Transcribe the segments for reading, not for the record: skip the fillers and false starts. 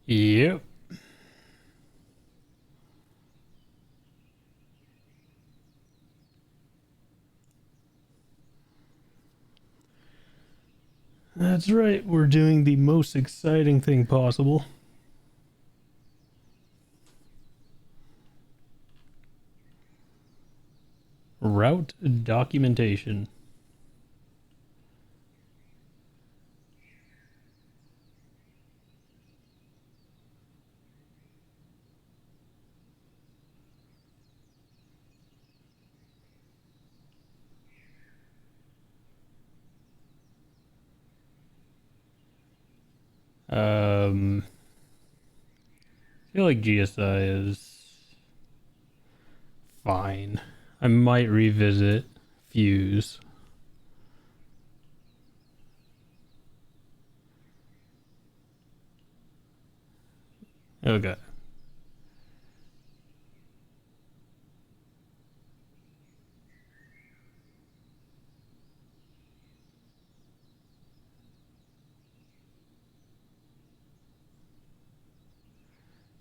Yep. That's right, we're doing the most exciting thing possible. Route documentation. I feel like GSI is fine. I might revisit Fuse. Okay.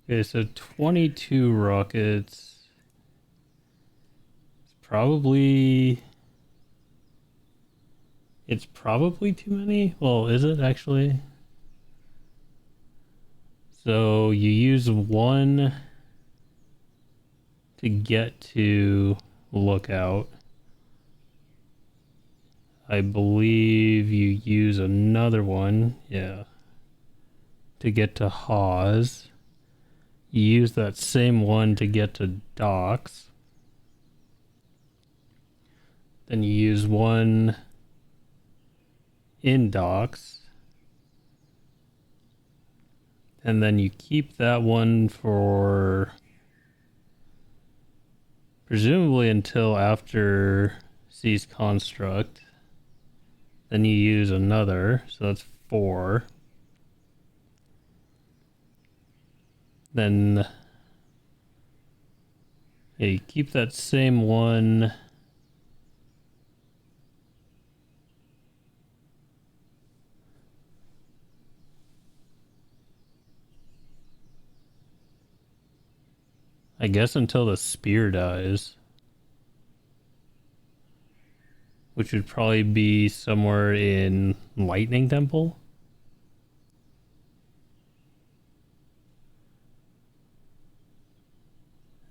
Okay, so 22 rockets. Probably... It's probably too many? Well, is it actually? So you use one to get to Lookout. I believe you use another one, yeah, to get to Hawes. You use that same one to get to Docks. Then you use one in Docks. And then you keep that one for presumably until after Cease Construct. Then you use another, so that's 4. Then yeah, you keep that same one. I guess until the spear dies. Which would probably be somewhere in Lightning Temple.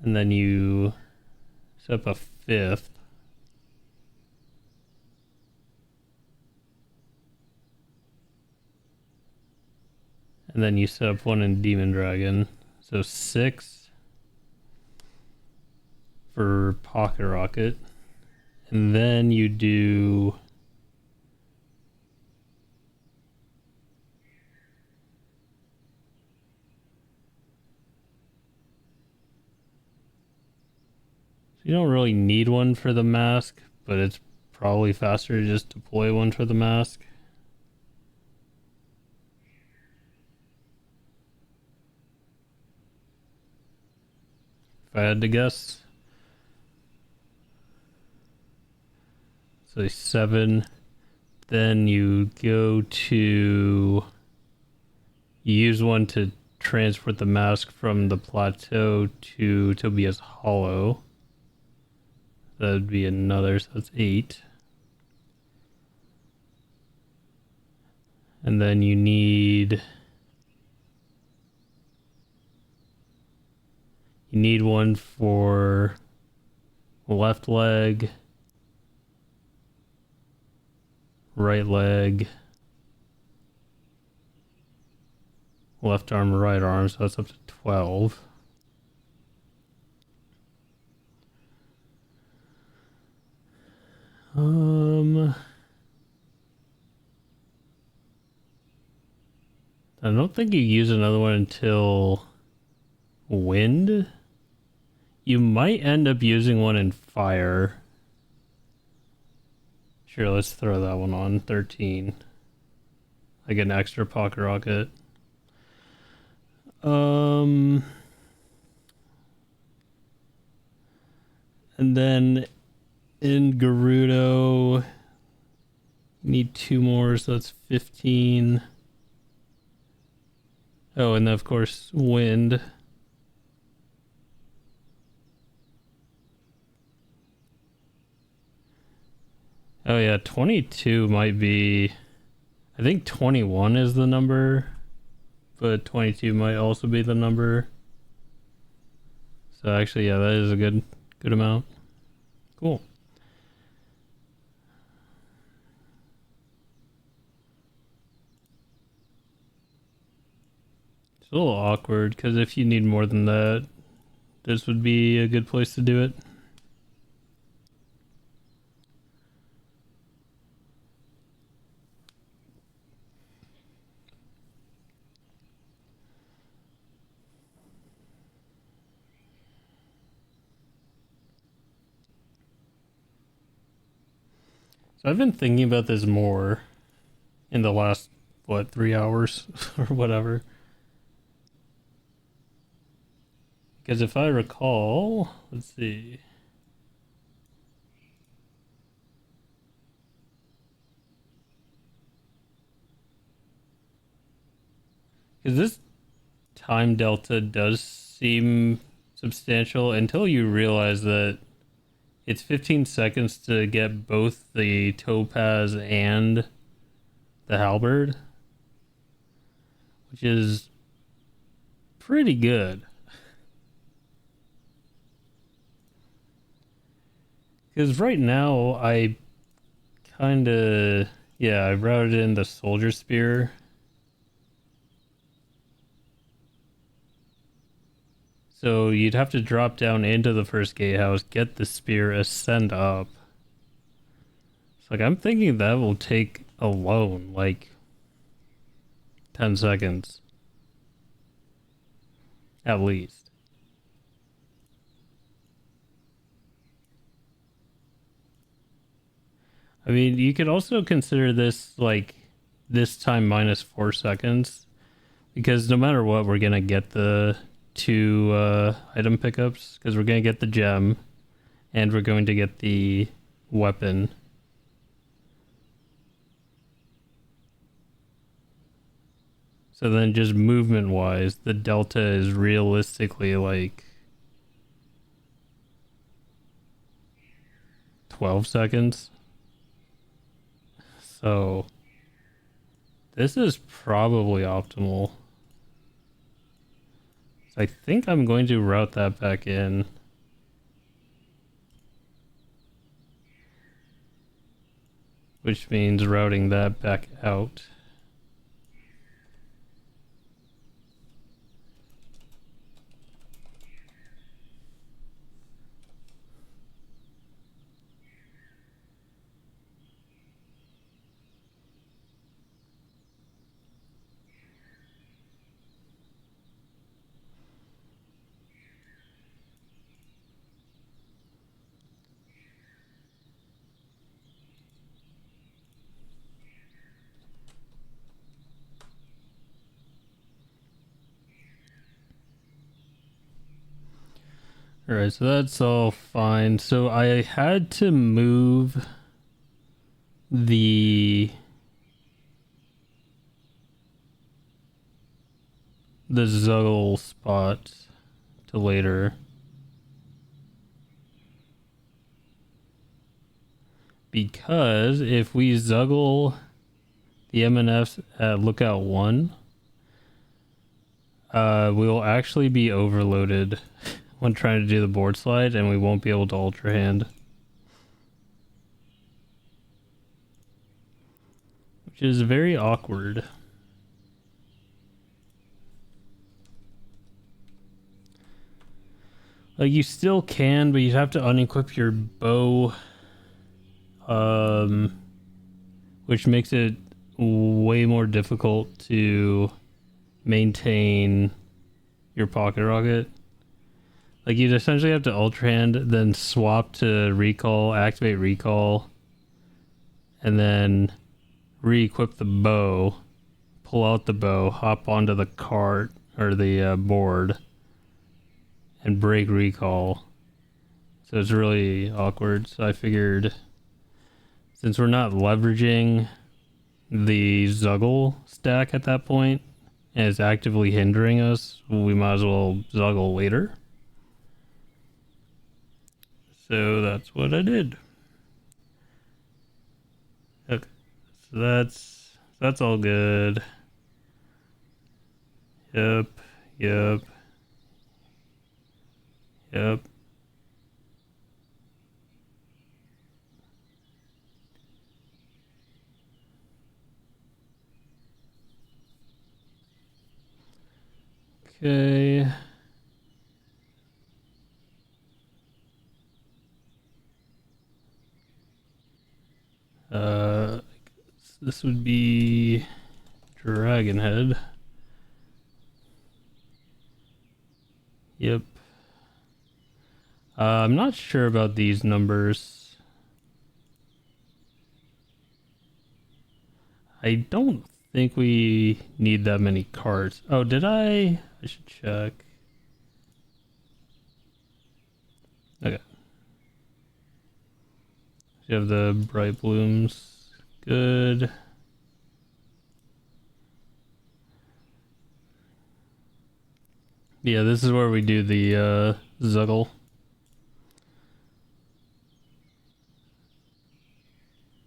And then you set up a 5th. And then you set up one in Demon Dragon. So 6 for Pocket Rocket. And then you do... You don't really need one for the mask, but it's probably faster to just deploy one for the mask. If I had to guess. So 7. Then you go to... You use one to transport the mask from the plateau to Tobias Hollow. That would be another, so that's 8. And then you need... You need one for left leg, right leg, left arm, right arm, so that's up to 12. I don't think you use another one until wind. You might end up using one in fire. Sure, let's throw that one on. 13. I get an extra pocket rocket. And then in Gerudo, need 2 more, so that's 15. Oh, and of course, wind. Oh yeah, 22 might be... I think 21 is the number, but 22 might also be the number. So actually, yeah, that is a good amount. Cool. It's a little awkward, because if you need more than that, this would be a good place to do it. So I've been thinking about this more in the last, what, 3 hours or whatever. Because if I recall, let's see. Because this time delta does seem substantial until you realize that it's 15 seconds to get both the topaz and the halberd, which is pretty good. Because right now I kind of, yeah, I routed in the soldier spear. So you'd have to drop down into the first gatehouse, get the spear, ascend up. So like I'm thinking that will take alone like 10 seconds. At least. I mean, you could also consider this like this time minus 4 seconds. Because no matter what, we're gonna get the 2 item pickups. Because we're gonna get the gem. And we're going to get the weapon. So then just movement wise, the delta is realistically like 12 seconds. So this is probably optimal. So I think I'm going to route that back in. Which means routing that back out. Alright, so that's all fine. So I had to move the Zuggle spot to later. Because if we Zuggle the MNFs at lookout 1, we'll actually be overloaded when trying to do the board slide, and we won't be able to ultra hand. Which is very awkward. Like, you still can, but you'd have to unequip your bow. Which makes it way more difficult to maintain your pocket rocket. Like, you'd essentially have to ultra hand, then swap to recall, activate recall, and then re-equip the bow, pull out the bow, hop onto the cart or the board, and break recall. So it's really awkward. So I figured, since we're not leveraging the Zuggle stack at that point, and it's actively hindering us, we might as well zuggle later. So that's what I did. Okay, so that's all good. Yep. Okay. This would be Dragonhead. Yep. I'm not sure about these numbers. I don't think we need that many cards. Oh, did I? I should check. Okay. You have the bright blooms. Good. Yeah, this is where we do the zuggle.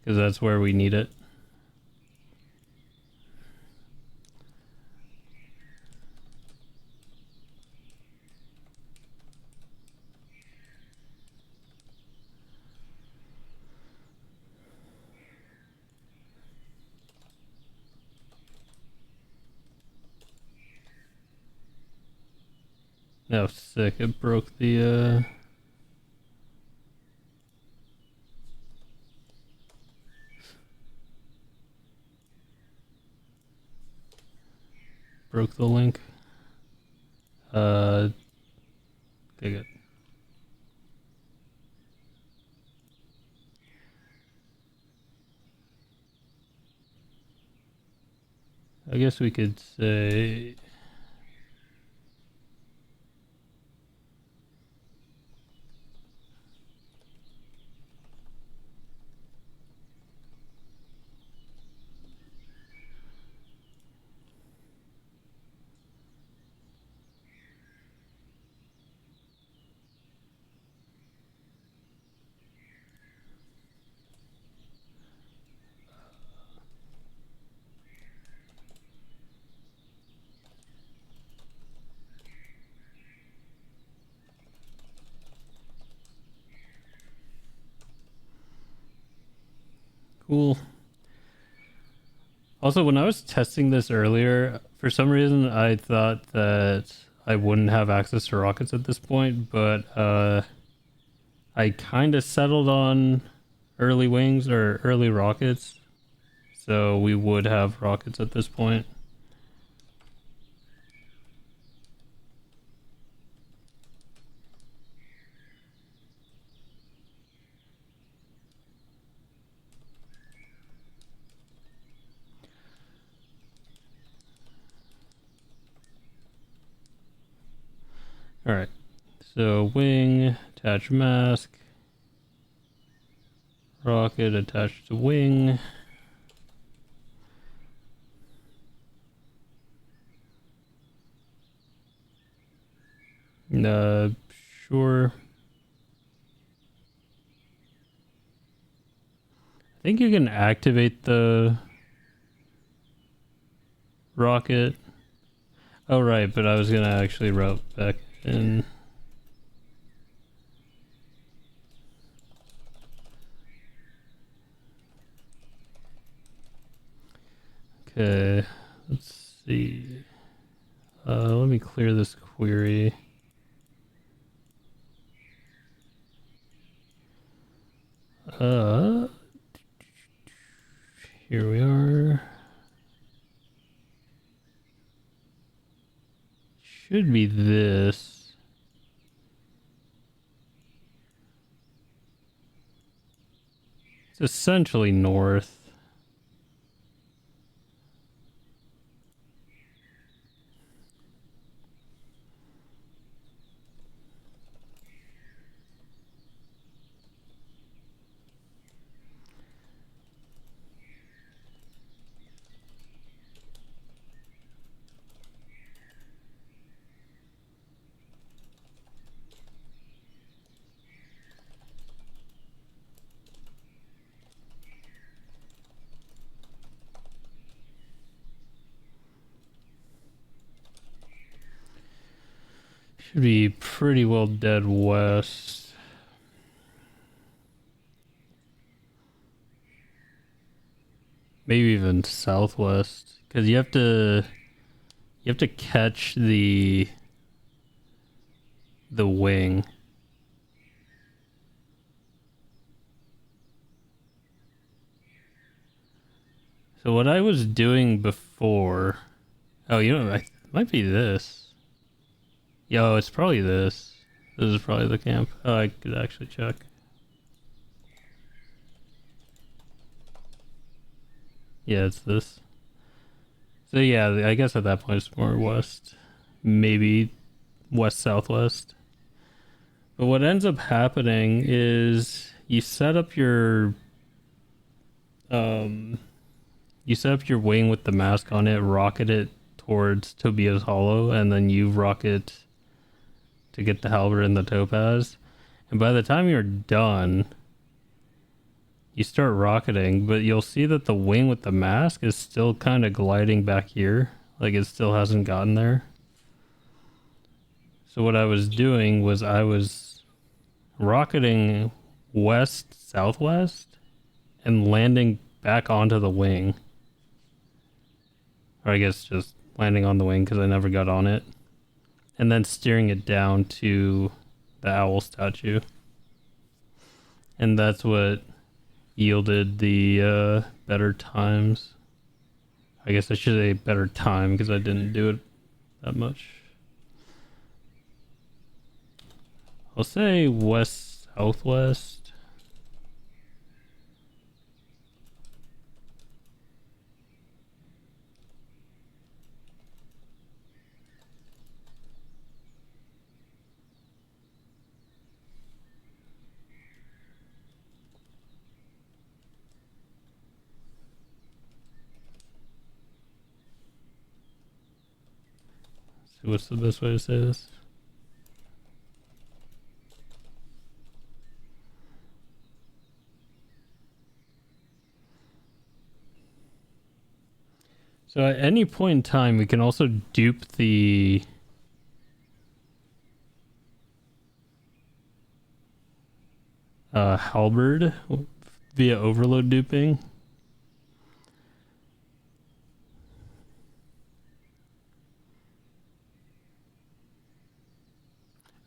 Because that's where we need it. Oh, sick. It broke the, broke the link. Okay, good. I guess we could say... Cool. Also, when I was testing this earlier, for some reason I thought that I wouldn't have access to rockets at this point, but I kind of settled on early wings or early rockets, so we would have rockets at this point. Alright, so wing, attach mask, rocket attached to wing. Sure. I think you can activate the rocket. Oh, right, but I was gonna actually route back in. Okay, let's see. Let me clear this query. Here we are. Should be this. It's essentially north. Should be pretty well dead west. Maybe even southwest, because you have to catch the wing. So what I was doing before, oh, you know, it might be this. Yo, it's probably this. This is probably the camp. Oh, I could actually check. Yeah, it's this. So yeah, I guess at that point it's more west. Maybe west-southwest. But what ends up happening is you set up your wing with the mask on it, rocket it towards Tobia's Hollow, and then you rocket to get the halberd and the topaz. And by the time you're done, you start rocketing, but you'll see that the wing with the mask is still kind of gliding back here. Like it still hasn't gotten there. So what I was doing was I was rocketing west-southwest and landing back onto the wing. Or I guess just landing on the wing because I never got on it. And then steering it down to the owl statue. And that's what yielded the better times. I guess I should say better time because I didn't do it that much. I'll say west-southwest. So what's the best way to say this? So at any point in time, we can also dupe the halberd via overload duping.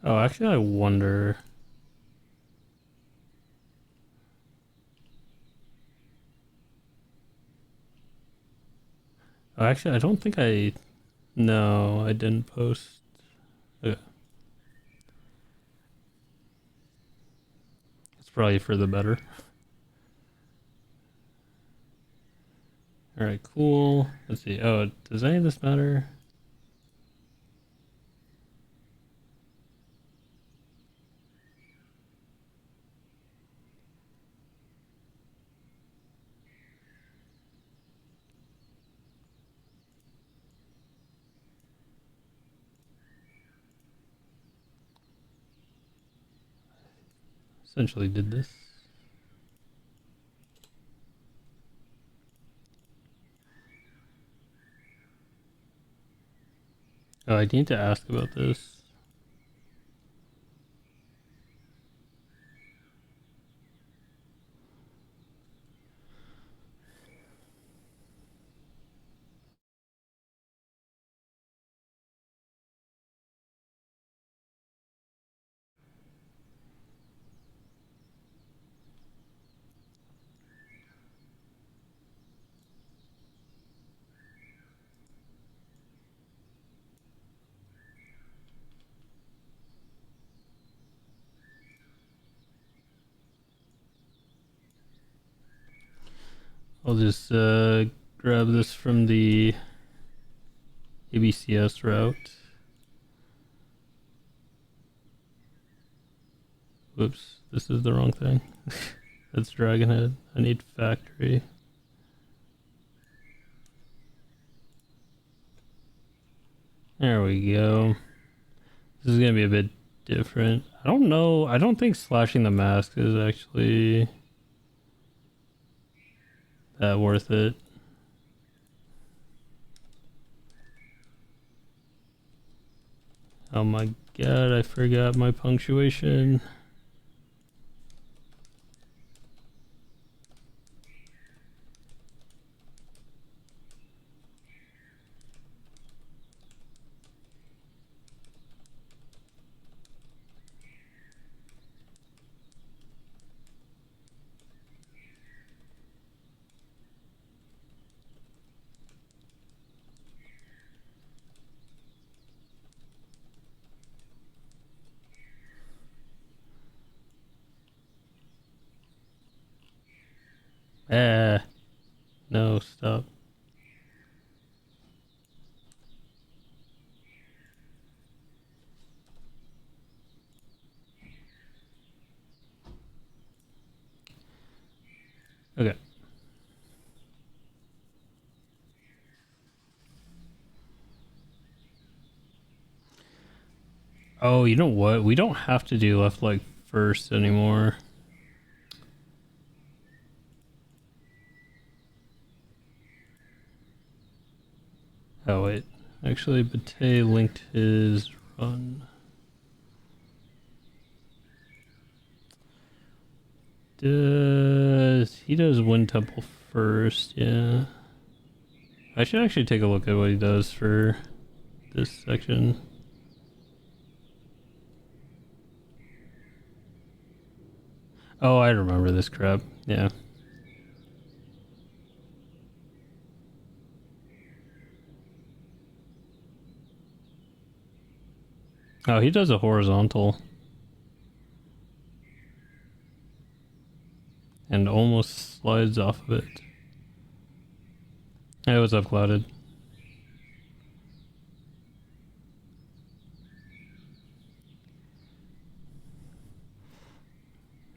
Oh, actually, I wonder. Oh, actually, I don't think I. No, I didn't post. Okay. It's probably for the better. Alright, cool. Let's see. Oh, does any of this matter? Essentially did this. Oh, I need to ask about this. I'll just grab this from the ABCS route. Whoops, this is the wrong thing. That's Dragonhead. I need factory. There we go. This is gonna be a bit different. I don't know. I don't think slashing the mask is actually that worth it. Oh my god, I forgot my punctuation. Ah, no, stop. Okay. Oh, you know what? We don't have to do left leg first anymore. Oh wait, actually Bate linked his run. He does Wind Temple first, yeah. I should actually take a look at what he does for this section. Oh, I remember this crap, yeah. Oh, he does a horizontal. And almost slides off of it. Hey, what's up, Clouded?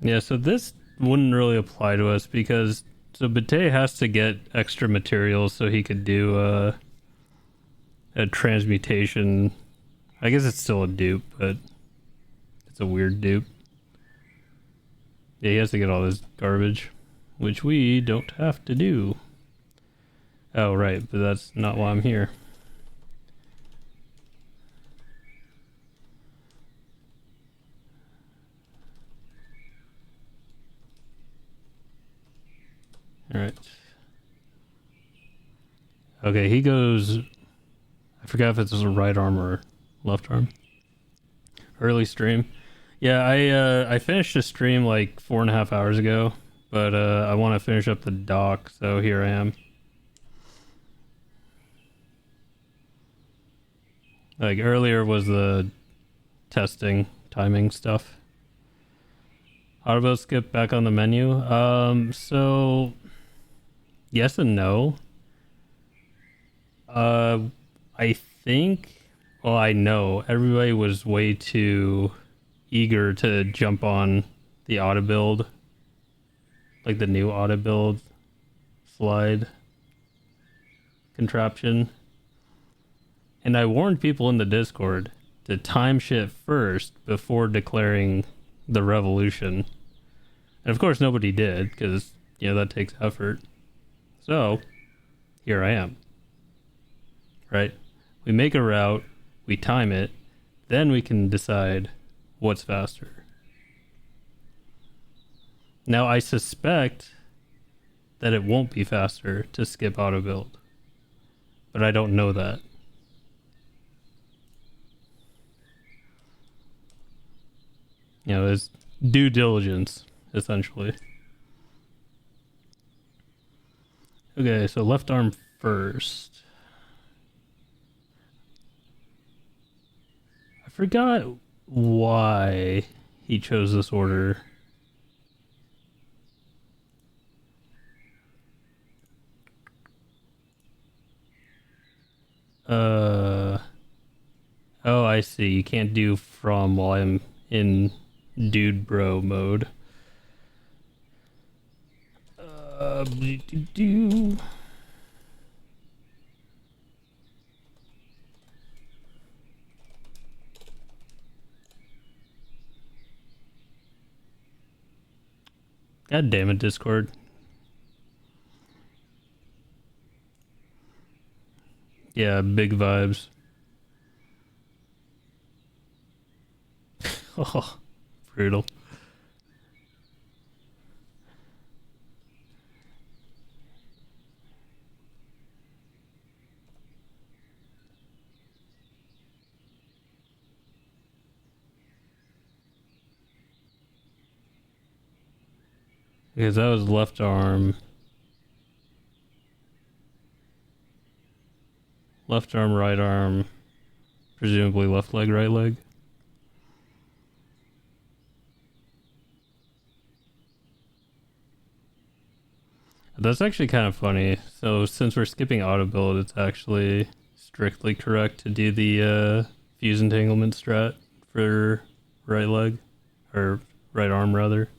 Yeah, so this wouldn't really apply to us because so Bate has to get extra materials so he could do a transmutation. I guess it's still a dupe, but it's a weird dupe. Yeah, he has to get all this garbage, which we don't have to do. Oh, right, but that's not why I'm here. Alright. Okay, he goes... I forgot if it's a right arm or left arm. Early stream. Yeah, I finished the stream like 4.5 hours ago, but I want to finish up the dock, so here I am. Like earlier was the testing timing stuff. Autobuild skip back on the menu. So yes and no. I think, well, I know everybody was way too eager to jump on the Autobuild, like the new Autobuild slide contraption. And I warned people in the Discord to time shit first before declaring the revolution. And of course nobody did, because, you know, that takes effort. So, here I am. Right? We make a route, we time it, then we can decide what's faster. Now, I suspect that it won't be faster to skip Autobuild, but I don't know that. You know, it's due diligence, essentially. Okay, so left arm first. I forgot why he chose this order. Oh, I see. You can't do from while I'm in dude bro mode. Do. God damn it, Discord. Yeah, big vibes. Oh, brutal. Because that was left arm. Left arm, right arm. Presumably left leg, right leg. That's actually kind of funny. So since we're skipping auto build, it's actually strictly correct to do the fuse entanglement strat for right leg. Or right arm, rather.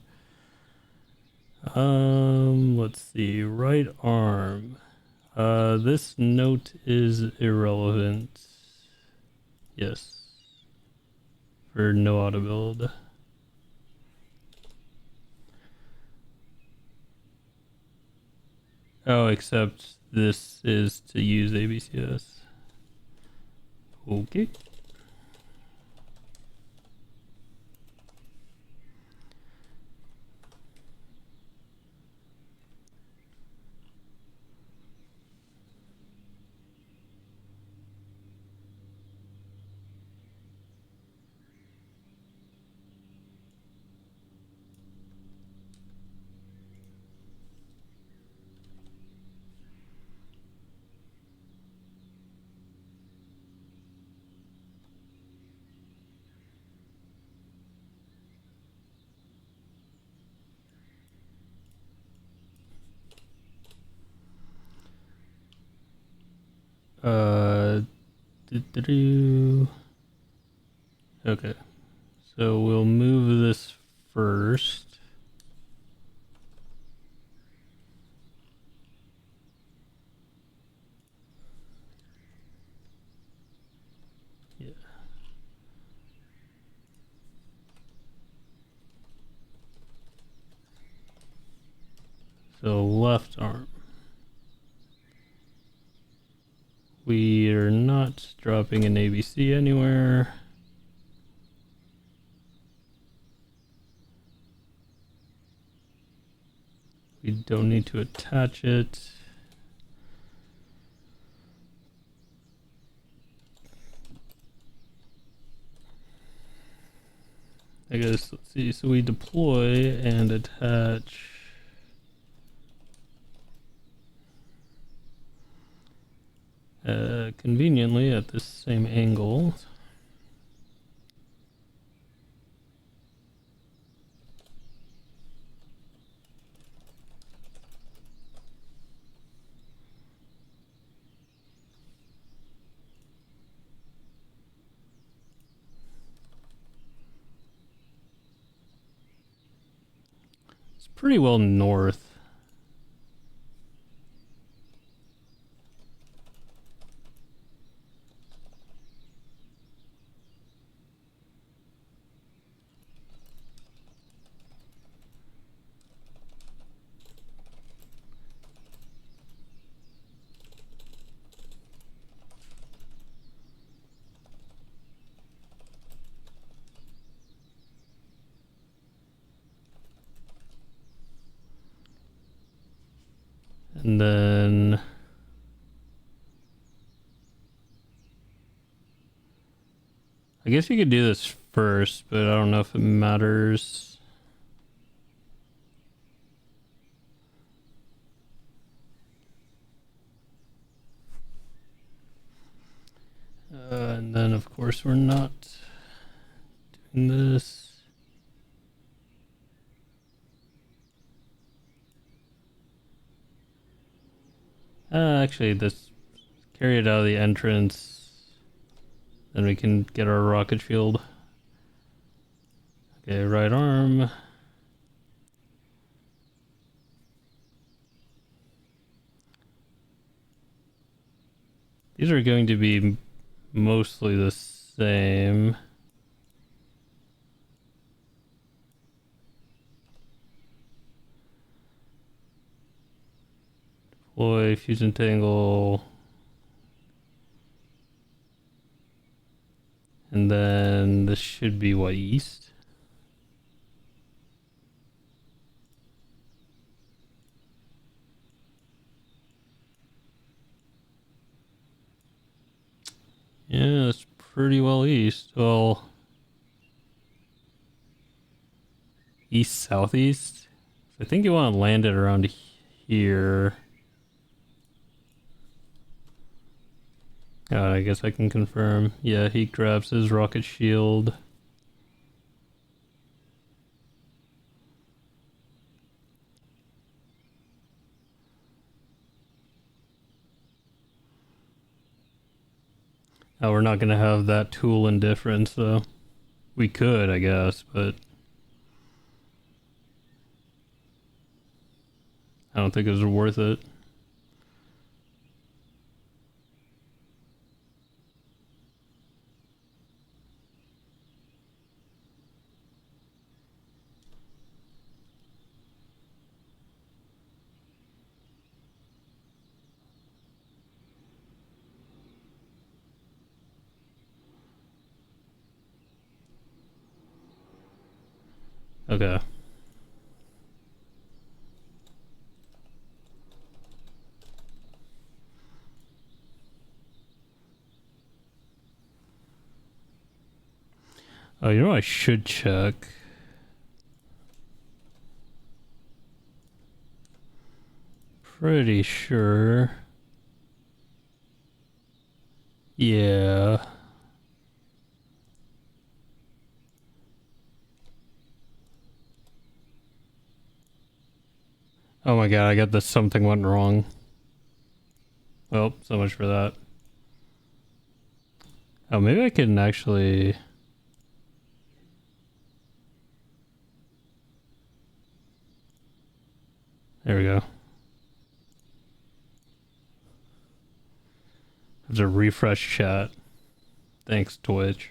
Let's see. Right arm. This note is irrelevant. Yes. For no auto build. Oh, except this is to use ABCS. Okay. Okay, so we'll move this first. Yeah. So left arm. We are not dropping an ABC anywhere. We don't need to attach it. I guess, let's see, so we deploy and attach. Conveniently at this same angle. It's pretty well north. And then I guess you could do this first, but I don't know if it matters. And then of course we're not doing this. Actually, this carry it out of the entrance. Then we can get our rocket shield. Okay, right arm. These are going to be mostly the same. Deploy, fuse entangle. And then this should be what, east? pretty well east. Well, east southeast. I think you want to land it around here. I guess I can confirm. Yeah, he grabs his rocket shield. Oh, we're not gonna have that tool indifference though. We could, I guess, but I don't think it was worth it. Okay. Oh, you know I should check. Pretty sure. Yeah. Oh my god, I got this something went wrong. Well, so much for that. Oh, maybe I can actually... There we go. Have to refresh chat. Thanks, Twitch.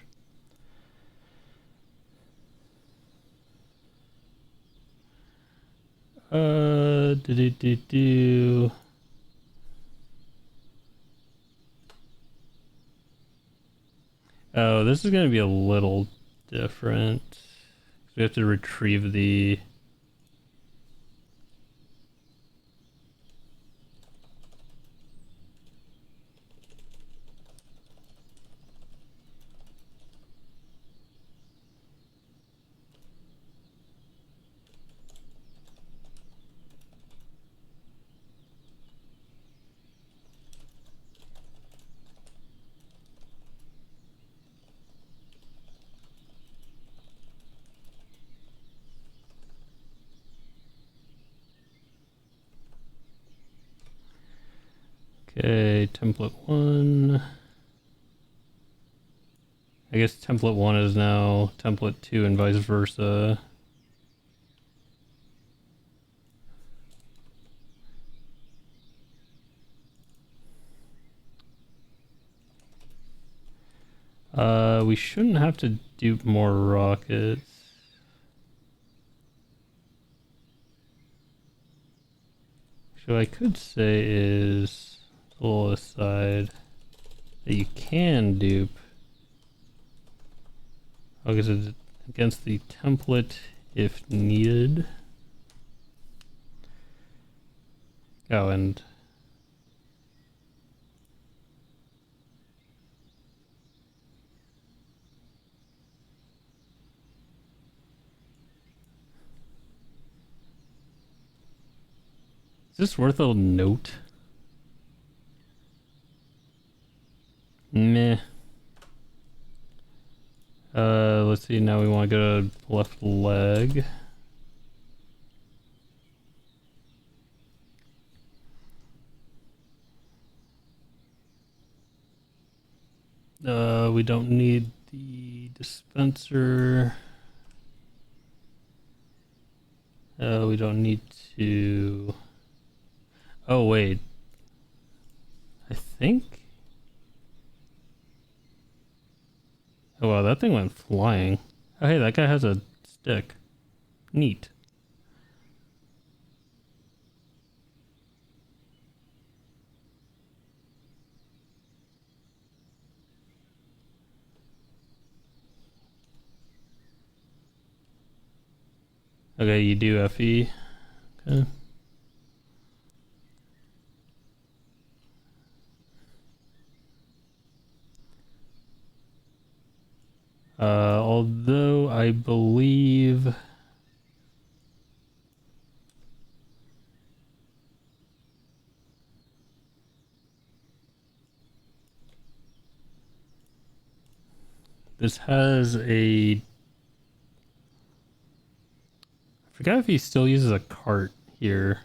Do. Oh, this is gonna be a little different. We have to retrieve the... Okay, template 1. I guess template 1 is now template 2 and vice versa. We shouldn't have to dupe more rockets. So I could say is a little aside that you can dupe. I guess it's against the template if needed. Oh, and is this worth a note? Meh. Let's see, now we want to go to left leg. We don't need the dispenser. We don't need to... Oh, wait. I think... Oh, wow, that thing went flying. Oh, hey, that guy has a stick. Neat. Okay, you do FE. Okay. Although I believe this has a... I forgot if he still uses a cart here.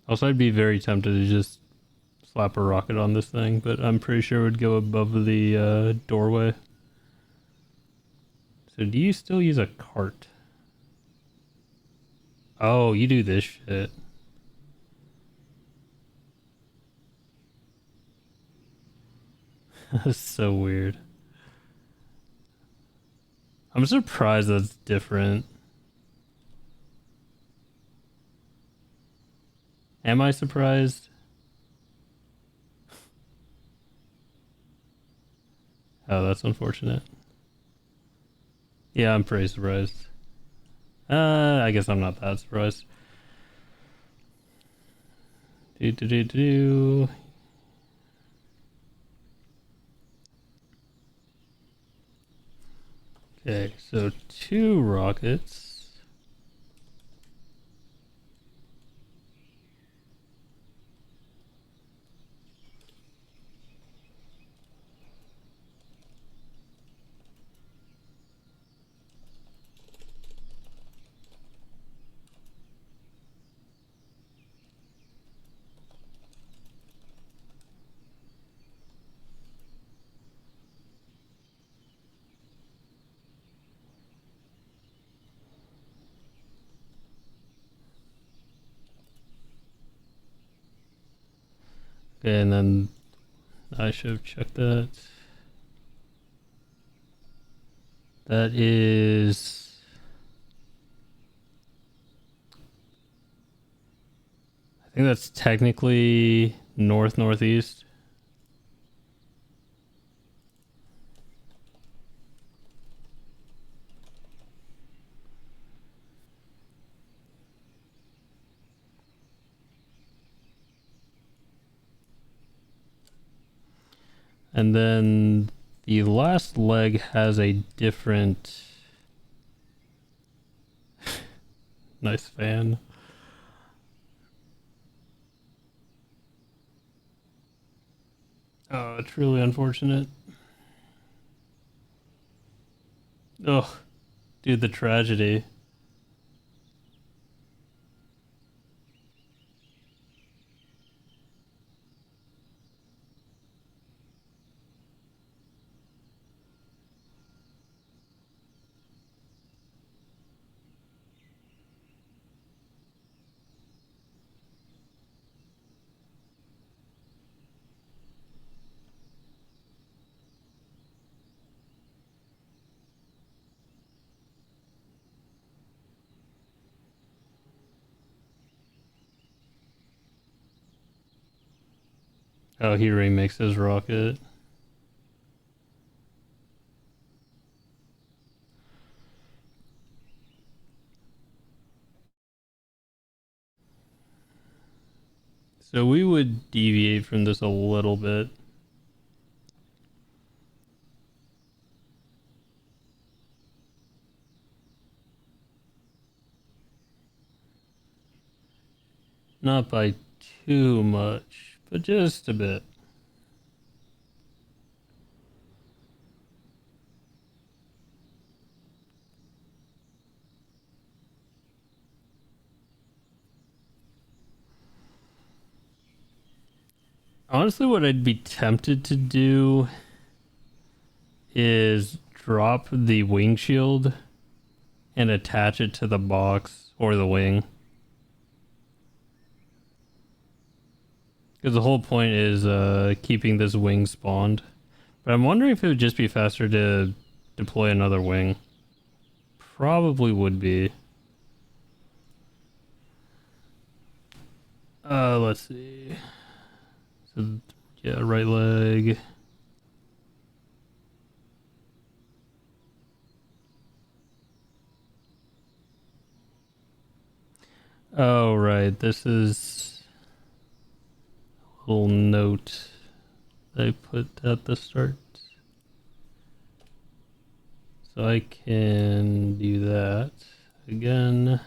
Also, I'd be very tempted to just slap a rocket on this thing, but I'm pretty sure it would go above the doorway. So do you still use a cart? Oh, you do this shit. That's so weird. I'm surprised that's different. Am I surprised? Oh, that's unfortunate. Yeah, I'm pretty surprised. I guess I'm not that surprised. Do. Okay, so 2 rockets. Okay, and then I should have checked that. That is... I think that's technically northeast. And then the last leg has a different... Nice fan. Oh, it's really unfortunate. Oh, dude, the tragedy. Oh, he remakes his rocket. So we would deviate from this a little bit. Not by too much, but just a bit. Honestly, what I'd be tempted to do is drop the wing shield and attach it to the box or the wing. Because the whole point is keeping this wing spawned. But I'm wondering if it would just be faster to deploy another wing. Probably would be. Let's see. So, yeah, right leg. Oh, right. This is a little note I put at the start. So I can do that again.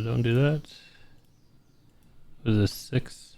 Don't do that. Was this 6?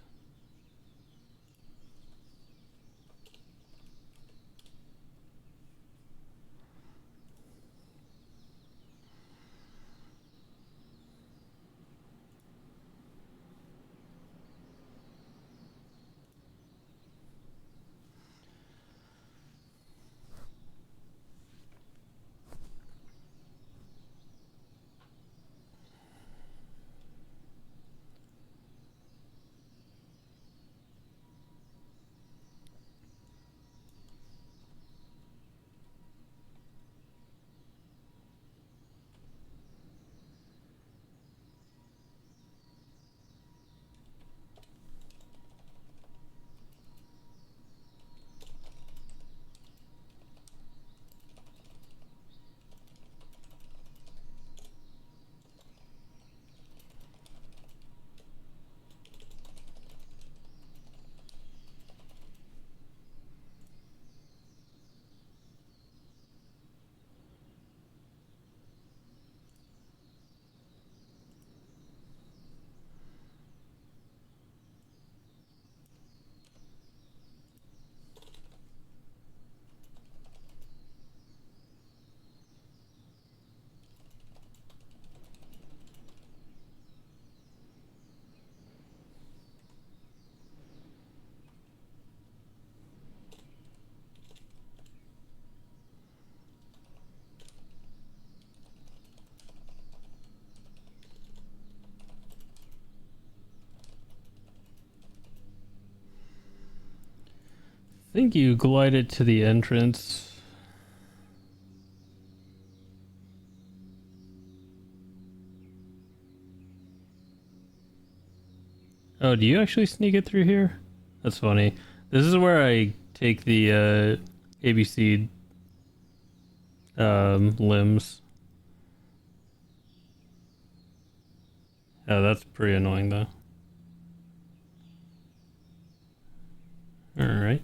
I think you glided to the entrance. Oh, do you actually sneak it through here? That's funny. This is where I take the ABC limbs. Oh, that's pretty annoying though. Alright.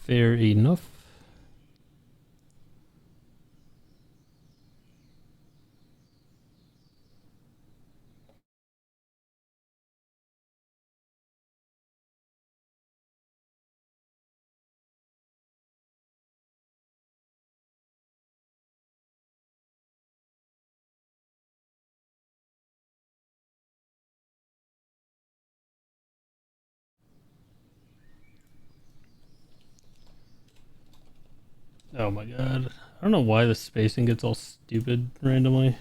Fair enough. Oh my god. I don't know why the spacing gets all stupid randomly.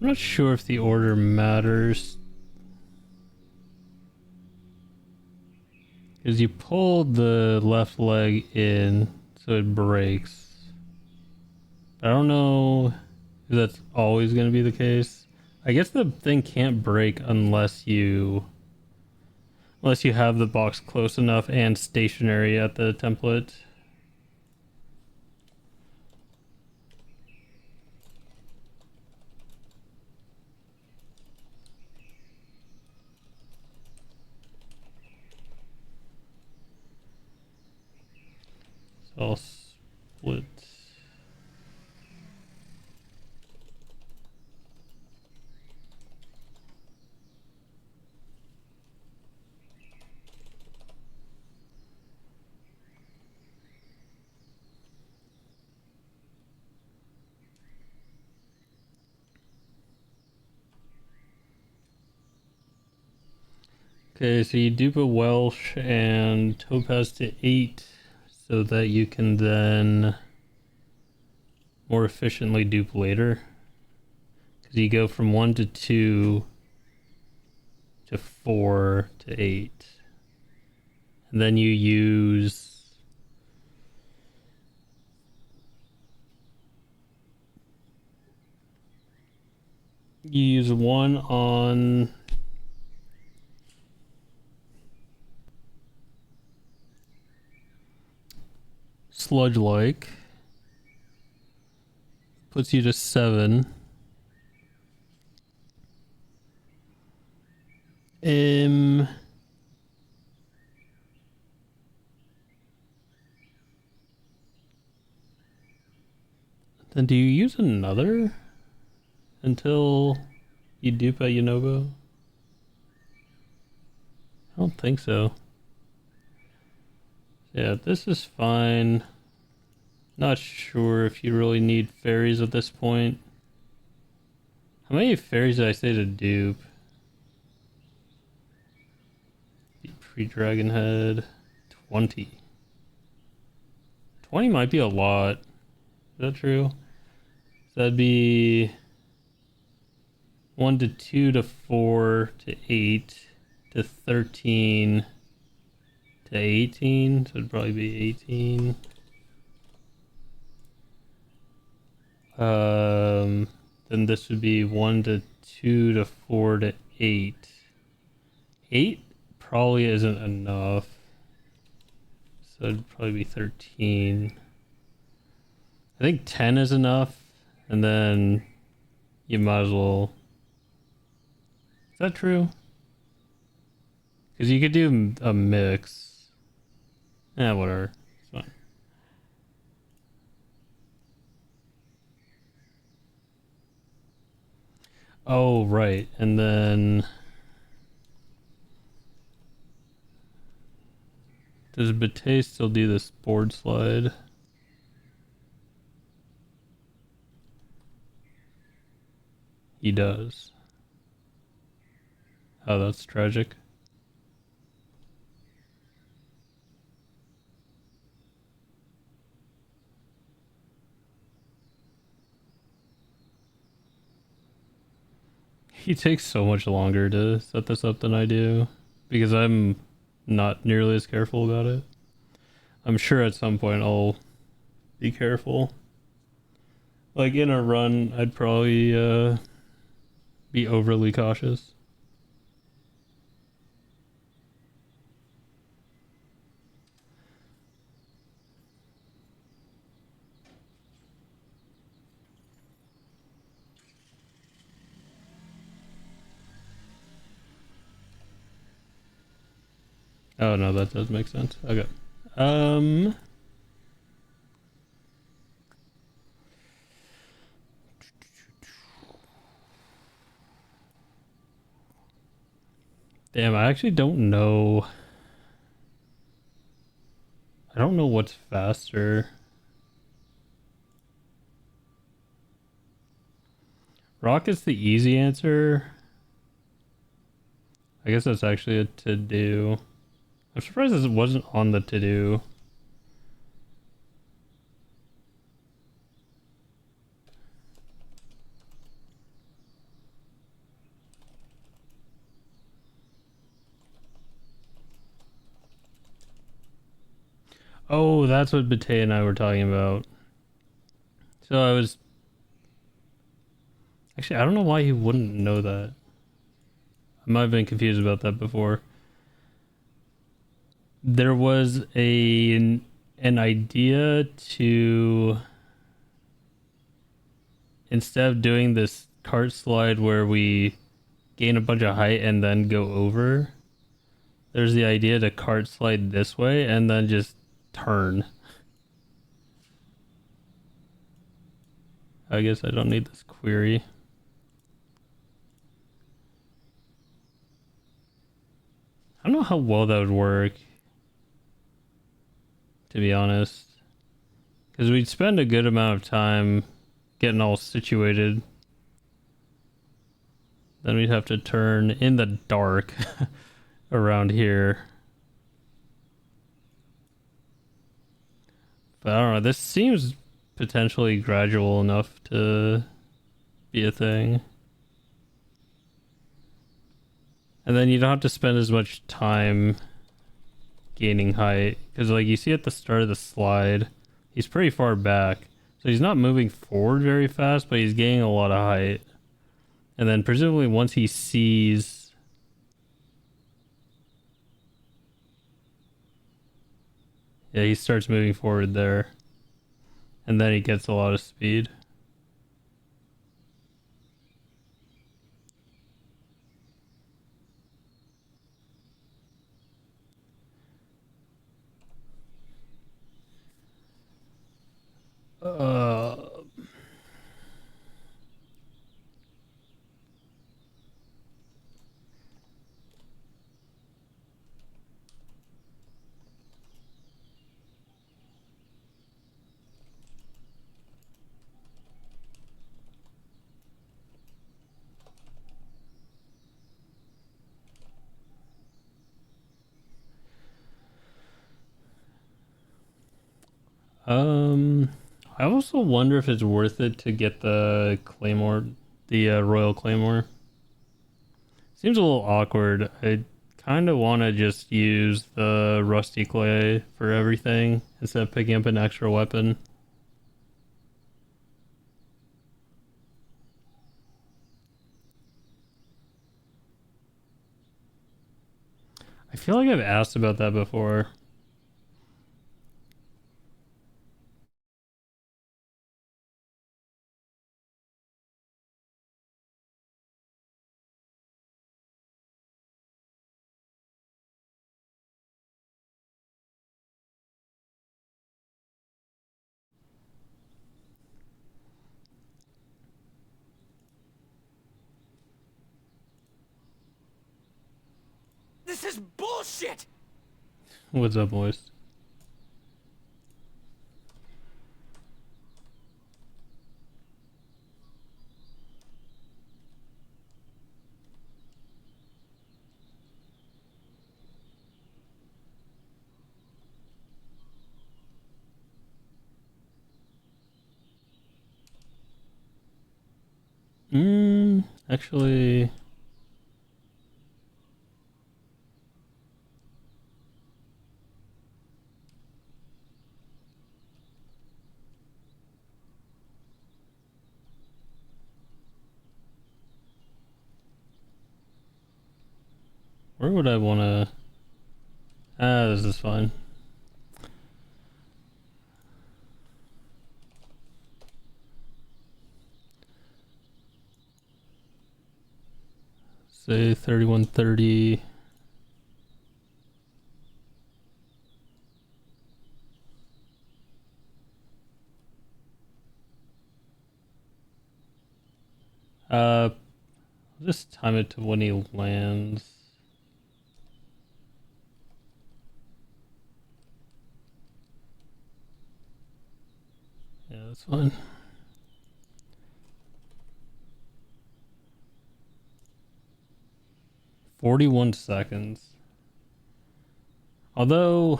I'm not sure if the order matters. Because you pull the left leg in so it breaks. I don't know if that's always going to be the case. I guess the thing can't break unless you have the box close enough and stationary at the template. I'll split. Okay, so you dupe a Welsh and Topaz to 8 so that you can then more efficiently dupe later. Because you go from 1 to 2 to 4 to 8. And then you use... You use 1 on... Sludge-like. Puts you to 7. Then do you use another until you dupe a Yunobo? I don't think so. Yeah, this is fine. Not sure if you really need fairies at this point. How many fairies did I say to dupe? Pre-Dragonhead. 20. 20 might be a lot. Is that true? So that'd be 1 to 2 to 4 to 8 to 13 to 18. So it'd probably be 18. Then this would be 1 to 2 to 4 to 8. 8 probably isn't enough. So it'd probably be 13. I think 10 is enough. And then you might as well... Is that true? Because you could do a mix. Eh, whatever. It's fine. Oh, right. And then... Does Bate still do this board slide? He does. Oh, that's tragic. He takes so much longer to set this up than I do because I'm not nearly as careful about it. I'm sure at some point I'll be careful. Like in a run, I'd probably be overly cautious. Oh no, that does make sense. Okay. Damn, I actually don't know. I don't know what's faster. Rock is the easy answer. I guess that's actually a to-do. I'm surprised this wasn't on the to-do. Oh, that's what Bate and I were talking about. So I was... Actually, I don't know why he wouldn't know that. I might have been confused about that before. There was an idea to... Instead of doing this cart slide where we gain a bunch of height and then go over, there's the idea to cart slide this way and then just turn. I guess I don't need this query. I don't know how well that would work, to be honest. Because we'd spend a good amount of time getting all situated. Then we'd have to turn in the dark around here. But I don't know, this seems potentially gradual enough to be a thing. And then you don't have to spend as much time gaining height. Because like you see at the start of the slide, he's pretty far back. So he's not moving forward very fast, but he's gaining a lot of height. And then presumably once he sees... Yeah, he starts moving forward there. And then he gets a lot of speed. Uh... I also wonder if it's worth it to get the Claymore, the Royal Claymore. Seems a little awkward. I kind of want to just use the Rusty Clay for everything instead of picking up an extra weapon. I feel like I've asked about that before. This is bullshit! What's up, boys? Actually... Where would I want to... this is fine. Say 3130. I'll just time it to when he lands. Yeah, that's fine. "41 seconds. Although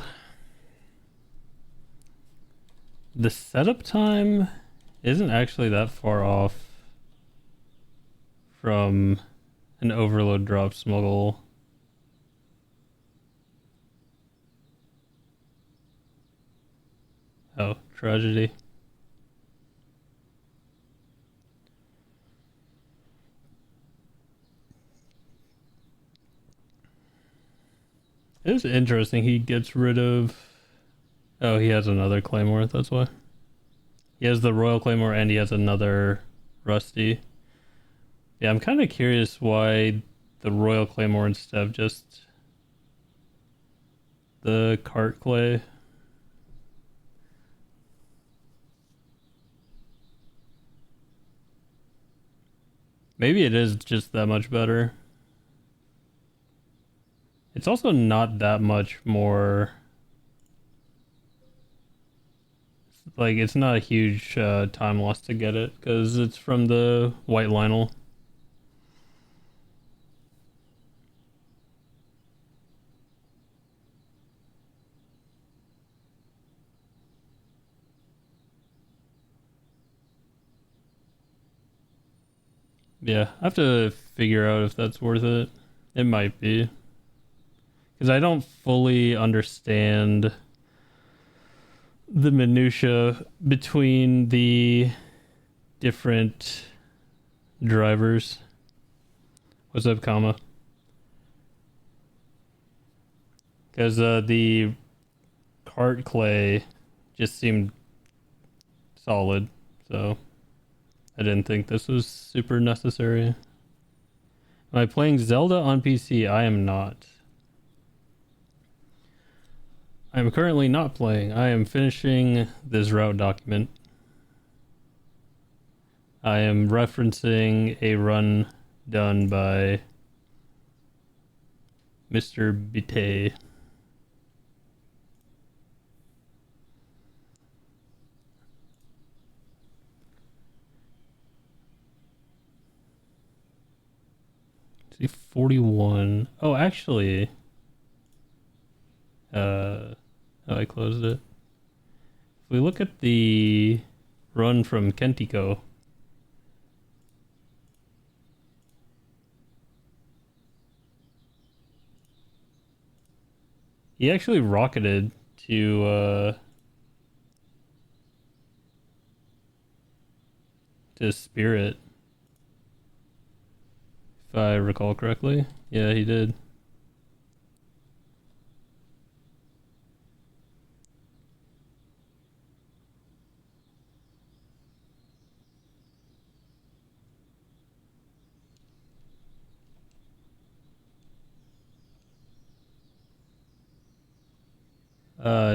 the setup time isn't actually that far off from an overload drop smuggle. Oh, tragedy. It is interesting. He gets rid of... Oh, he has another Claymore, that's why. He has the Royal Claymore and he has another Rusty. Yeah, I'm kind of curious why the Royal Claymore instead of just the Cart Clay. Maybe it is just that much better. It's also not that much more. Like, it's not a huge time loss to get it because it's from the white Lionel. Yeah, I have to figure out if that's worth it. It might be. Because I don't fully understand the minutia between the different drivers. What's up, comma? Because the cart clay just seemed solid, so I didn't think this was super necessary. Am I playing Zelda on PC? I am not. I am currently not playing. I am finishing this route document. I am referencing a run done by Mr. Bite. See, 41. Oh, actually, oh, I closed it. If we look at the run from Kentiko, he actually rocketed to Spirit, if I recall correctly. Yeah, he did.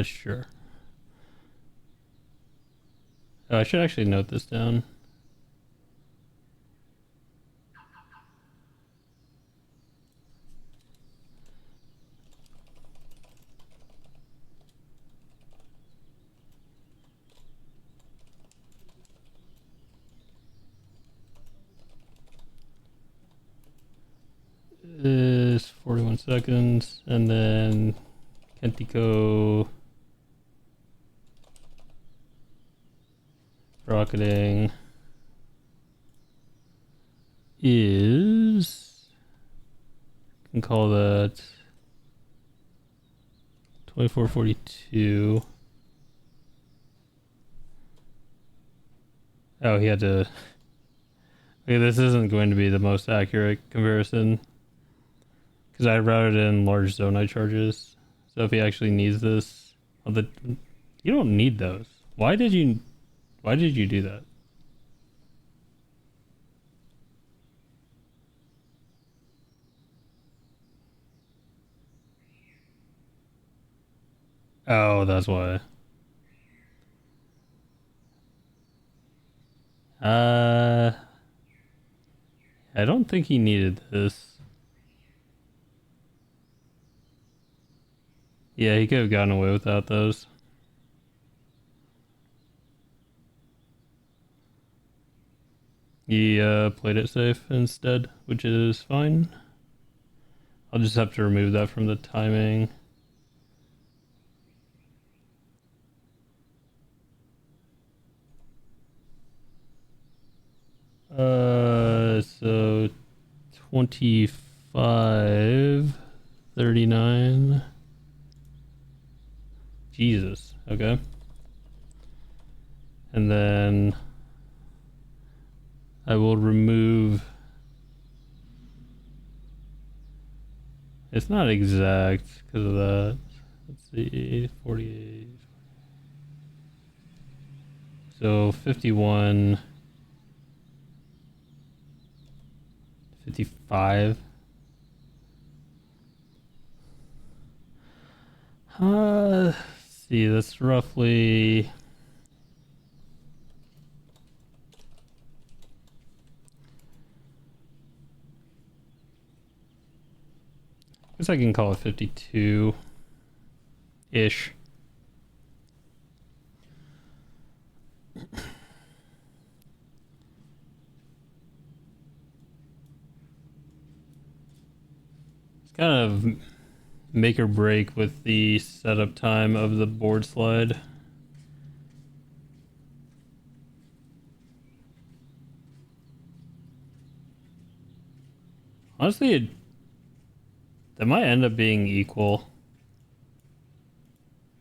Sure. I should actually note this down. Is 41 seconds, and then Kentiko rocketing is, can call that 24:42. Oh, he had to. Okay, this isn't going to be the most accurate comparison because I routed in large zonite charges. So if he actually needs this, well, you don't need those. Why did you do that? Oh, that's why. Uh, I don't think he needed this. Yeah, he could have gotten away without those. He played it safe instead, which is fine. I'll just have to remove that from the timing. So 25:39. Jesus. Okay. And then I will remove. It's not exact because of that. Let's see, 48. So 51, 55. Let's see, that's roughly. guess I can call it 52-ish. It's kind of make or break with the setup time of the board slide. Honestly, that might end up being equal.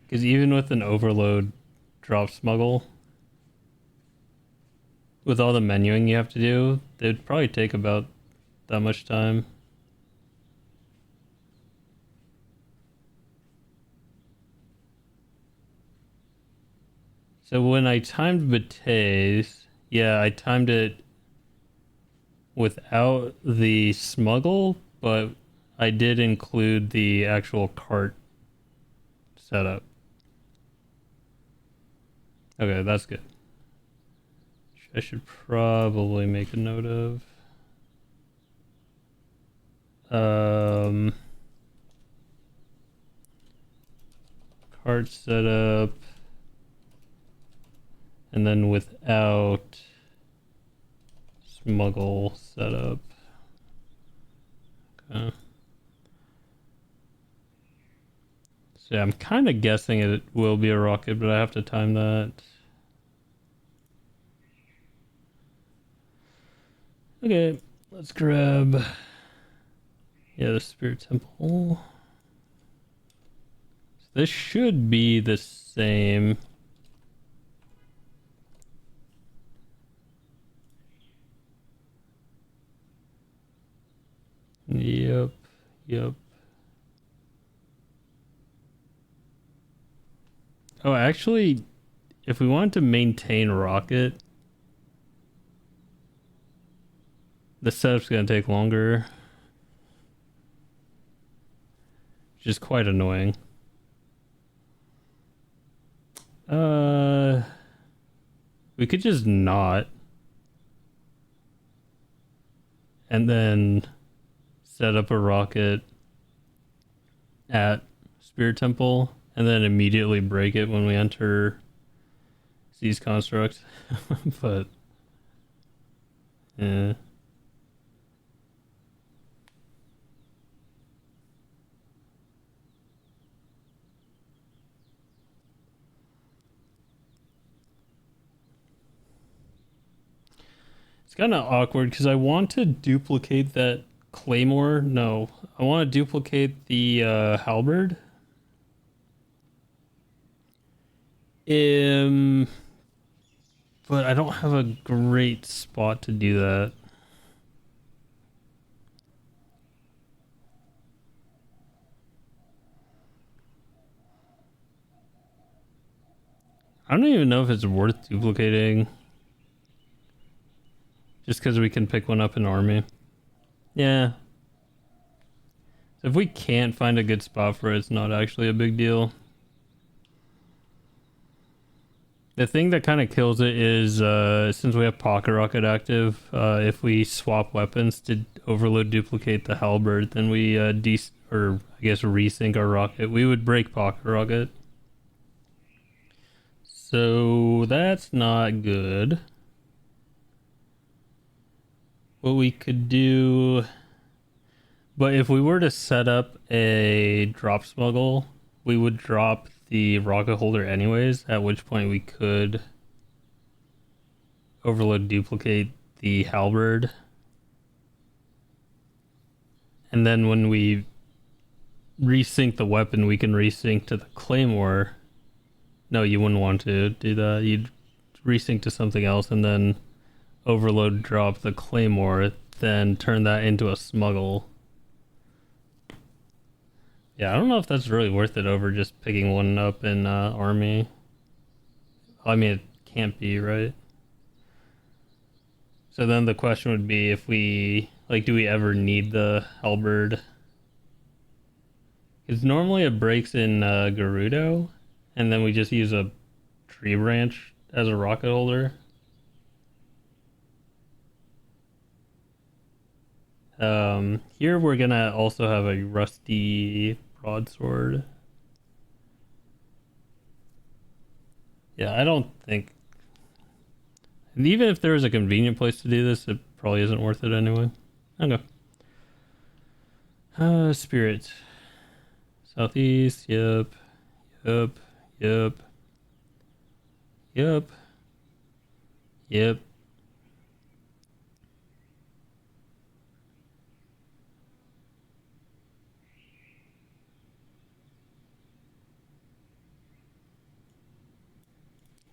Because even with an overload drop smuggle, with all the menuing you have to do, they'd probably take about that much time. So when I timed Bate's, yeah, I timed it without the smuggle, but I did include the actual cart setup. Okay, that's good. I should probably make a note of. Cart setup. And then without smuggle setup. Okay. So yeah, I'm kind of guessing it will be a rocket, but I have to time that. Okay, let's grab, yeah, the Spirit Temple. So this should be the same. Yep. Oh, actually, if we want to maintain rocket, the setup's gonna take longer, which is quite annoying. We could just not, and then set up a rocket at Spirit Temple, and then immediately break it when we enter C's construct. But yeah. It's kind of awkward because I want to duplicate that Claymore. No, I want to duplicate the halberd. But I don't have a great spot to do that. I don't even know if it's worth duplicating. Just because we can pick one up in army. Yeah. So if we can't find a good spot for it, it's not actually a big deal. The thing that kind of kills it is, since we have Pocket Rocket active, if we swap weapons to overload duplicate the halberd, then we resync our rocket. We would break Pocket Rocket. So that's not good. What we could do, but if we were to set up a drop smuggle, we would drop the rocket holder anyways, at which point we could overload duplicate the halberd. And then when we resync the weapon, we can resync to the claymore. No, you wouldn't want to do that. You'd resync to something else and then overload drop the claymore, then turn that into a smuggle. Yeah, I don't know if that's really worth it over just picking one up in army. I mean, it can't be, right? So then the question would be if we, like, do we ever need the halberd? Because normally it breaks in Gerudo, and then we just use a tree branch as a rocket holder. Here we're gonna also have a rusty broadsword. Yeah, I don't think... And even if there was a convenient place to do this, it probably isn't worth it anyway. Okay. Spirit. Southeast, yep. Yep. Yep. Yep. Yep.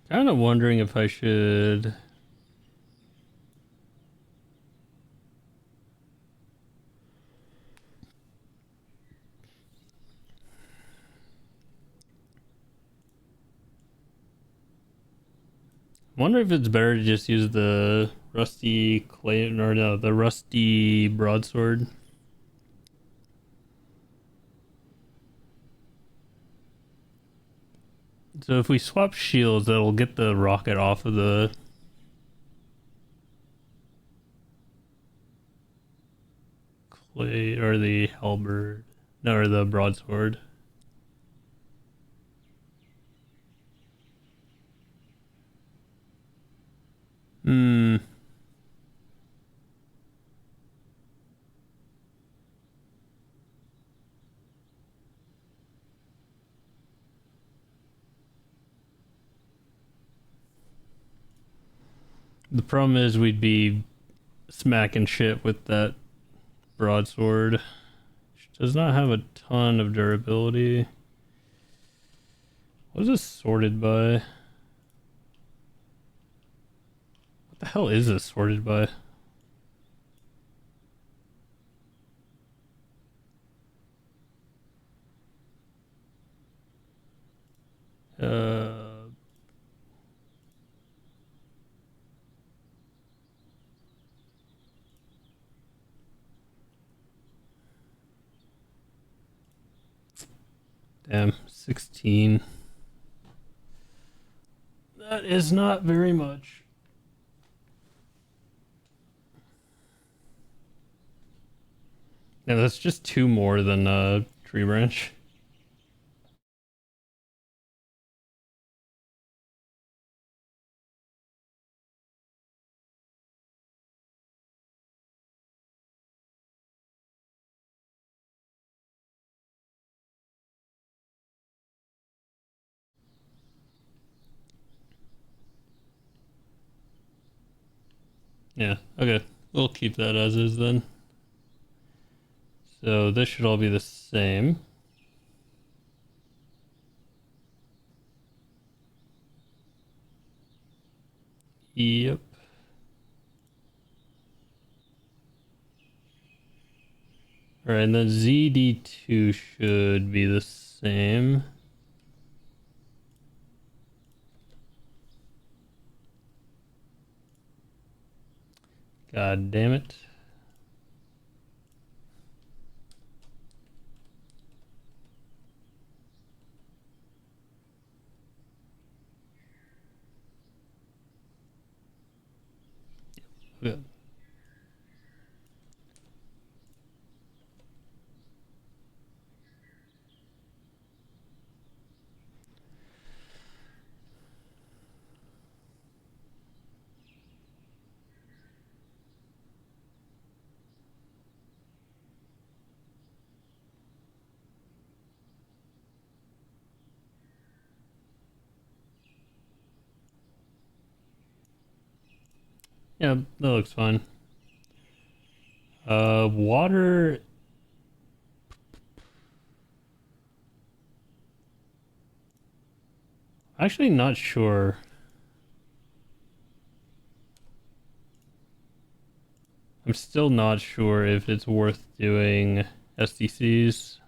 Kind of wondering if I should... wonder if it's better to just use the rusty clay, or no, the rusty broadsword. So if we swap shields, that'll get the rocket off of the... clay, or the halberd. No, or the broadsword. Hmm. The problem is we'd be smacking shit with that broadsword, which does not have a ton of durability. What is this sorted by? What the hell is this sorted by? Uh, damn, 16. That is not very much. Yeah, that's just two more than tree branch. Yeah, okay. We'll keep that as is then. So this should all be the same. Yep. Alright, and then ZD2 should be the same. God damn it. Okay. Yeah, that looks fine. Water... Actually not sure. I'm still not sure if it's worth doing SDCs.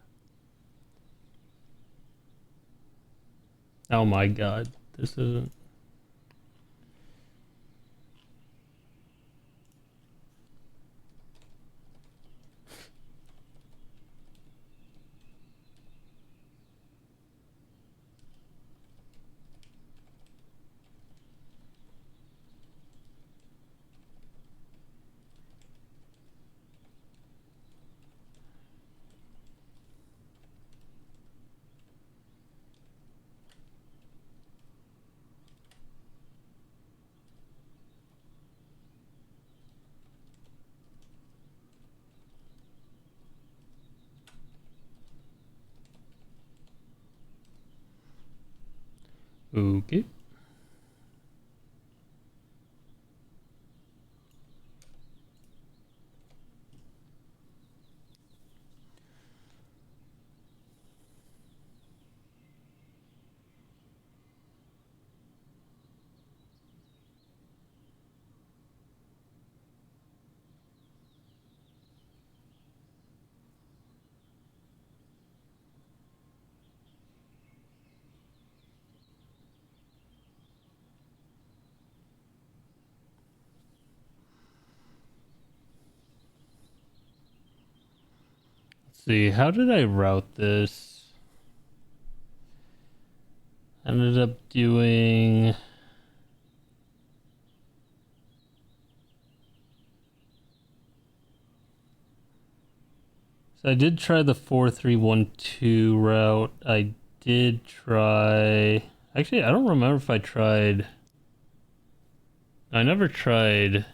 Oh my god, this isn't... Okay. See, how did I route this? I ended up doing... So I did try the 4312 route. I did try... Actually, I don't remember if I tried... I never tried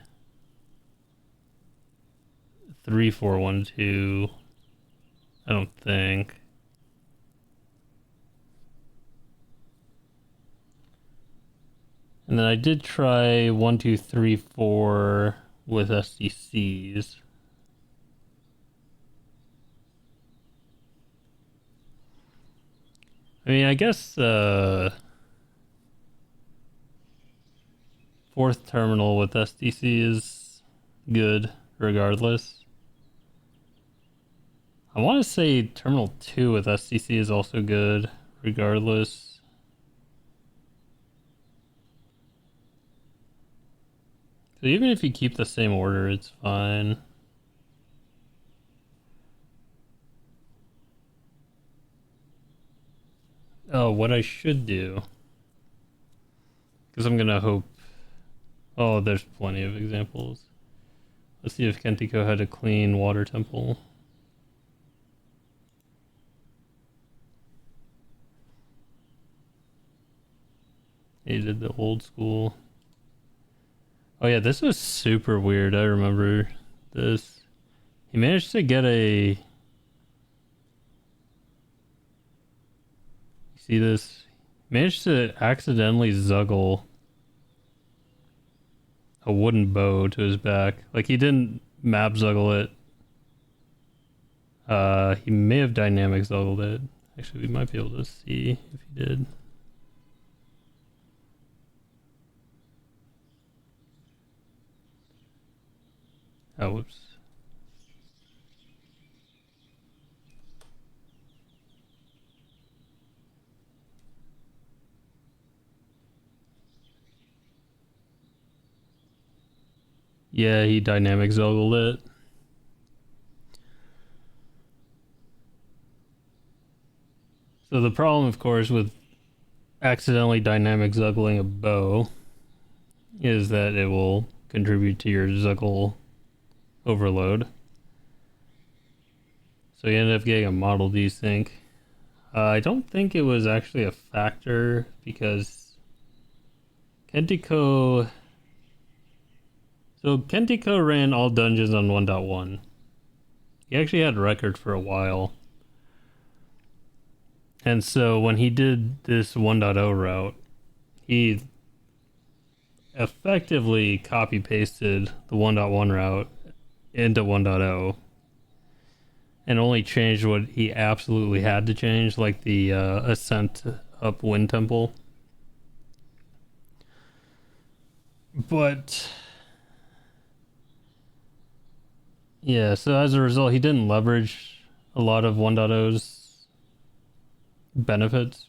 3412. I don't think. And then I did try 1234 with SDCs. I mean, I guess fourth terminal with SDC is good regardless. I want to say terminal 2 with SDC is also good regardless. So even if you keep the same order, it's fine. Oh, what I should do, because I'm gonna hope... Oh, there's plenty of examples. Let's see if Kentiko had a clean water temple. He did the old school. Oh yeah, this was super weird. I remember this. He managed to get a... You see this? He managed to accidentally zuggle a wooden bow to his back. Like, he didn't map zuggle it. He may have dynamic zuggled it. Actually, we might be able to see if he did. Oh, whoops. Yeah, he dynamic zoggled it. So the problem, of course, with accidentally dynamic zuggling a bow is that it will contribute to your zuggle overload. So you end up getting a model desync. I don't think it was actually a factor because Kentiko... So Kentiko ran all dungeons on 1.1. He actually had a record for a while. And so when he did this 1.0 route, he effectively copy-pasted the 1.1 route into 1.0 and only changed what he absolutely had to change, like the ascent up Wind Temple. But yeah, so as a result, he didn't leverage a lot of 1.0's benefits.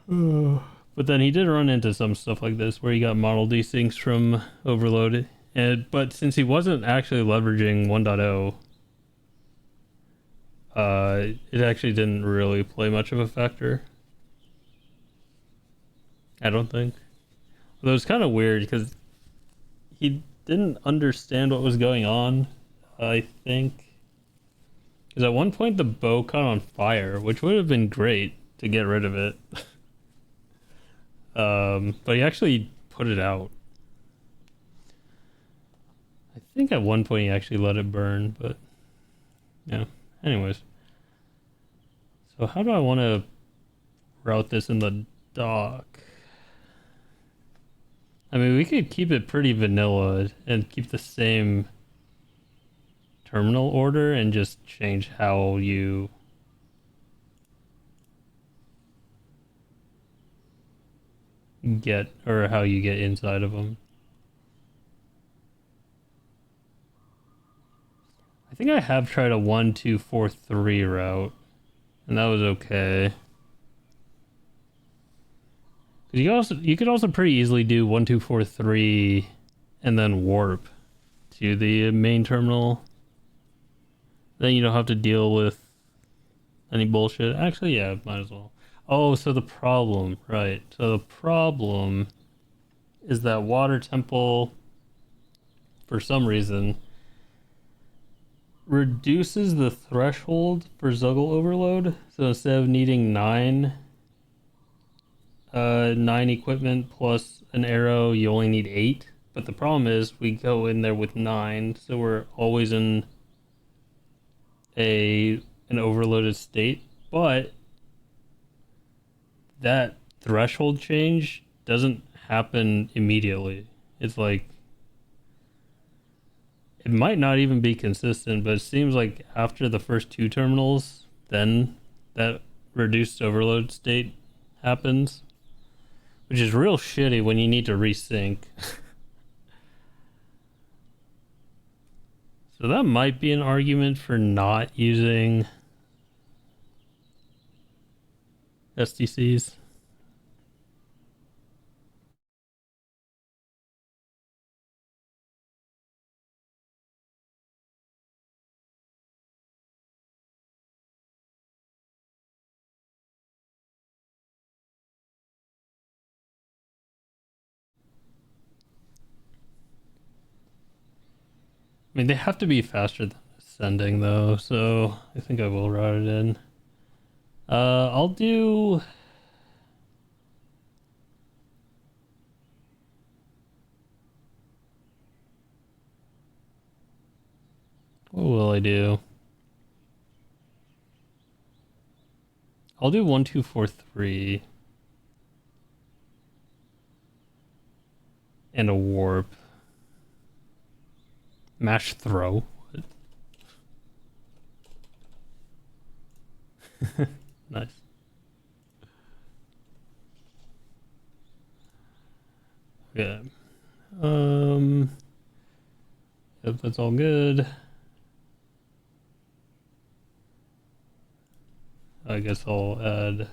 But then he did run into some stuff like this where he got model desyncs from overload. But since he wasn't actually leveraging 1.0, it actually didn't really play much of a factor. I don't think. Although it's kind of weird because he didn't understand what was going on, I think. Because at one point the bow caught on fire, which would have been great to get rid of it. But he actually put it out. I think at one point he actually let it burn, but yeah. Anyways. So how do I want to route this in the dock? I mean, we could keep it pretty vanilla and keep the same terminal order and just change how you get, or how you get inside of them. I think I have tried a 1, 2, 4, 3 route, and that was okay. You could also pretty easily do 1, 2, 4, 3, and then warp to the main terminal. Then you don't have to deal with any bullshit. Actually, yeah, might as well. Oh, so the problem, right? So the problem is that Water Temple, for some reason, reduces the threshold for Zuggle Overload. So instead of needing 9 equipment plus an arrow, you only need 8. But the problem is we go in there with 9, so we're always in an overloaded state. But that threshold change doesn't happen immediately. It's like it might not even be consistent, but it seems like after the first 2 terminals, then that reduced overload state happens, which is real shitty when you need to resync. So that might be an argument for not using SDCs. I mean, they have to be faster than ascending, though, so I think I will route it in. I'll do... What will I do? I'll do 1, 2, 4, 3. And a warp. Mash throw. Nice. Okay. Yep, that's all good. I guess I'll add...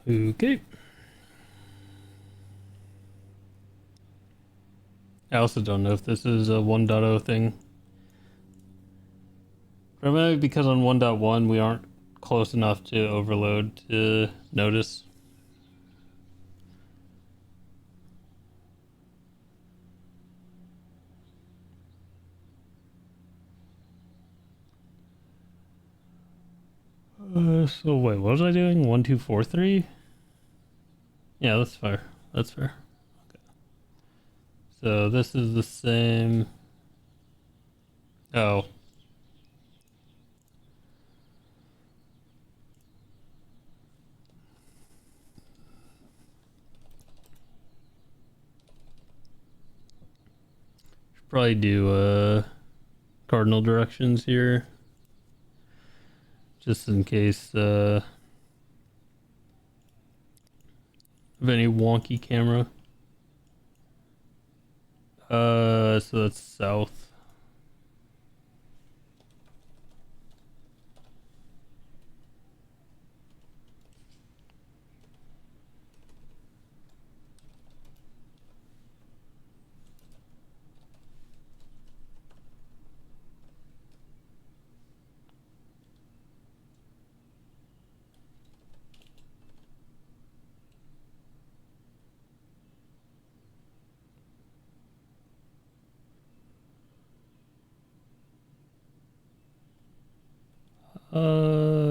Okay. I also don't know if this is a 1.0 thing. Or maybe because on 1.1 we aren't close enough to overload to notice. So wait, what was I doing? 1, 2, 4, 3? Yeah, that's fair. That's fair. Okay. So this is the same. Oh. Should probably do cardinal directions here. Just in case of any wonky camera. So that's south. Uh,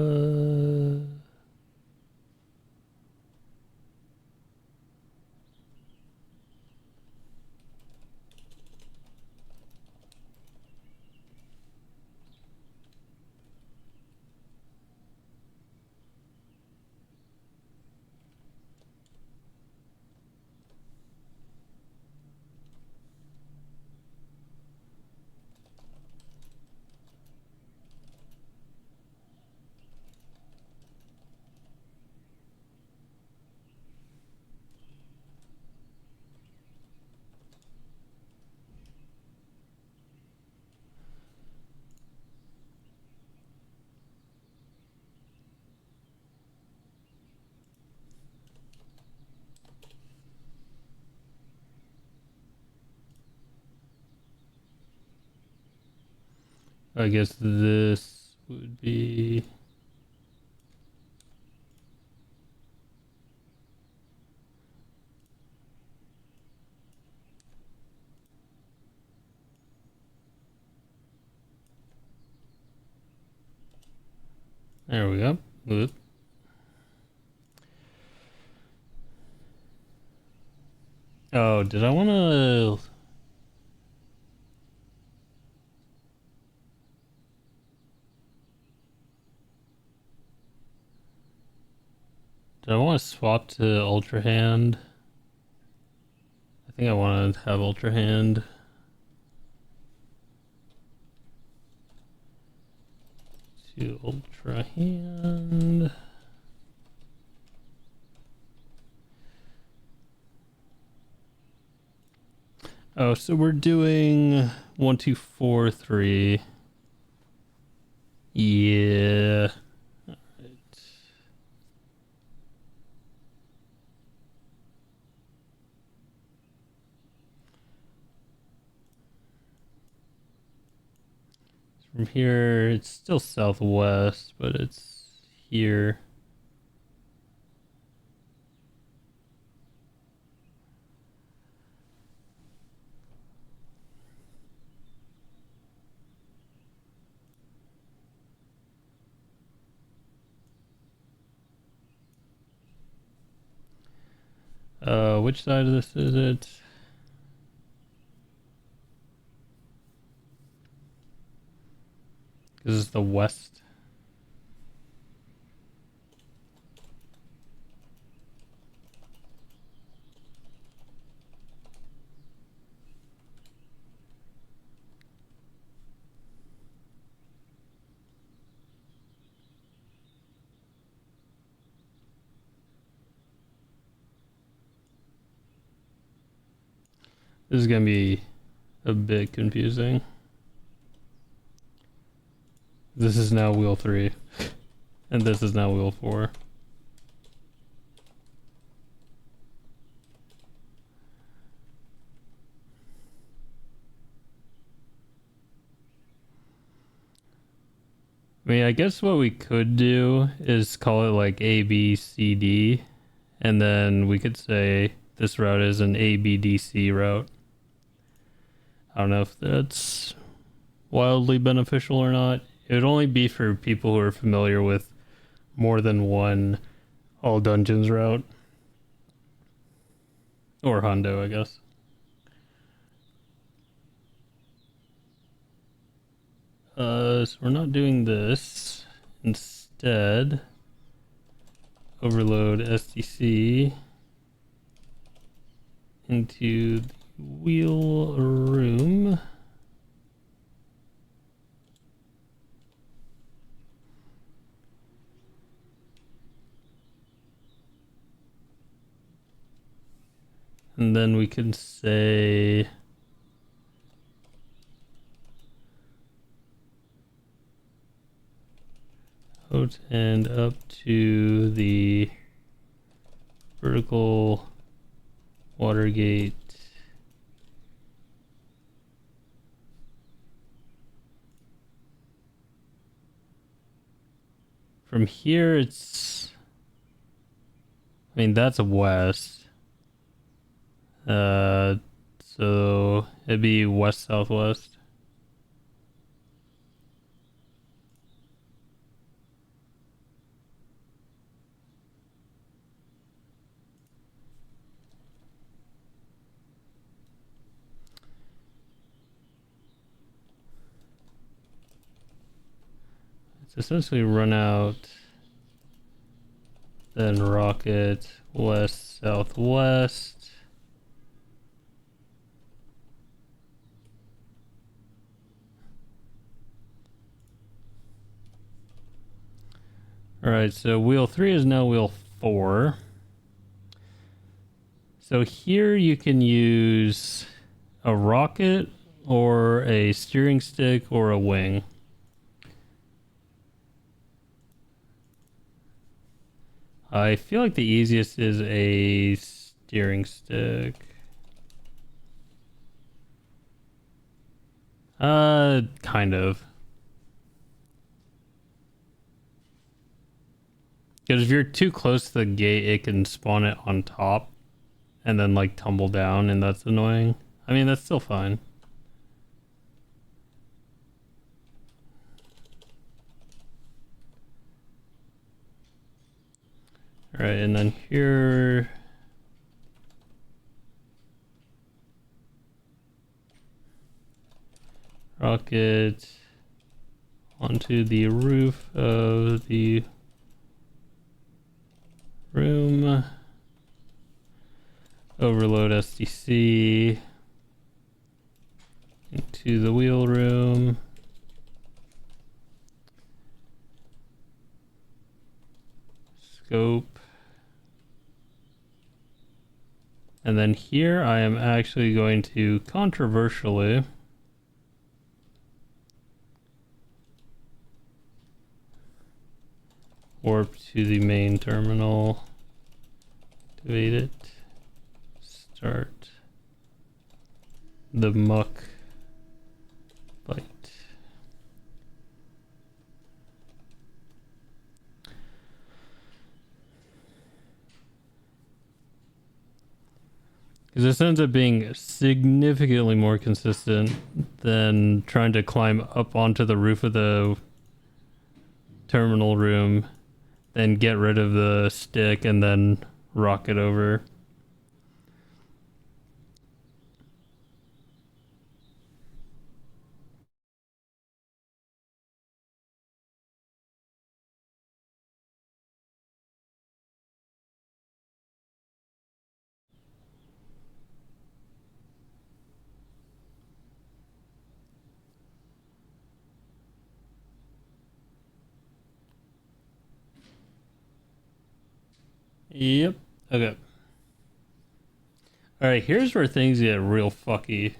I guess this would be. There we go. Oop. Oh, did I want to? Did I want to swap to Ultra Hand? I think I want to have Ultra Hand. To Ultra Hand. Oh, so we're doing 1, 2, 4, 3. Yeah. All right. From here, it's still southwest, but it's here. Which side of this is it? This is the west. This is gonna be a bit confusing. This is now wheel 3, and this is now wheel 4. I mean, I guess what we could do is call it like A, B, C, D, and then we could say this route is an A, B, D, C route. I don't know if that's wildly beneficial or not. It would only be for people who are familiar with more than one all dungeons route. Or Hondo, I guess. So we're not doing this. Instead, overload STC into the wheel room. And then we can say out and up to the vertical water gate. From here, it's, I mean, that's west. So it'd be west southwest. It's essentially run out, then rocket west southwest. Alright, so wheel 3 is now wheel 4. So here you can use a rocket or a steering stick or a wing. I feel like the easiest is a steering stick. Kind of. Because if you're too close to the gate, it can spawn it on top and then like tumble down, and that's annoying. I mean, that's still fine. Alright, and then here, rocket onto the roof of the room, overload SDC into the wheel room, scope, and then here I am actually going to controversially warp to the main terminal, activate it, start the muck bite. Because this ends up being significantly more consistent than trying to climb up onto the roof of the terminal room, then get rid of the stick and then rocket over. Yep. Okay. Alright, here's where things get real fucky.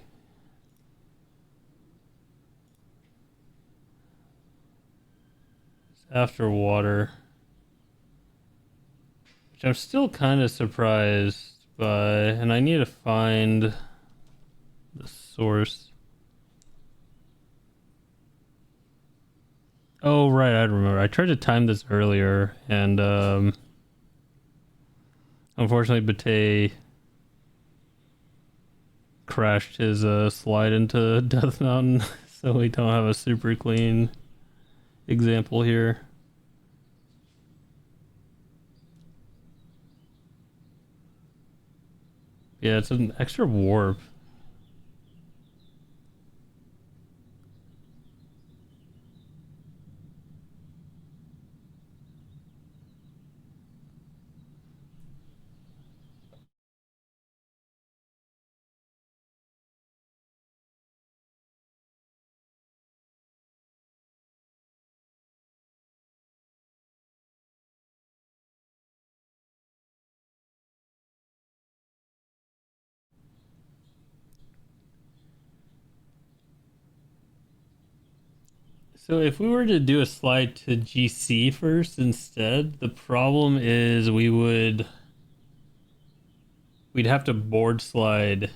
It's after water. Which I'm still kind of surprised by, and I need to find the source. Oh, right, I remember. I tried to time this earlier, and unfortunately, Bate crashed his slide into Death Mountain, so we don't have a super clean example here. Yeah, it's an extra warp. So if we were to do a slide to GC first instead, the problem is we'd have to board slide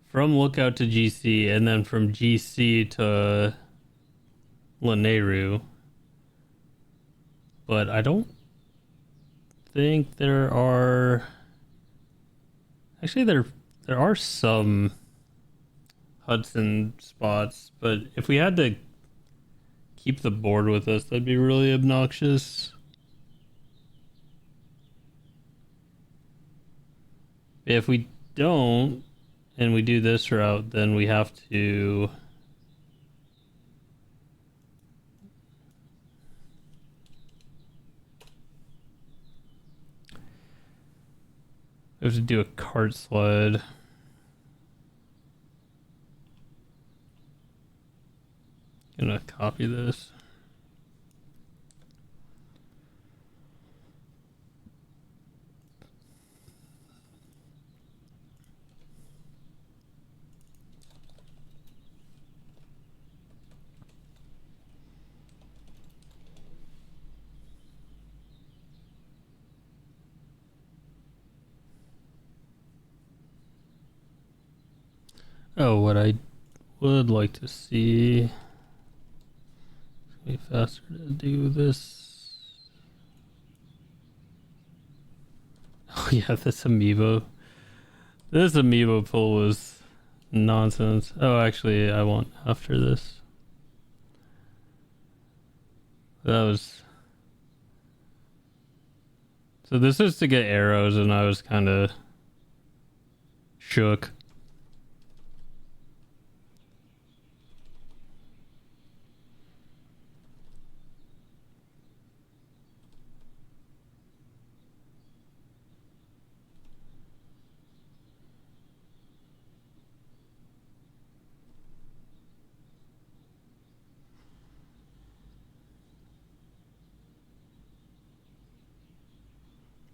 from Lookout to GC and then from GC to Lanayru. But I don't think there are. Actually, there are some Hudson spots, but if we had to keep the board with us, that'd be really obnoxious. If we don't, and we do this route, then we have to. We have to do a cart slide. Gonna copy this. Oh, what I would like to see. It's way faster to do this. Oh yeah, this amiibo. This amiibo pull was nonsense. Oh, actually, I want after this. That was. So this is to get arrows, and I was kind of shook.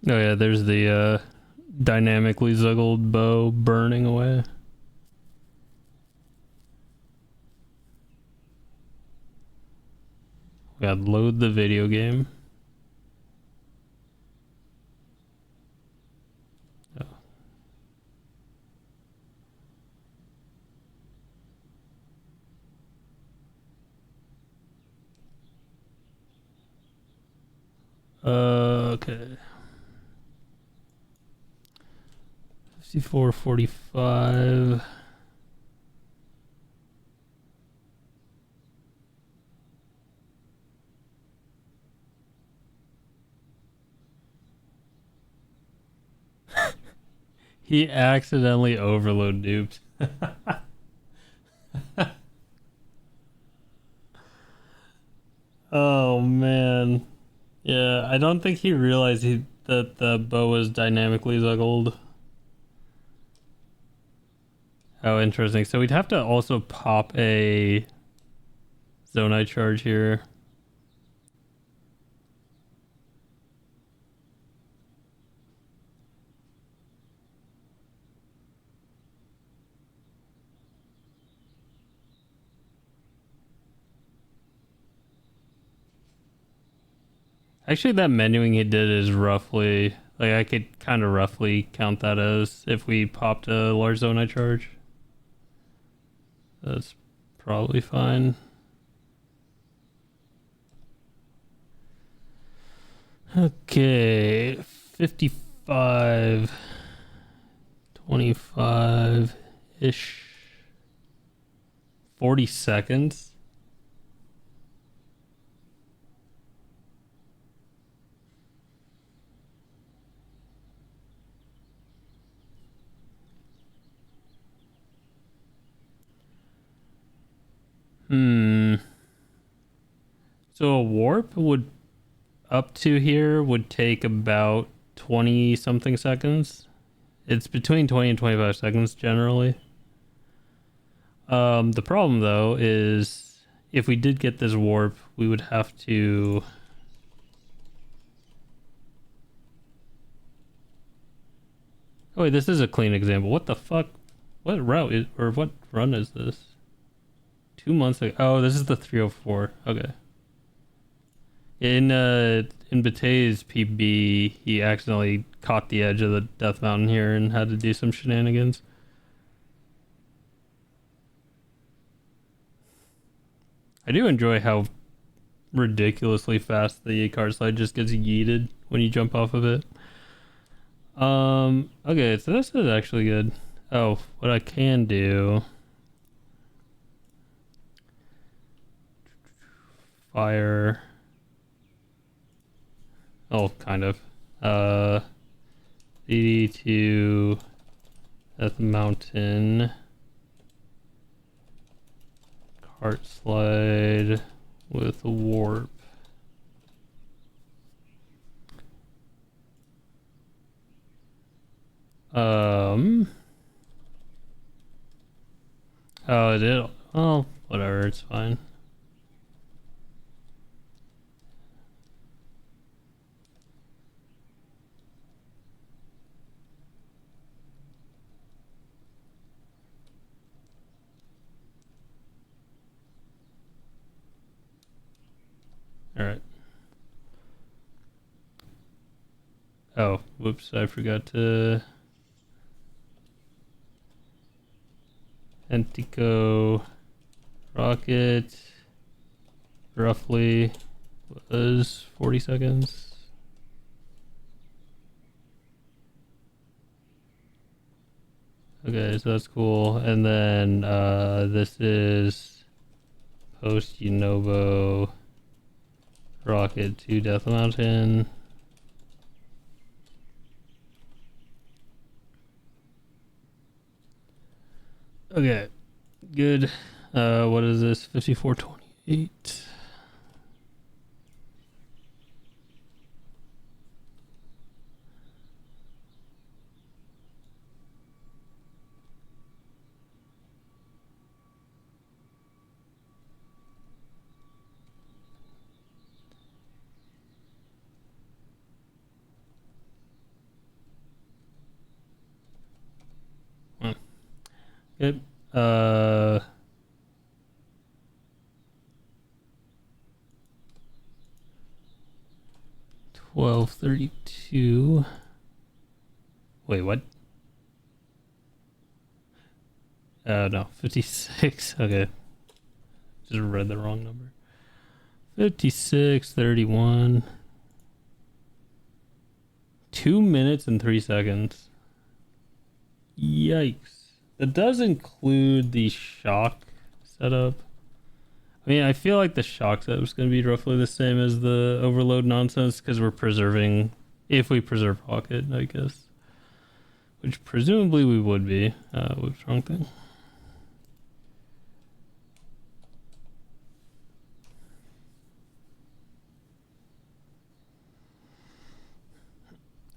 Oh yeah, there's the dynamically zuggled bow burning away. We gotta load the video game. Okay. 54:45. He accidentally overload duped. Oh man. Yeah, I don't think he realized that the bow was dynamically zuggled. Oh, interesting. So we'd have to also pop a zonite charge here. Actually, that menuing he did is roughly like I could kind of roughly count that as if we popped a large zonite charge. That's probably fine. Okay, 55, 25-ish, 40 seconds. Hmm. So a warp would up to here would take about 20 something seconds. It's between 20 and 25 seconds generally. The problem though is if we did get this warp, we would have to. Oh wait, this is a clean example. What the fuck? What route is, or what run is this? 2 months ago. Oh, this is the 304. Okay. In Batey's PB, he accidentally caught the edge of the Death Mountain here and had to do some shenanigans. I do enjoy how ridiculously fast the car slide just gets yeeted when you jump off of it. Okay, so this is actually good. Oh, what I can do. Fire. Oh, kind of. CD to Death Mountain. Cart slide with a warp. Oh, it did. Oh, whatever. It's fine. All right. Oh, whoops! I forgot to. Antico rocket roughly was 40 seconds. Okay, so that's cool. And then this is post Unobo rocket to Death Mountain. Okay, good. What is this? 5428. Good. 1232. Wait, what? No, 56. Okay. Just read the wrong number. 5631. 2 minutes and 3 seconds. Yikes. That does include the shock setup. I mean, I feel like the shock setup is going to be roughly the same as the overload nonsense because we're preserving, if we preserve rocket, I guess. Which presumably we would be. Whoops, wrong thing.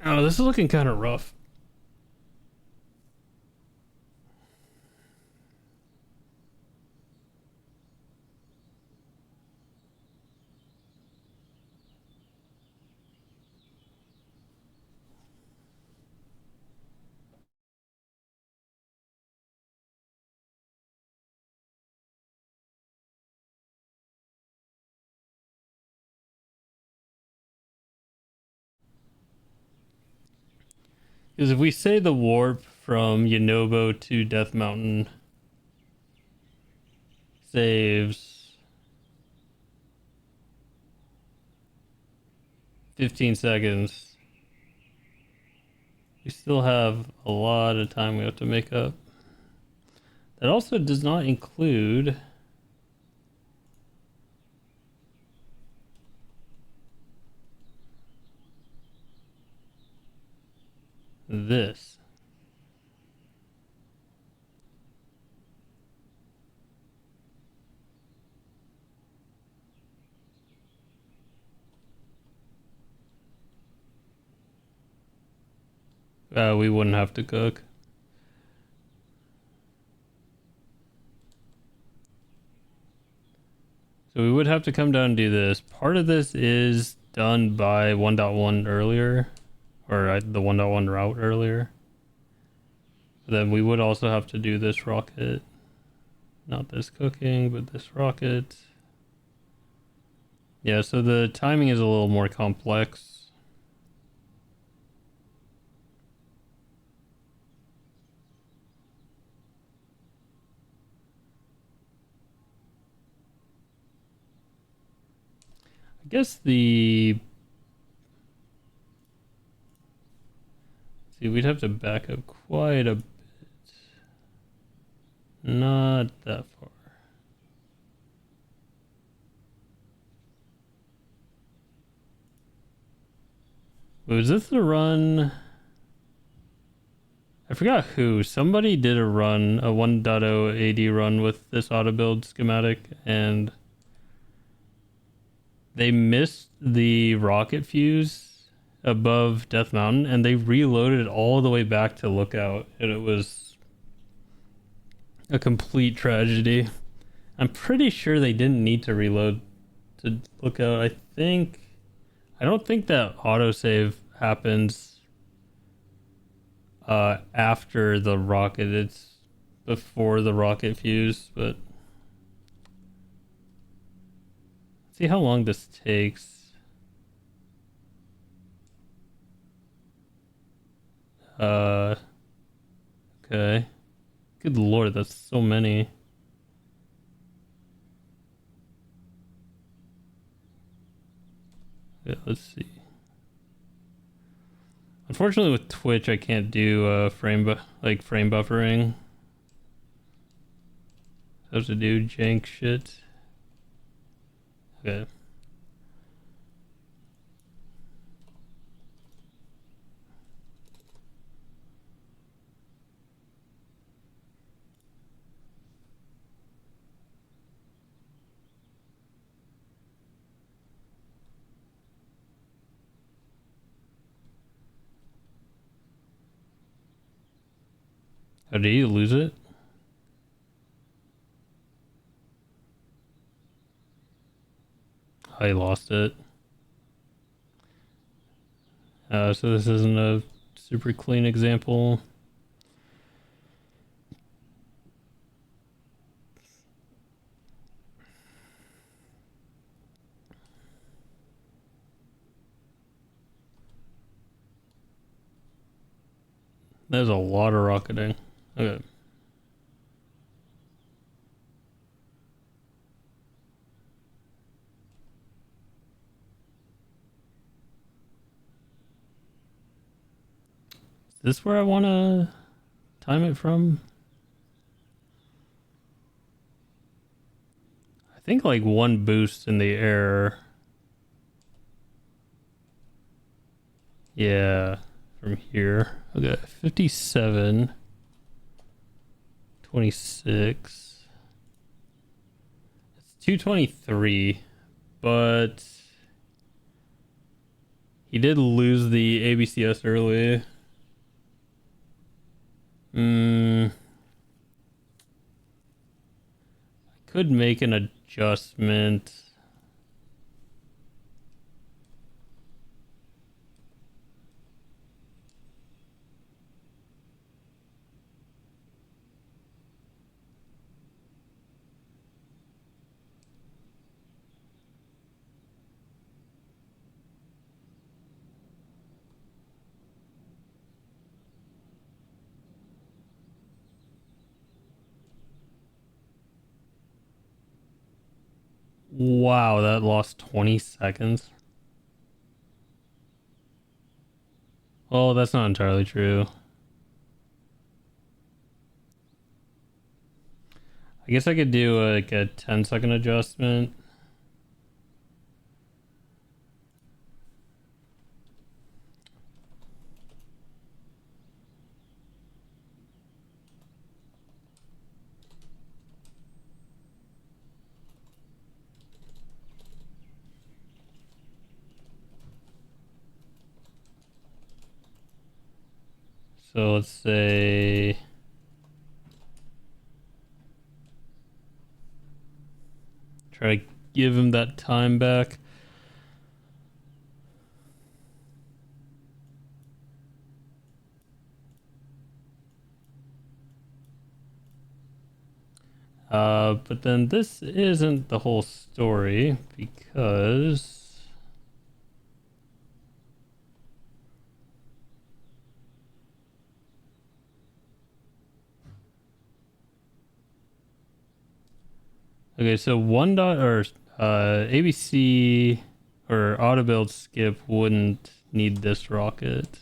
Oh, this is looking kind of rough. Because if we say the warp from Yonobo to Death Mountain saves 15 seconds. We still have a lot of time we have to make up. That also does not include this. We wouldn't have to cook. So we would have to come down and do this. Part of this is done by 1.1 earlier, or the 1.1 route earlier. Then we would also have to do this rocket. Not this cooking, but this rocket. Yeah, so the timing is a little more complex. I guess see, we'd have to back up quite a bit. Not that far. Was this the run? I forgot who. Somebody did a run, a 1.0 AD run with this Autobuild schematic, and they missed the rocket fuse above Death Mountain, and they reloaded it all the way back to Lookout, and it was a complete tragedy. I'm pretty sure they didn't need to reload to Lookout. I don't think that autosave happens after the rocket. It's before the rocket fuse, but see how long this takes. Okay. Good lord, that's so many. Yeah, let's see. Unfortunately, with Twitch, I can't do frame buffering. I have to do jank shit. Okay. Oh, did you lose it? I lost it. So this isn't a super clean example. There's a lot of rocketing. Okay. Is this where I want to time it from? I think like one boost in the air. Yeah, from here. Okay, 57. 26. It's 223, but he did lose the ABCS early. I could make an adjustment. Wow, that lost 20 seconds. Well, that's not entirely true. I guess I could do like a 10-second adjustment. So let's say try to give him that time back. But then this isn't the whole story because okay, so ABC or Autobuild skip wouldn't need this rocket.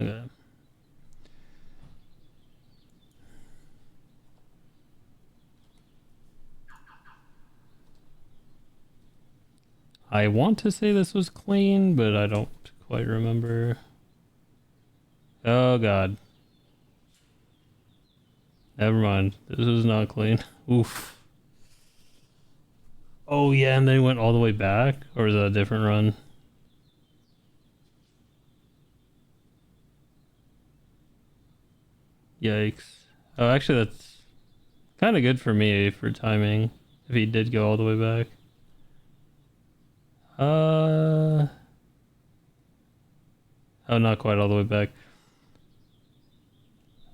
Okay. I want to say this was clean, but I don't quite remember. Oh god. Never mind. This is not clean. Oof. Oh yeah, and then he went all the way back? Or is that a different run? Yikes. Oh, actually that's kind of good for me for timing. If he did go all the way back. Oh, not quite all the way back.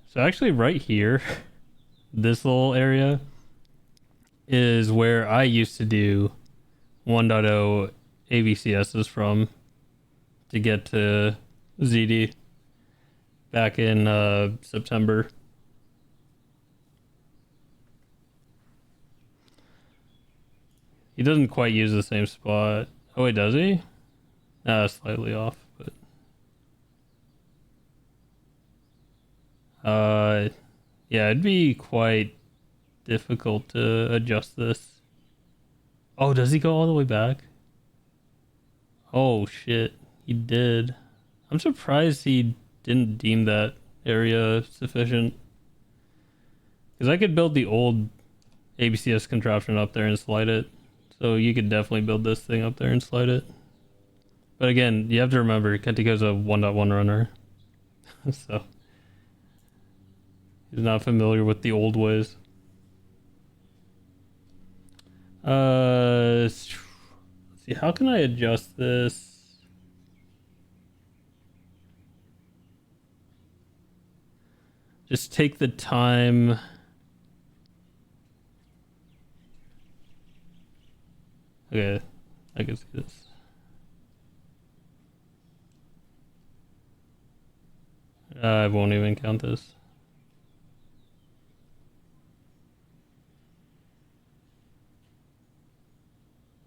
So actually right here, this little area is where I used to do 1.0 AVCSs from to get to ZD back in September. He doesn't quite use the same spot. Oh wait, does he? Slightly off, but yeah, it'd be quite difficult to adjust this. Oh, does he go all the way back? Oh shit, he did. I'm surprised he didn't deem that area sufficient. Because I could build the old ABCS contraption up there and slide it. So you could definitely build this thing up there and slide it. But again, you have to remember, Kentiko's a 1.1 runner. So he's not familiar with the old ways. Let's see, how can I adjust this? Just take the time. Okay, I can see this. I won't even count this.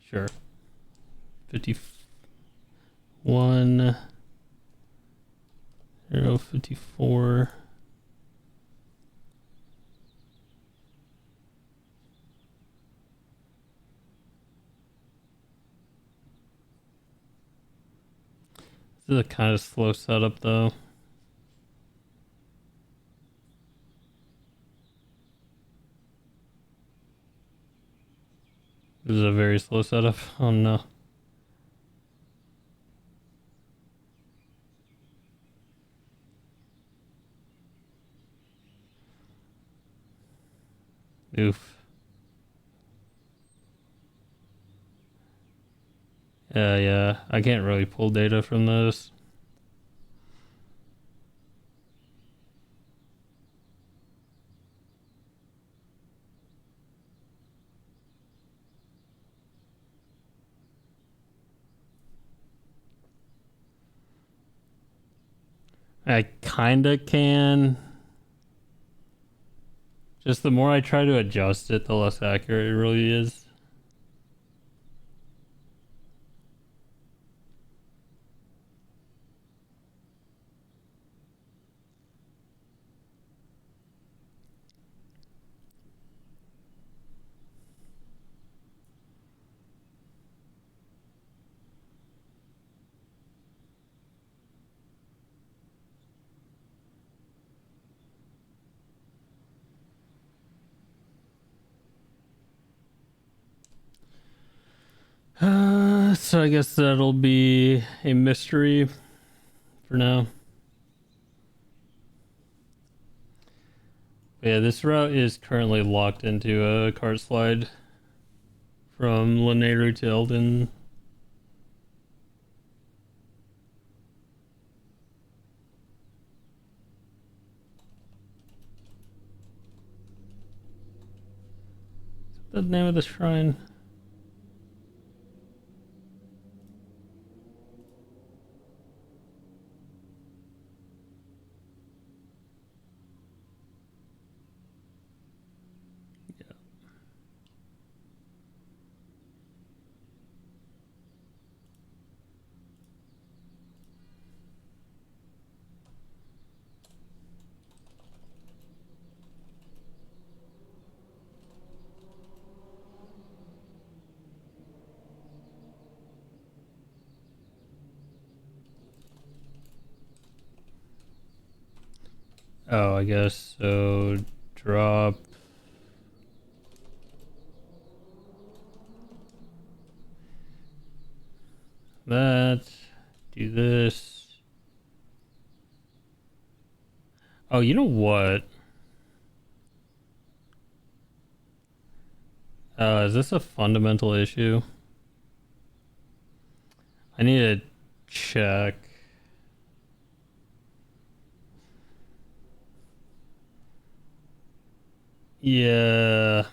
Sure. 51. 054. This is a kind of slow setup though. This is a very slow setup. Oh no. Oof. Yeah, I can't really pull data from this. I kinda can. Just the more I try to adjust it, the less accurate it really is. So I guess that'll be a mystery for now. But yeah, this route is currently locked into a cart slide from Laneru to Eldin. Is that the name of the shrine? Oh, I guess so. Drop. That. Do this. Oh, you know what? Is this a fundamental issue? I need to check. Yeah.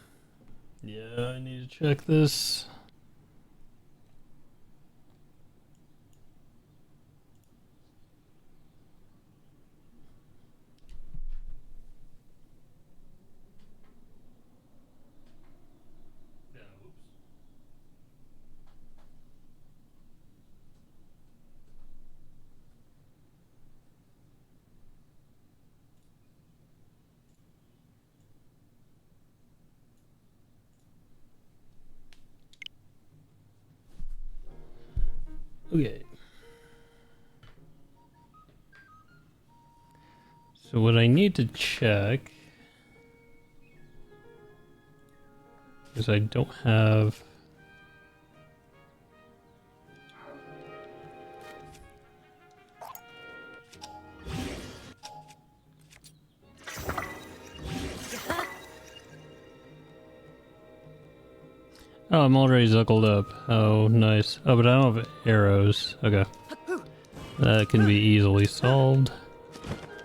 Yeah, I need to check this. Okay. So what I need to check is I don't have... Oh, I'm already zuckled up. Oh, nice. Oh, but I don't have arrows. Okay. That can be easily solved.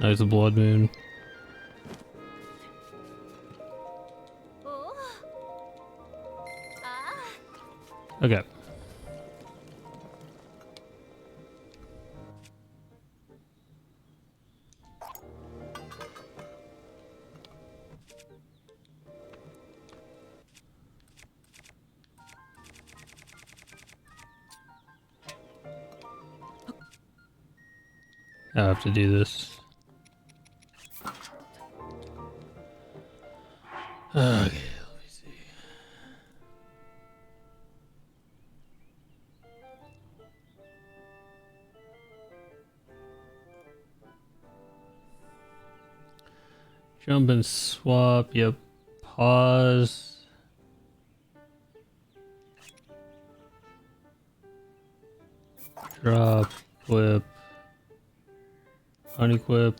Nice blood moon. Okay. I have to do this. Okay, let me see. Jump and swap, yep. Pause. Drop, whip. Unequip.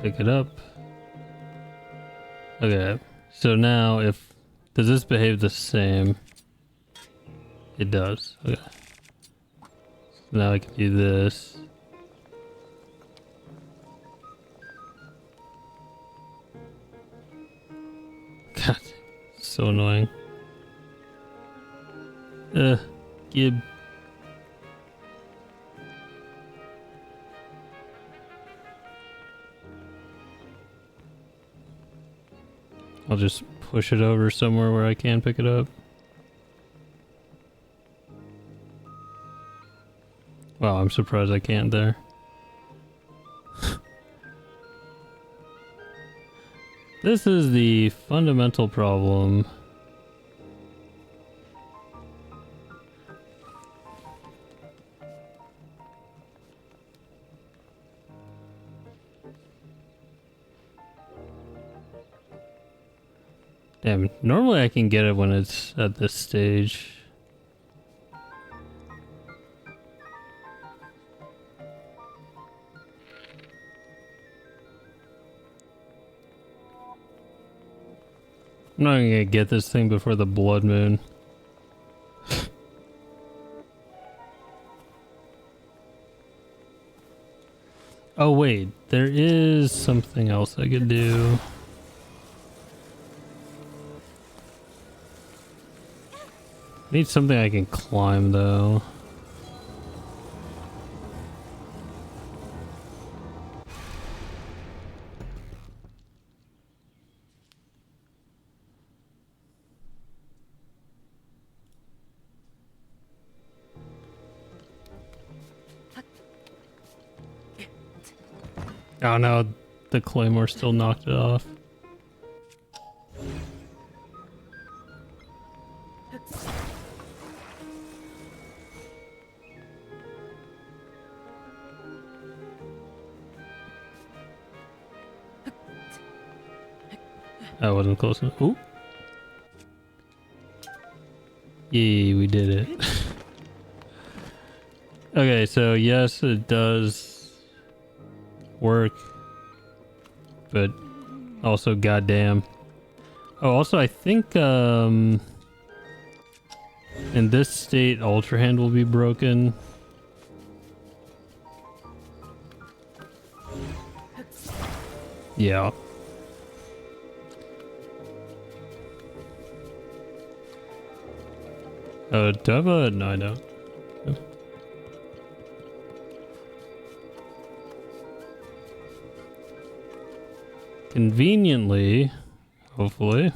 Pick it up. Okay, so now if... Does this behave the same? It does. Okay. So now I can do this. God, so annoying. Gib. I'll just push it over somewhere where I can pick it up. Wow, I'm surprised I can't there. This is the fundamental problem. Damn, normally I can get it when it's at this stage. I'm not gonna get this thing before the blood moon. Oh wait, there is something else I could do. Need something I can climb though. Oh no, the claymore still knocked it off. I wasn't close enough. Ooh. Yay, we did it. Okay, so yes, it does work, but also goddamn. Oh, also I think in this state Ultra Hand will be broken. Yeah. Do I have a... No, I don't. Conveniently, hopefully.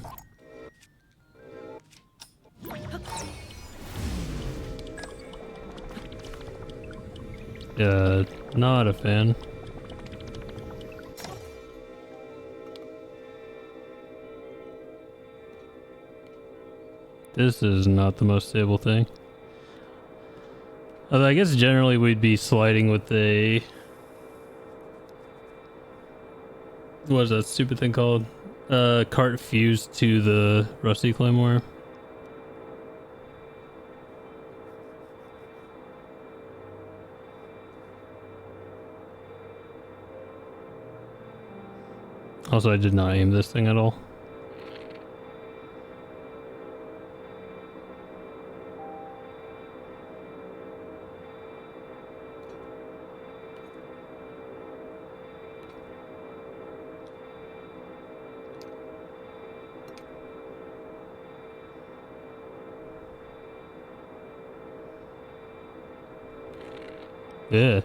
Yeah, not a fan. This is not the most stable thing. Although I guess generally we'd be sliding with a... What is that stupid thing called? Cart fused to the Rusty Claymore. Also, I did not aim this thing at all. Yeah.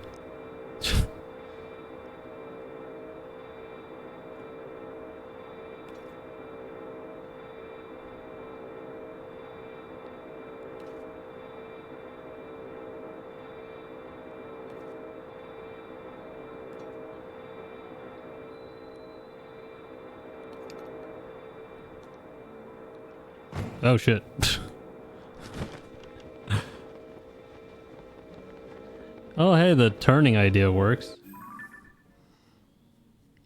Oh shit. Oh hey, the turning idea works.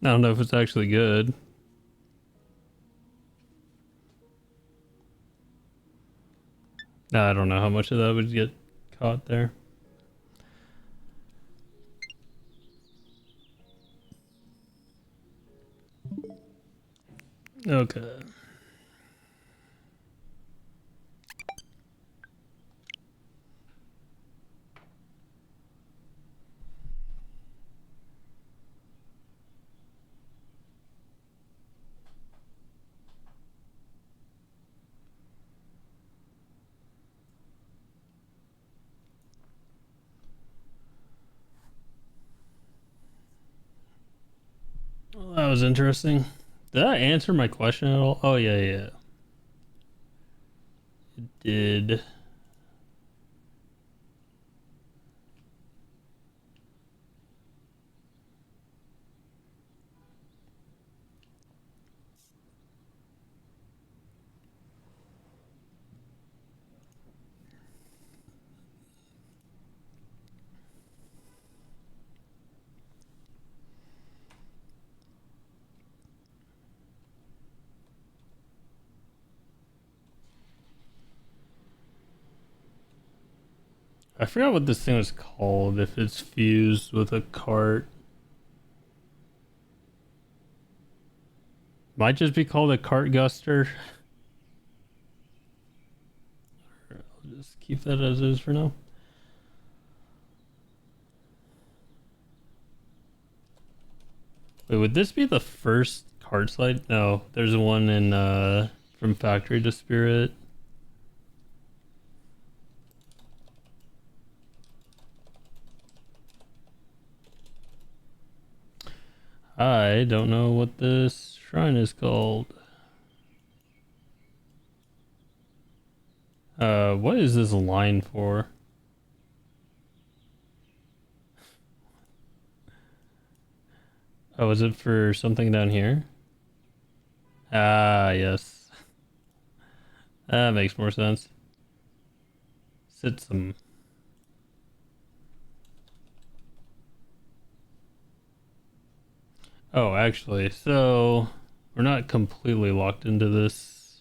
I don't know if it's actually good. I don't know how much of that would get caught there. Okay. Well, that was interesting. Did that answer my question at all? Oh, yeah, yeah. It did. I forgot what this thing was called, if it's fused with a cart. Might just be called a cart guster. I'll just keep that as is for now. Wait, would this be the first cart slide? No, there's one in from factory to spirit. I don't know what this shrine is called. What is this line for? Oh, is it for something down here? Ah, yes. That makes more sense. Sit some. Oh, actually, so we're not completely locked into this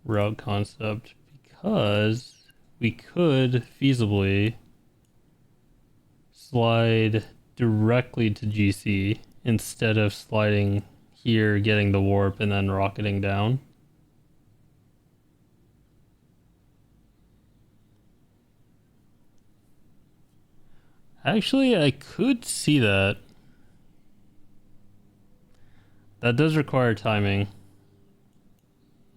route concept because we could feasibly slide directly to GC instead of sliding here, getting the warp, and then rocketing down. Actually, I could see that. That does require timing.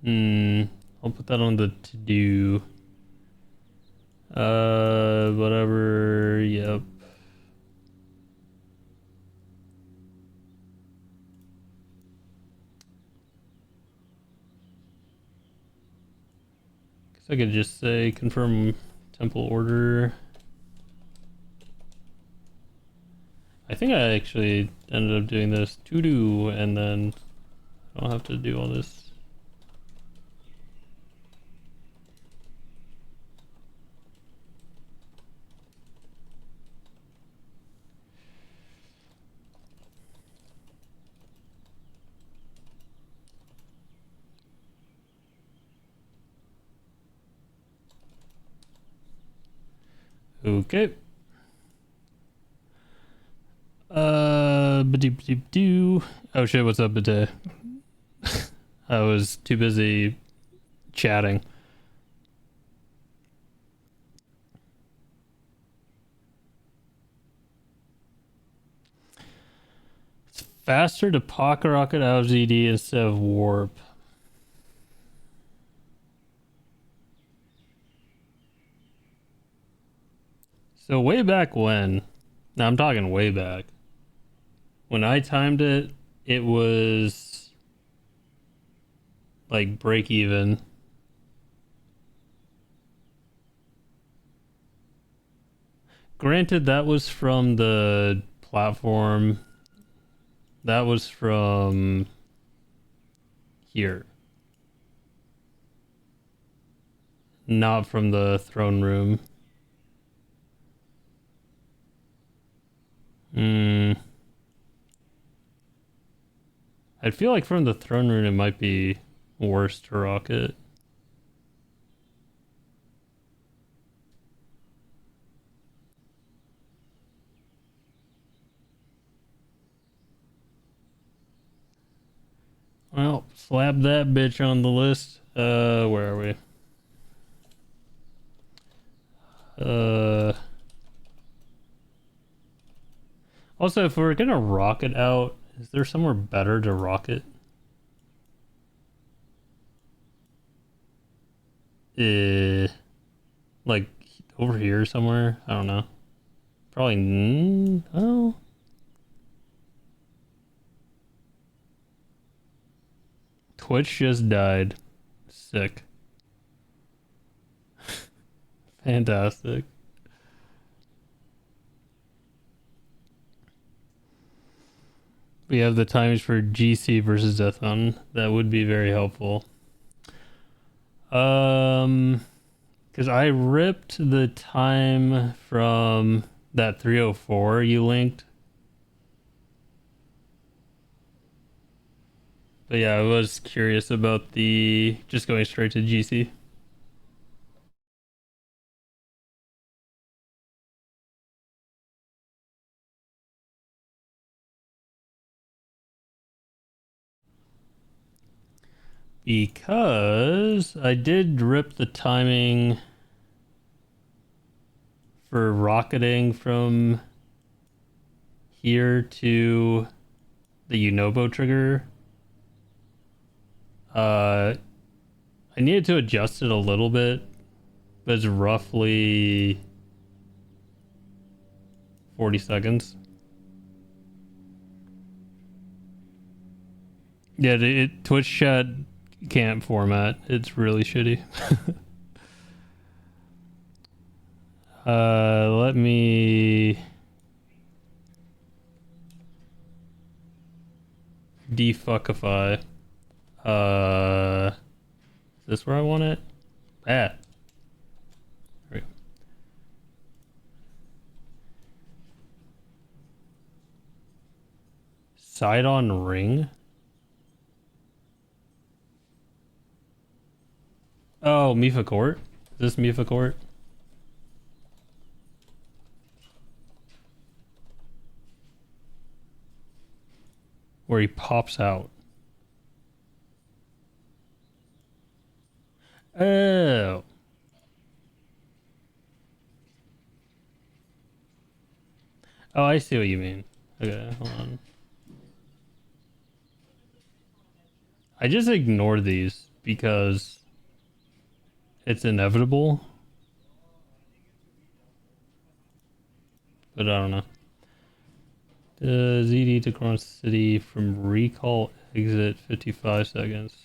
I'll put that on the to-do. Whatever, yep. Guess I could just say confirm temple order. I think I actually ended up doing this to-do and then I don't have to do all this. Okay. Ba-doop-doop-doo. Oh shit, what's up, Bate? I was too busy chatting. It's faster to pocket rocket out of ZD instead of warp. So way back when, now I'm talking way back, when I timed it, it was like break even. Granted, that was from the platform. That was from here. Not from the throne room. I'd feel like from the throne room it might be worse to rocket. Well, slap that bitch on the list. Where are we? Also, if we're gonna rocket out, is there somewhere better to rocket? Like over here somewhere? I don't know. Probably. Oh. Twitch just died. Sick. Fantastic. We have the times for GC versus Deathon. That would be very helpful. Because I ripped the time from that 304 you linked. But yeah, I was curious about the just going straight to GC. Because I did rip the timing for rocketing from here to the Unobo trigger. I needed to adjust it a little bit, but it's roughly 40 seconds. Yeah, Twitch chat can't format. It's really shitty. Let me defuckify. Is this where I want it? Ah. There we go. Side on ring? Oh, Mifa Court? Is this Mifa Court? Where he pops out. Oh. Oh, I see what you mean. Okay, hold on. I just ignore these because it's inevitable. But I don't know. ZD to Cross City from recall exit 55 seconds.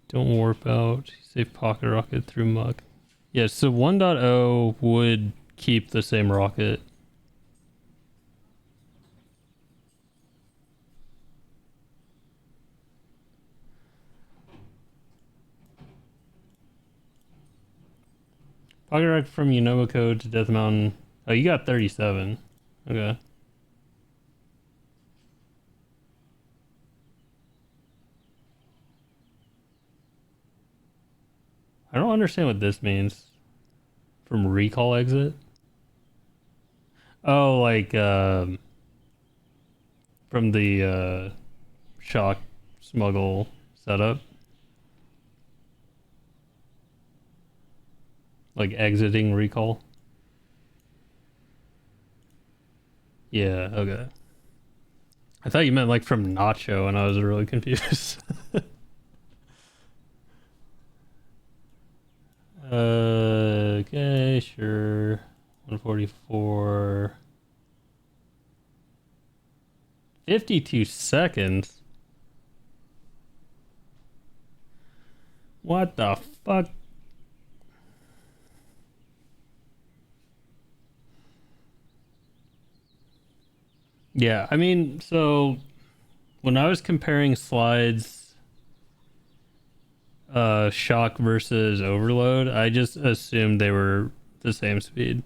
Don't warp out. Save pocket rocket through muck. Yeah, so 1.0 would keep the same rocket. Pocket rocket from Unomiko to Death Mountain. Oh, you got 37. Okay. I don't understand what this means. From recall exit? Oh, like, from the, shock smuggle setup? Like exiting recall? Yeah, okay. I thought you meant like from Nacho and I was really confused. Okay, sure. 144. 52 seconds? What the fuck? Yeah, I mean, so when I was comparing slides, shock versus overload, I just assumed they were the same speed.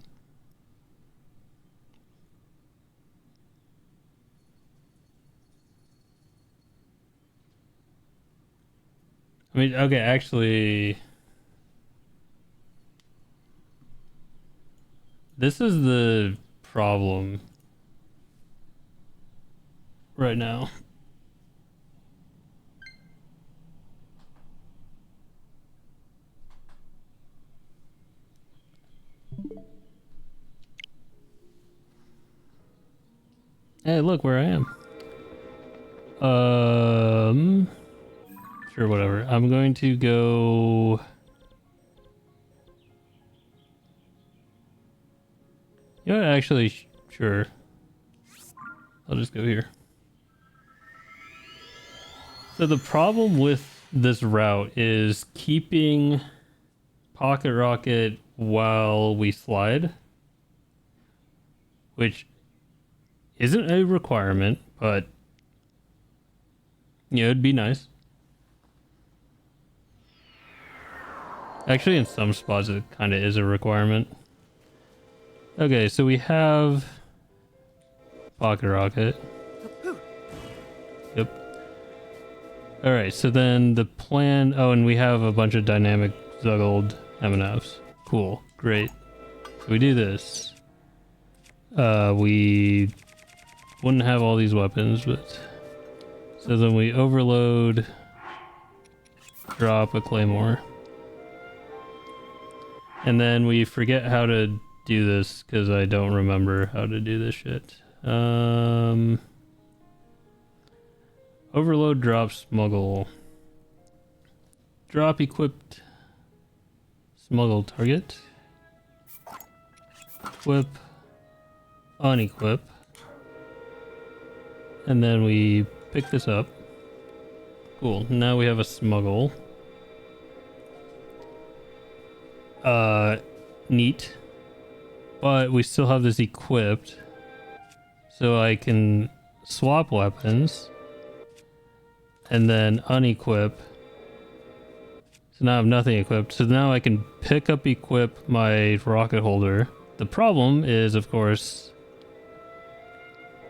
I mean, okay, actually, this is the problem right now. Hey, look where I am. Sure, whatever. I'm going to go. You know what, actually, sure. I'll just go here. So the problem with this route is keeping pocket rocket while we slide, which isn't a requirement, but yeah, it'd be nice. Actually, in some spots it kind of is a requirement. Okay, so we have pocket rocket. Yep. Alright, so then the plan... Oh, and we have a bunch of dynamic juggled M&Fs. Cool. Great. So we do this. We wouldn't have all these weapons, but... So then we overload... Drop a claymore. And then we forget how to do this, because I don't remember how to do this shit. Overload, drop, smuggle. Drop equipped. Smuggle target. Equip. Unequip. And then we pick this up. Cool. Now we have a smuggle. Neat. But we still have this equipped. So I can swap weapons. And then unequip. So now I have nothing equipped. So now I can pick up equip my rocket holder. The problem is, of course,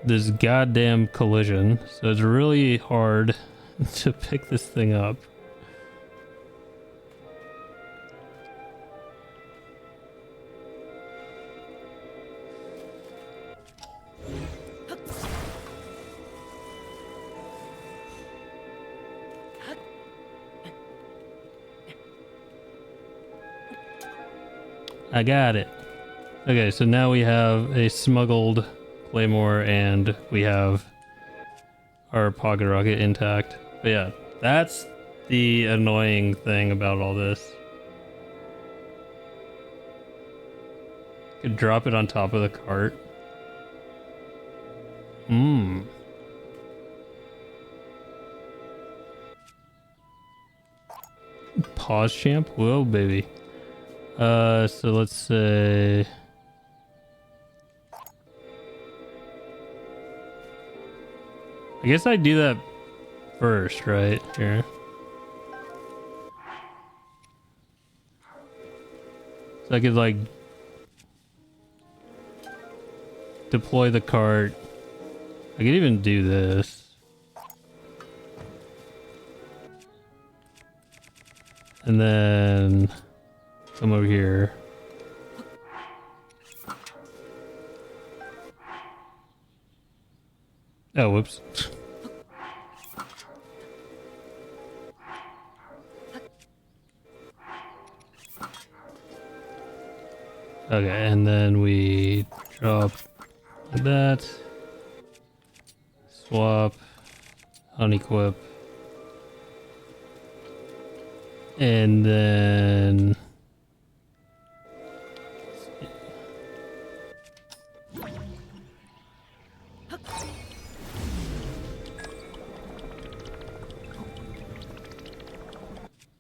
this goddamn collision. So it's really hard to pick this thing up. I got it. Okay, so now we have a smuggled claymore and we have our pocket rocket intact. But yeah, that's the annoying thing about all this. Could drop it on top of the cart. Pause champ? Whoa, baby. So let's say... I guess I do that first, right? Here. So I could like deploy the cart. I could even do this. And then come over here. Oh, whoops. Okay, and then we drop like that. Swap. Unequip. And then...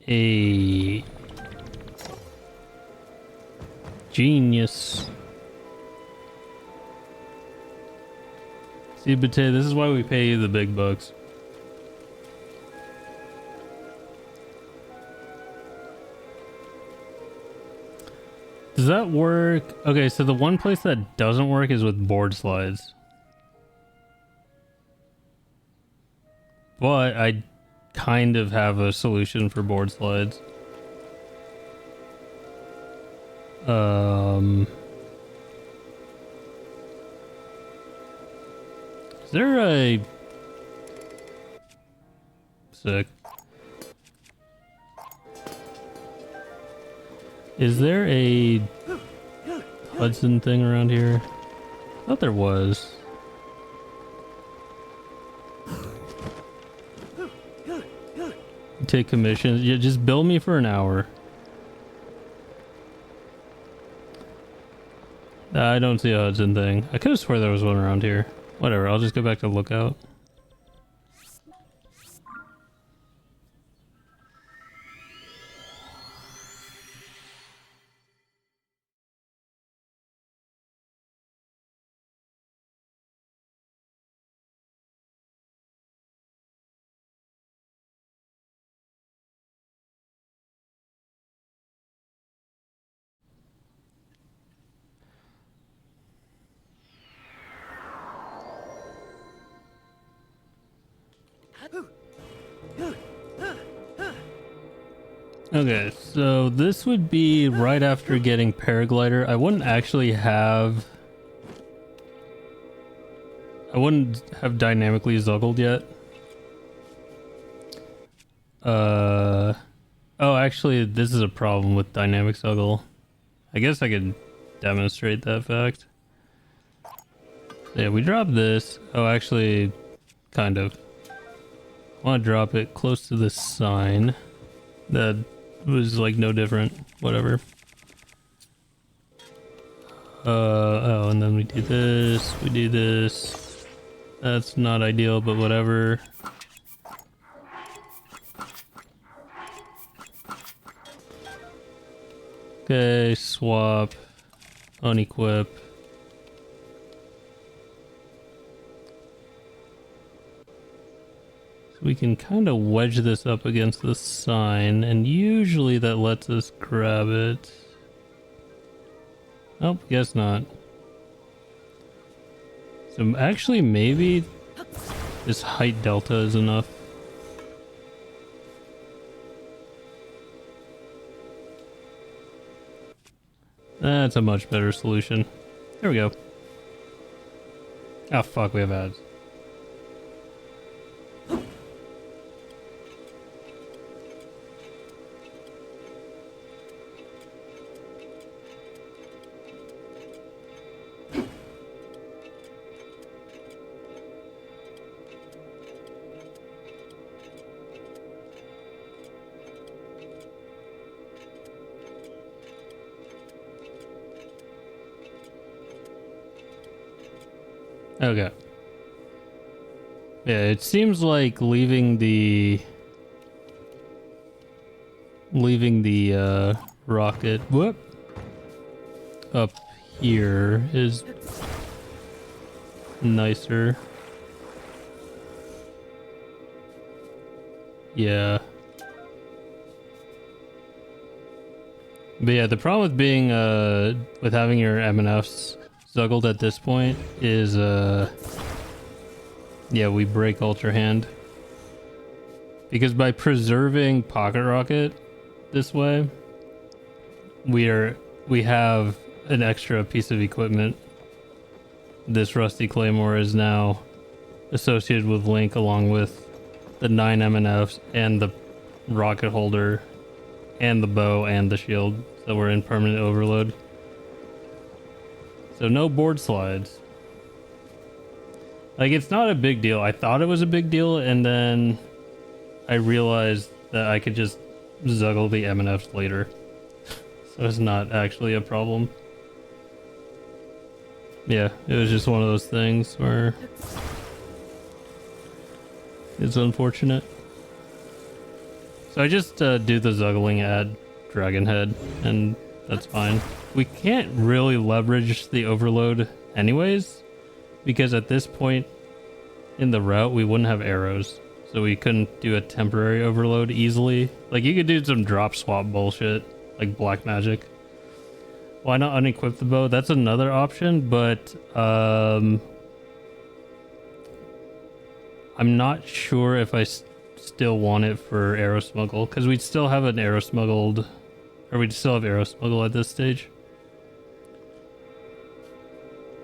a genius. See, Bate, this is why we pay you the big bucks. Does that work? Okay, so the one place that doesn't work is with board slides. But I kind of have a solution for board slides. Is there a... Sick. Is there a Hudson thing around here? I thought there was. Take commissions. Yeah, just bill me for an hour. I don't see a Hudson thing. I could have sworn there was one around here. Whatever, I'll just go back to lookout. Okay, so this would be right after getting paraglider. I wouldn't have dynamically zuggled yet. Oh, actually, this is a problem with dynamic zuggle. I guess I could demonstrate that fact. Yeah, we drop this. Oh, actually, kind of. I want to drop it close to the sign. That was like no different. Whatever. Oh, and then we do this. We do this. That's not ideal, but whatever. Okay, swap. Unequip. We can kind of wedge this up against the sign, and usually that lets us grab it. Oh, guess not. So actually maybe this height delta is enough. That's a much better solution. There we go. Oh fuck, we have ads. Okay. Yeah, it seems like leaving the rocket up here is nicer. Yeah. But yeah, the problem with being with having your M&Fs zuggled at this point is yeah, we break Ultra Hand. Because by preserving Pocket Rocket this way, we have an extra piece of equipment. This Rusty Claymore is now associated with Link along with the 9 M&Fs and the rocket holder and the bow and the shield. So we're in permanent overload. So no board slides. Like, it's not a big deal. I thought it was a big deal, and then I realized that I could just zuggle the M&Fs later. So it's not actually a problem. Yeah, it was just one of those things where it's unfortunate. So I just do the zuggling at Dragonhead, and that's fine. We can't really leverage the overload anyways, because at this point in the route we wouldn't have arrows, so we couldn't do a temporary overload easily. Like, you could do some drop swap bullshit like black magic. Why not unequip the bow? That's another option, but I'm not sure if I still want it for arrow smuggle, because we'd still have an arrow smuggled, or we'd still have arrow smuggle at this stage.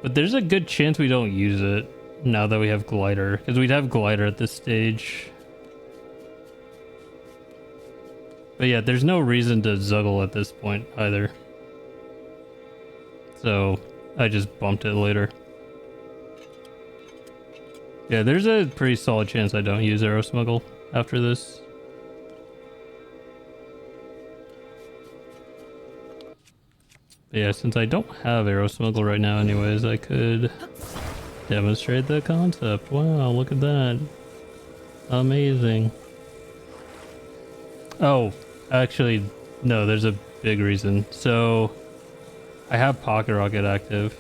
But there's a good chance we don't use it now that we have glider, because we'd have glider at this stage. But yeah, there's no reason to zuggle at this point either. So I just bumped it later. Yeah, there's a pretty solid chance I don't use arrow smuggle after this. But yeah, since I don't have arrow smuggle right now anyways, I could Demonstrate the concept. Wow, look at that. Amazing. Oh, actually, no, there's a big reason. So, I have Pocket Rocket active.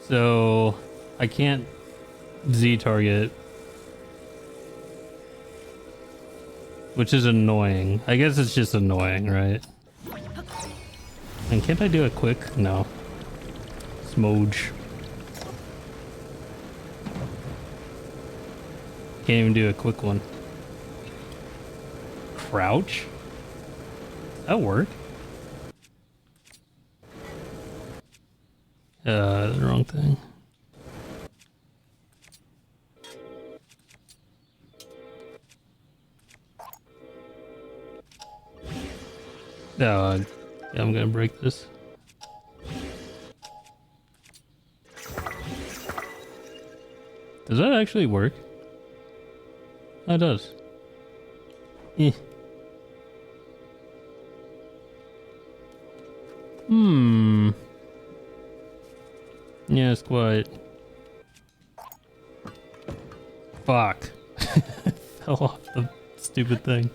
So, I can't Z-target. Which is annoying. I guess it's just annoying, right? And can't I do it quick? No. Smoge. Can't even do a quick one. Crouch? That work? The wrong thing. Yeah, I'm gonna break this. Does that actually work? Oh, it does. Eh. Hmm. Yes, quite. Fuck. Fell off the stupid thing.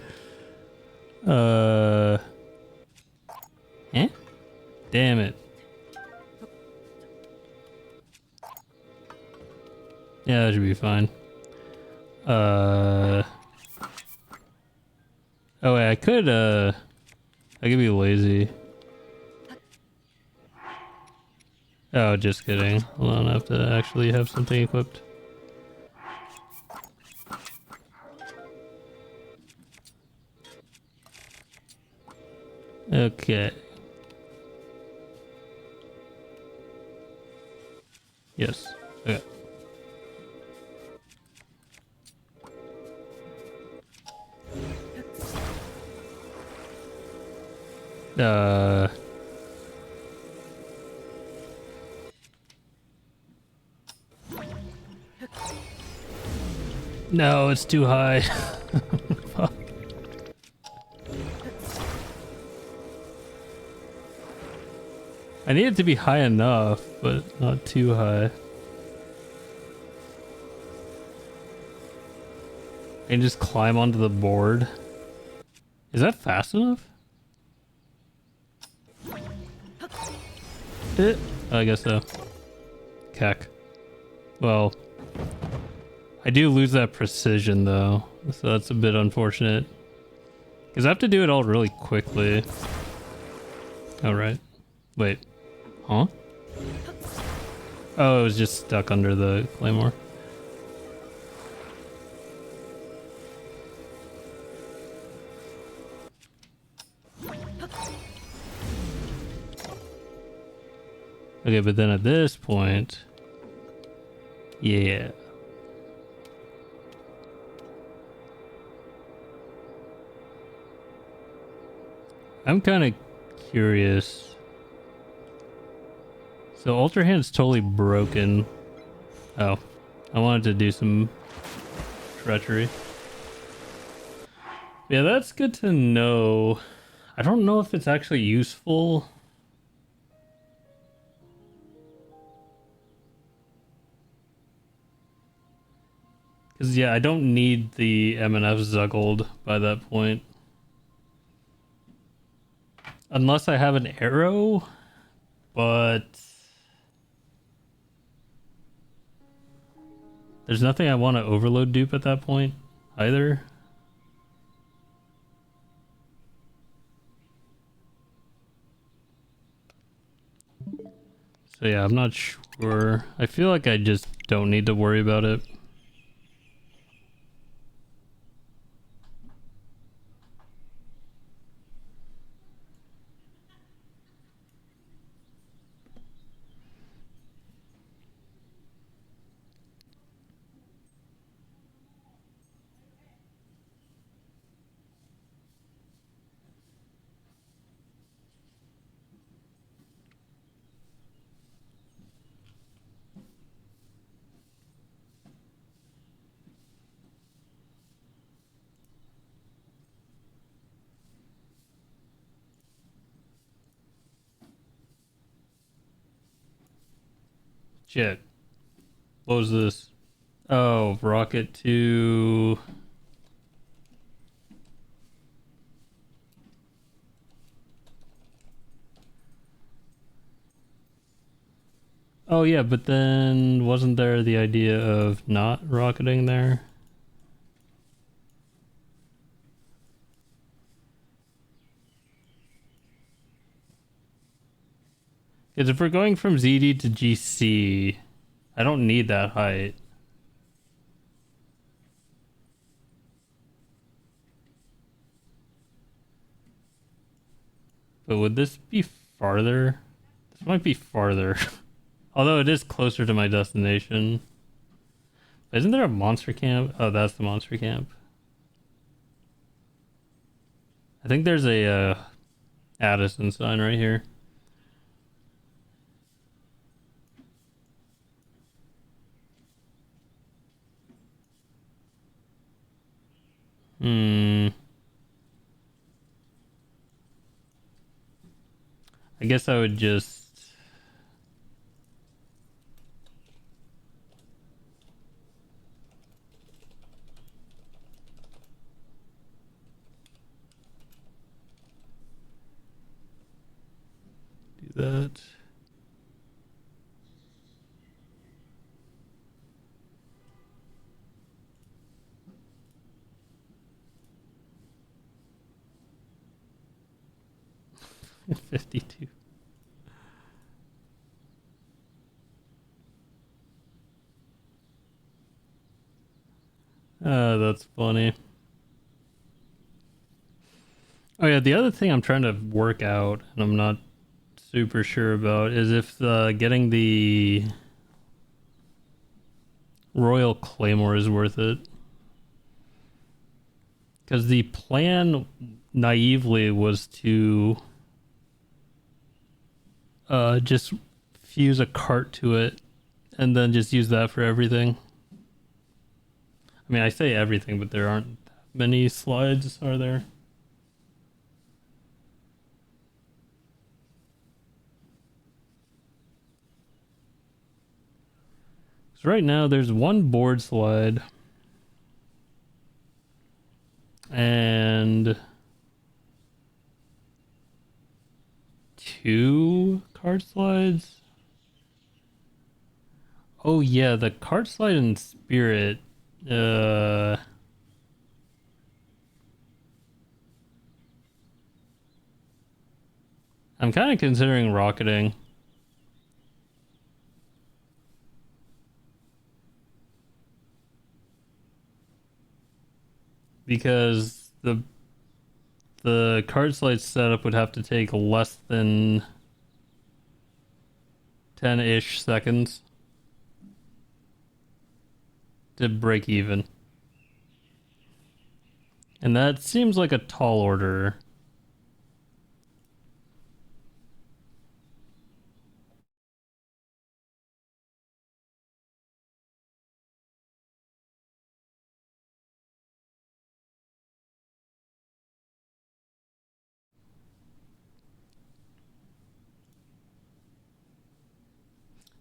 Eh? Damn it. Yeah, that should be fine. Oh wait, I could be lazy. Oh, just kidding. Hold on, I have to actually have something equipped. Okay. Yes. Okay. No, it's too high. Fuck. I need it to be high enough, but not too high. I can just climb onto the board. Is that fast enough? I guess so. Keck. Well, I do lose that precision though, so that's a bit unfortunate. Because I have to do it all really quickly. Alright. Wait. Huh? Oh, it was just stuck under the claymore. Okay, but then at this point... Yeah. I'm kind of curious. So Ultra Hand's totally broken. Oh. I wanted to do some treachery. Yeah, that's good to know. I don't know if it's actually useful. Because, yeah, I don't need the MNF Zuggled by that point. Unless I have an arrow, but... There's nothing I want to overload dupe at that point, either. So yeah, I'm not sure. I feel like I just don't need to worry about it. Shit. What was this? Oh, rocket to... Oh yeah, but then wasn't there the idea of not rocketing there? Because if we're going from ZD to GC, I don't need that height. But would this be farther? This might be farther. Although it is closer to my destination. Isn't there a monster camp? Oh, that's the monster camp. I think there's a Addison sign right here. I guess I would just... do that. $52. That's funny. Oh yeah, the other thing I'm trying to work out, and I'm not super sure about, is if getting the Royal Claymore is worth it. Because the plan naively was to just fuse a cart to it and then just use that for everything. I mean, I say everything, but there aren't that many slides, are there? So right now there's one board slide and 2 cart slides. Oh yeah, the cart slide in Spirit. I'm kind of considering rocketing. Because the cart slide setup would have to take less than 10-ish seconds to break even. And that seems like a tall order.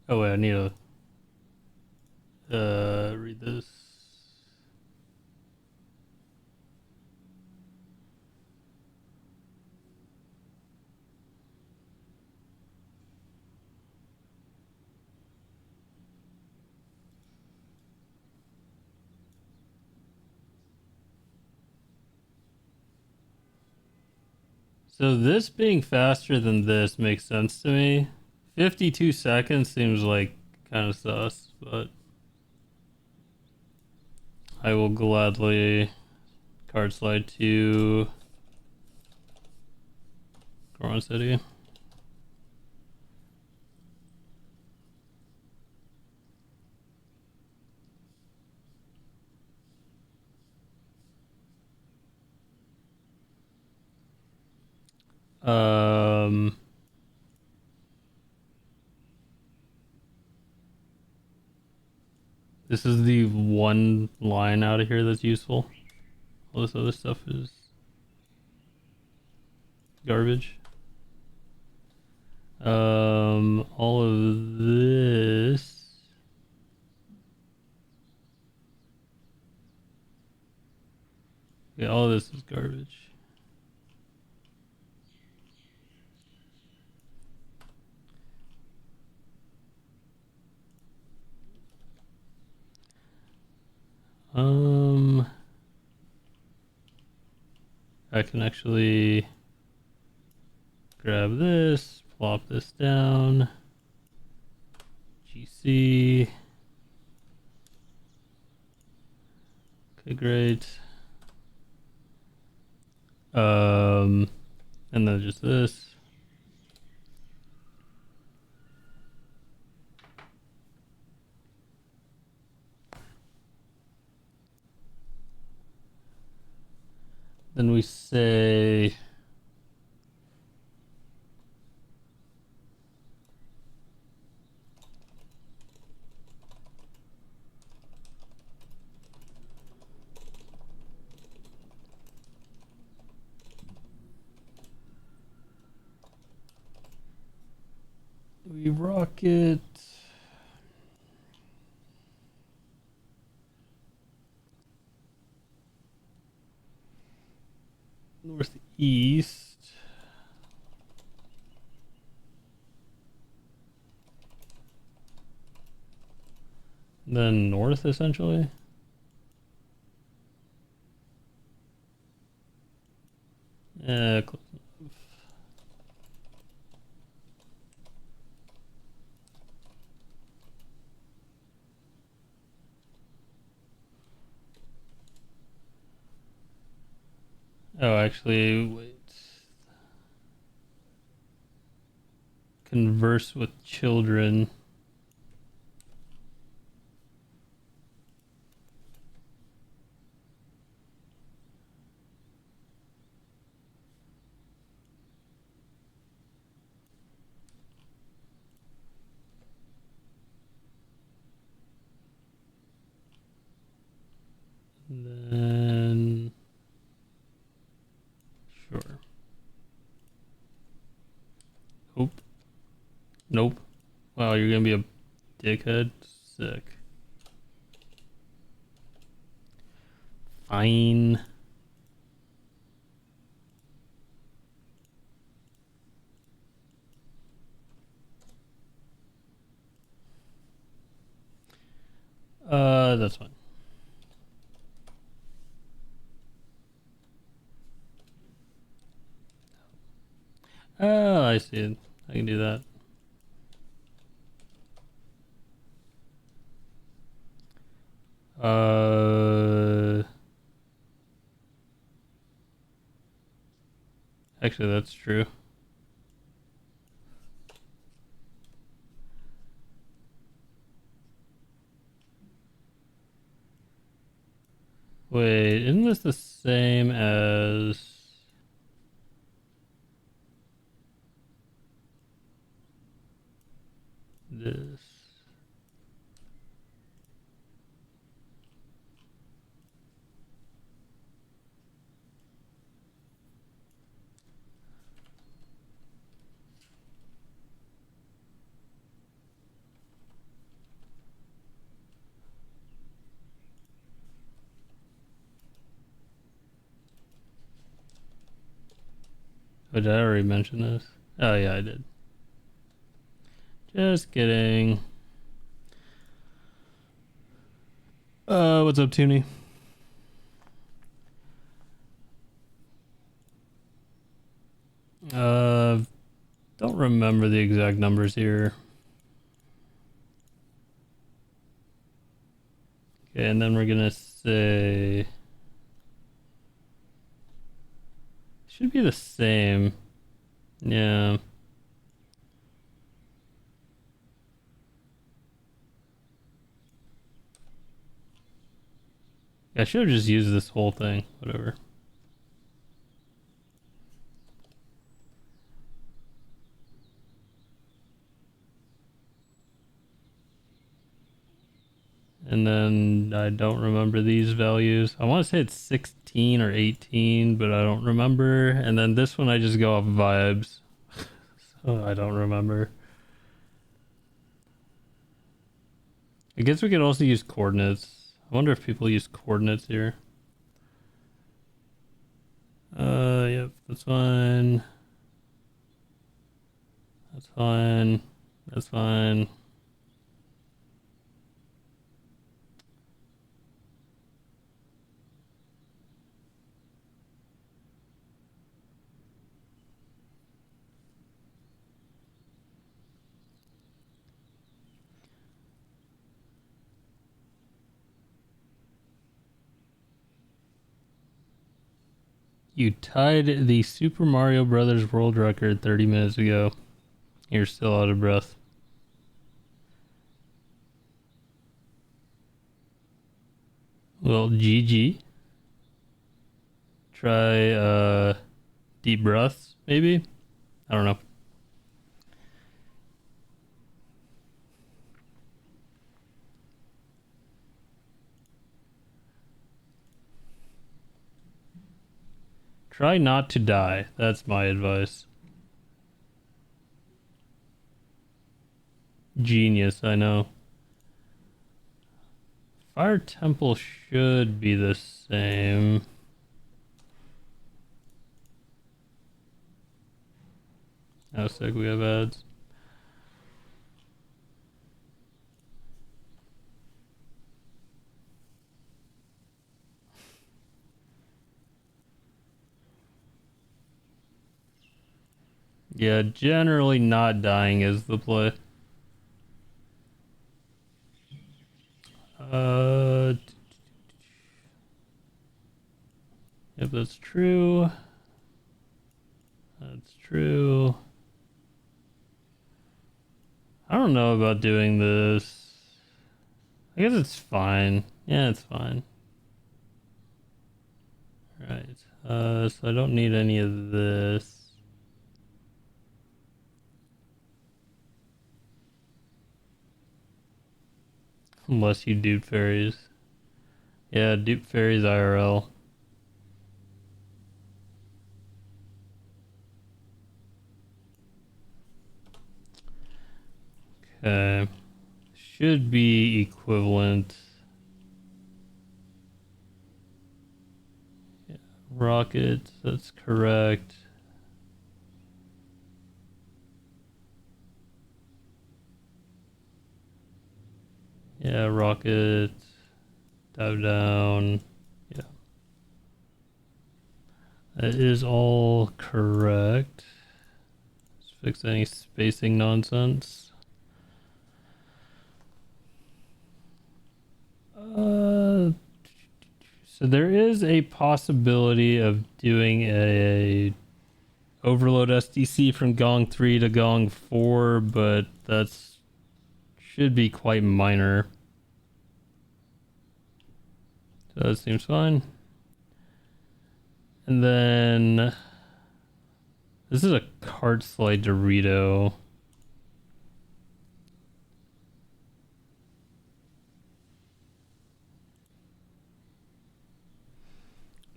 Oh wait, I need to read this. So this being faster than this makes sense to me. 52 seconds seems like kind of sus, but I will gladly card slide to Goron City. This is the one line out of here that's useful. All this other stuff is garbage. All of this Yeah, all this is garbage. I can actually grab this, plop this down. GC. Okay, great. And then just this. Then we say we rocket northeast. Then north, essentially. Close enough. Oh, actually, wait. Converse with children. Then sure. Nope. Nope. Wow, you're gonna be a dickhead. Sick. Fine. That's fine. Oh, I see it. I can do that. Actually, that's true. Wait, isn't this the same as this? Oh, did I already mention this? Oh, yeah, I did. Just kidding. What's up, Toonie? Don't remember the exact numbers here. Okay, and then we're gonna say should be the same. Yeah. I should have just used this whole thing. Whatever. And then I don't remember these values. I want to say it's 16 or 18, but I don't remember. And then this one I just go off vibes. So I don't remember. I guess we could also use coordinates. I wonder if people use coordinates here. 'Cause I don't remember these values. I want to say it's 16 or 18, but I don't remember. And then this one I just go off vibes. So I don't remember. I guess we could also use coordinates. I wonder if people use coordinates. 'Cause I don't remember these values. I want to say it's 16 or 18, but I don't remember. And then this one I just go off vibes. I wonder if people use coordinates here. That's fine. That's fine. That's fine. You tied the Super Mario Brothers world record 30 minutes ago. You're still out of breath. Well, GG. Try deep breaths, maybe? I don't know. Try not to die. That's my advice. Genius, I know. Fire Temple should be the same. How sick we have ads. Yeah, generally not dying is the play. If that's true. That's true. I don't know about doing this. I guess it's fine. Yeah, it's fine. Right. So I don't need any of this. Unless you dupe fairies. Yeah, dupe fairies IRL. Okay. Should be equivalent. Yeah, rocket, that's correct. Yeah, rocket. Dive down. Yeah. That is all correct. Let's fix any spacing nonsense. So there is a possibility of doing a overload SDC from Gong 3 to Gong 4, but that's should be quite minor. So that seems fine. And then this is a cart slide Dorito.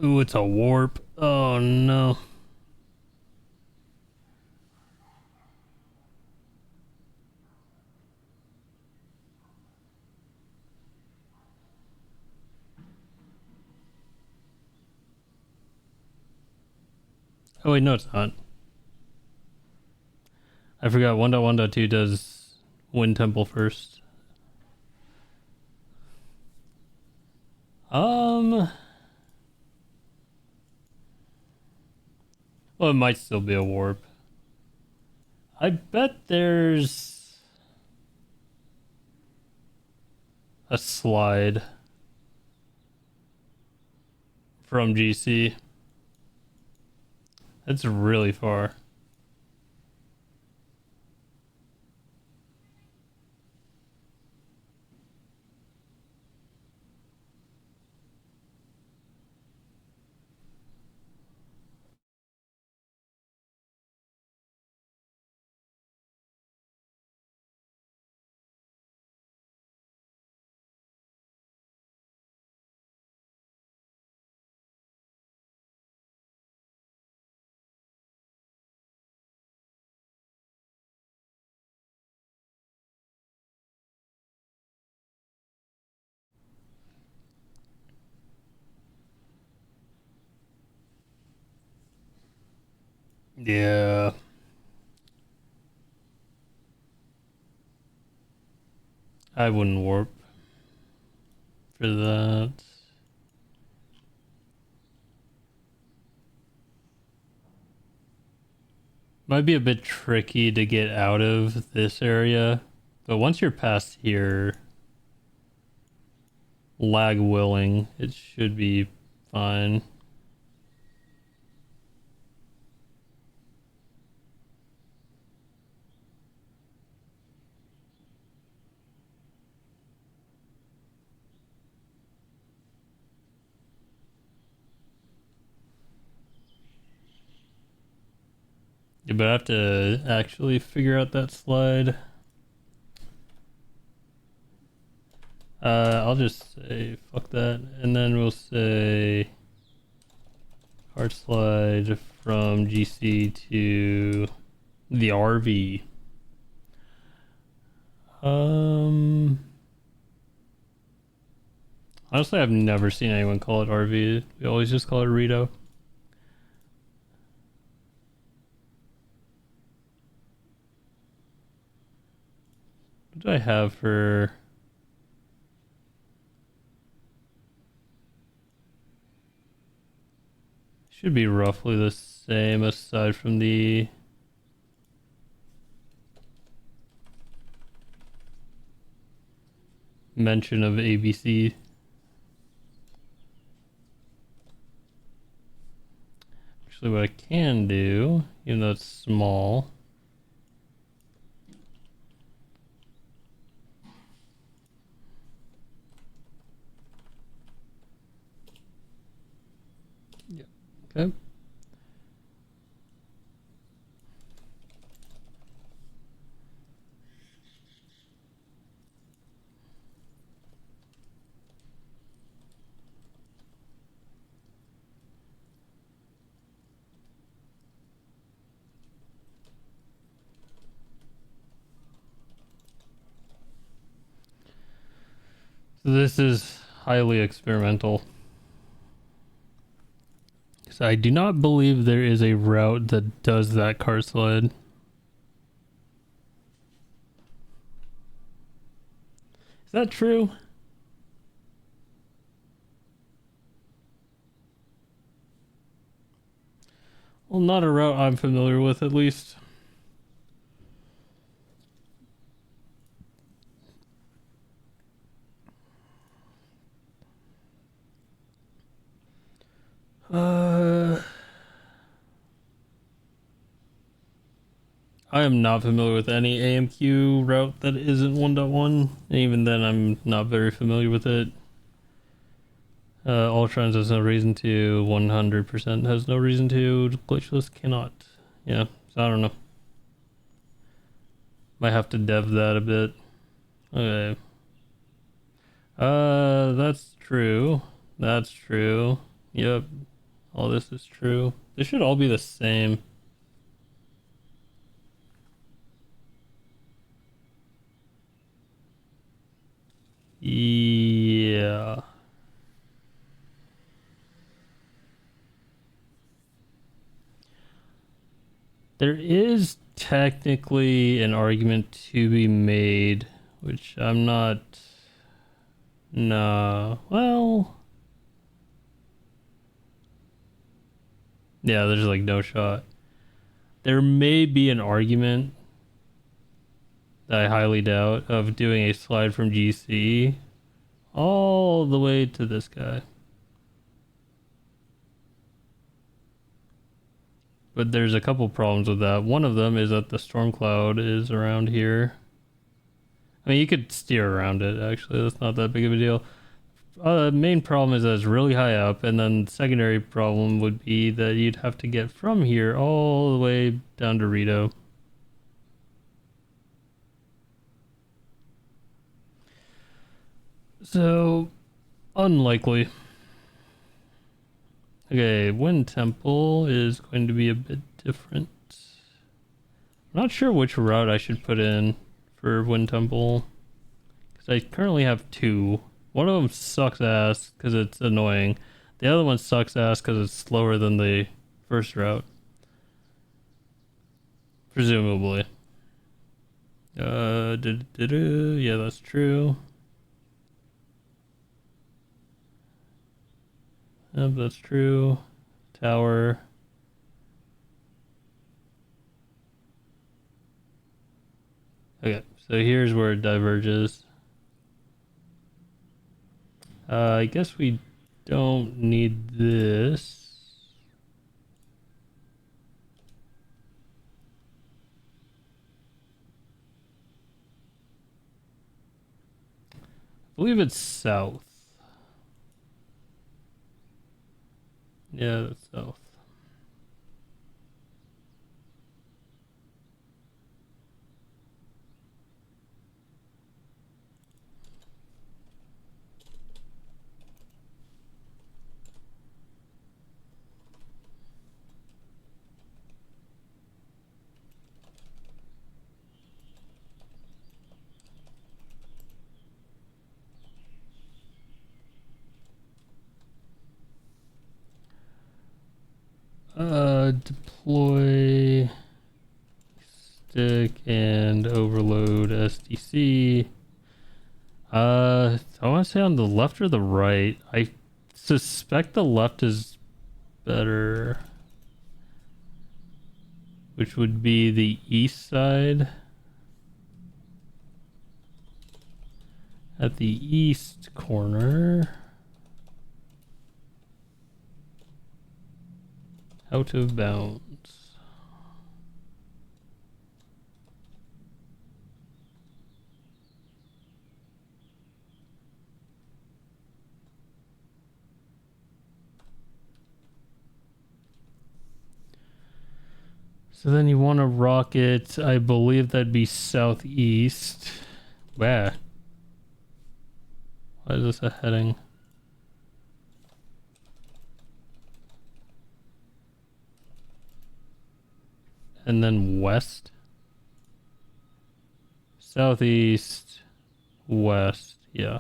Ooh, it's a warp. Oh no. Oh wait, no it's not. I forgot 1.1.2 does Wind Temple first. Well, it might still be a warp. I bet there's a slide from GC. That's really far. Yeah. I wouldn't warp for that. Might be a bit tricky to get out of this area, but once you're past here, lag willing, it should be fine. Yeah, but I have to actually figure out that slide. I'll just say fuck that, and then we'll say cart slide from GC to the RV. Honestly, I've never seen anyone call it RV. We always just call it Rito. What do I have for... Should be roughly the same aside from the... mention of ABC. Actually, what I can do, even though it's small... Yeah. Okay. So this is highly experimental. So I do not believe there is a route that does that car slide. Is that true? Well, not a route I'm familiar with, at least. I am not familiar with any AMQ route that isn't 1.1. Even then, I'm not very familiar with it. Ultrons has no reason to. 100% has no reason to. Glitchless cannot. Yeah, so I don't know. Might have to dev that a bit. Okay. That's true. That's true. Yep. All this is true. This should all be the same. Yeah. There is technically an argument to be made, which I'm not... No. Well... Yeah, there's like no shot. There may be an argument that I highly doubt of doing a slide from GC all the way to this guy. But there's a couple problems with that. One of them is that the storm cloud is around here. I mean, you could steer around it, actually. That's not that big of a deal. The main problem is that it's really high up, and then the secondary problem would be that you'd have to get from here all the way down to Rito. So, unlikely. Okay, Wind Temple is going to be a bit different. I'm not sure which route I should put in for Wind Temple, because I currently have two. One of them sucks ass because it's annoying. The other one sucks ass because it's slower than the first route. Presumably. Yeah, that's true. Yep, that's true. Tower. Okay, so here's where it diverges. I guess we don't need this. I believe it's south. Yeah, that's south. Deploy stick and overload SDC. I want to say on the left or the right. I suspect the left is better, which would be the east side. At the east corner. Out of bounds. So then you want to rocket, I believe that'd be southeast. Where? Why is this a heading? And then west? Southeast, west, yeah.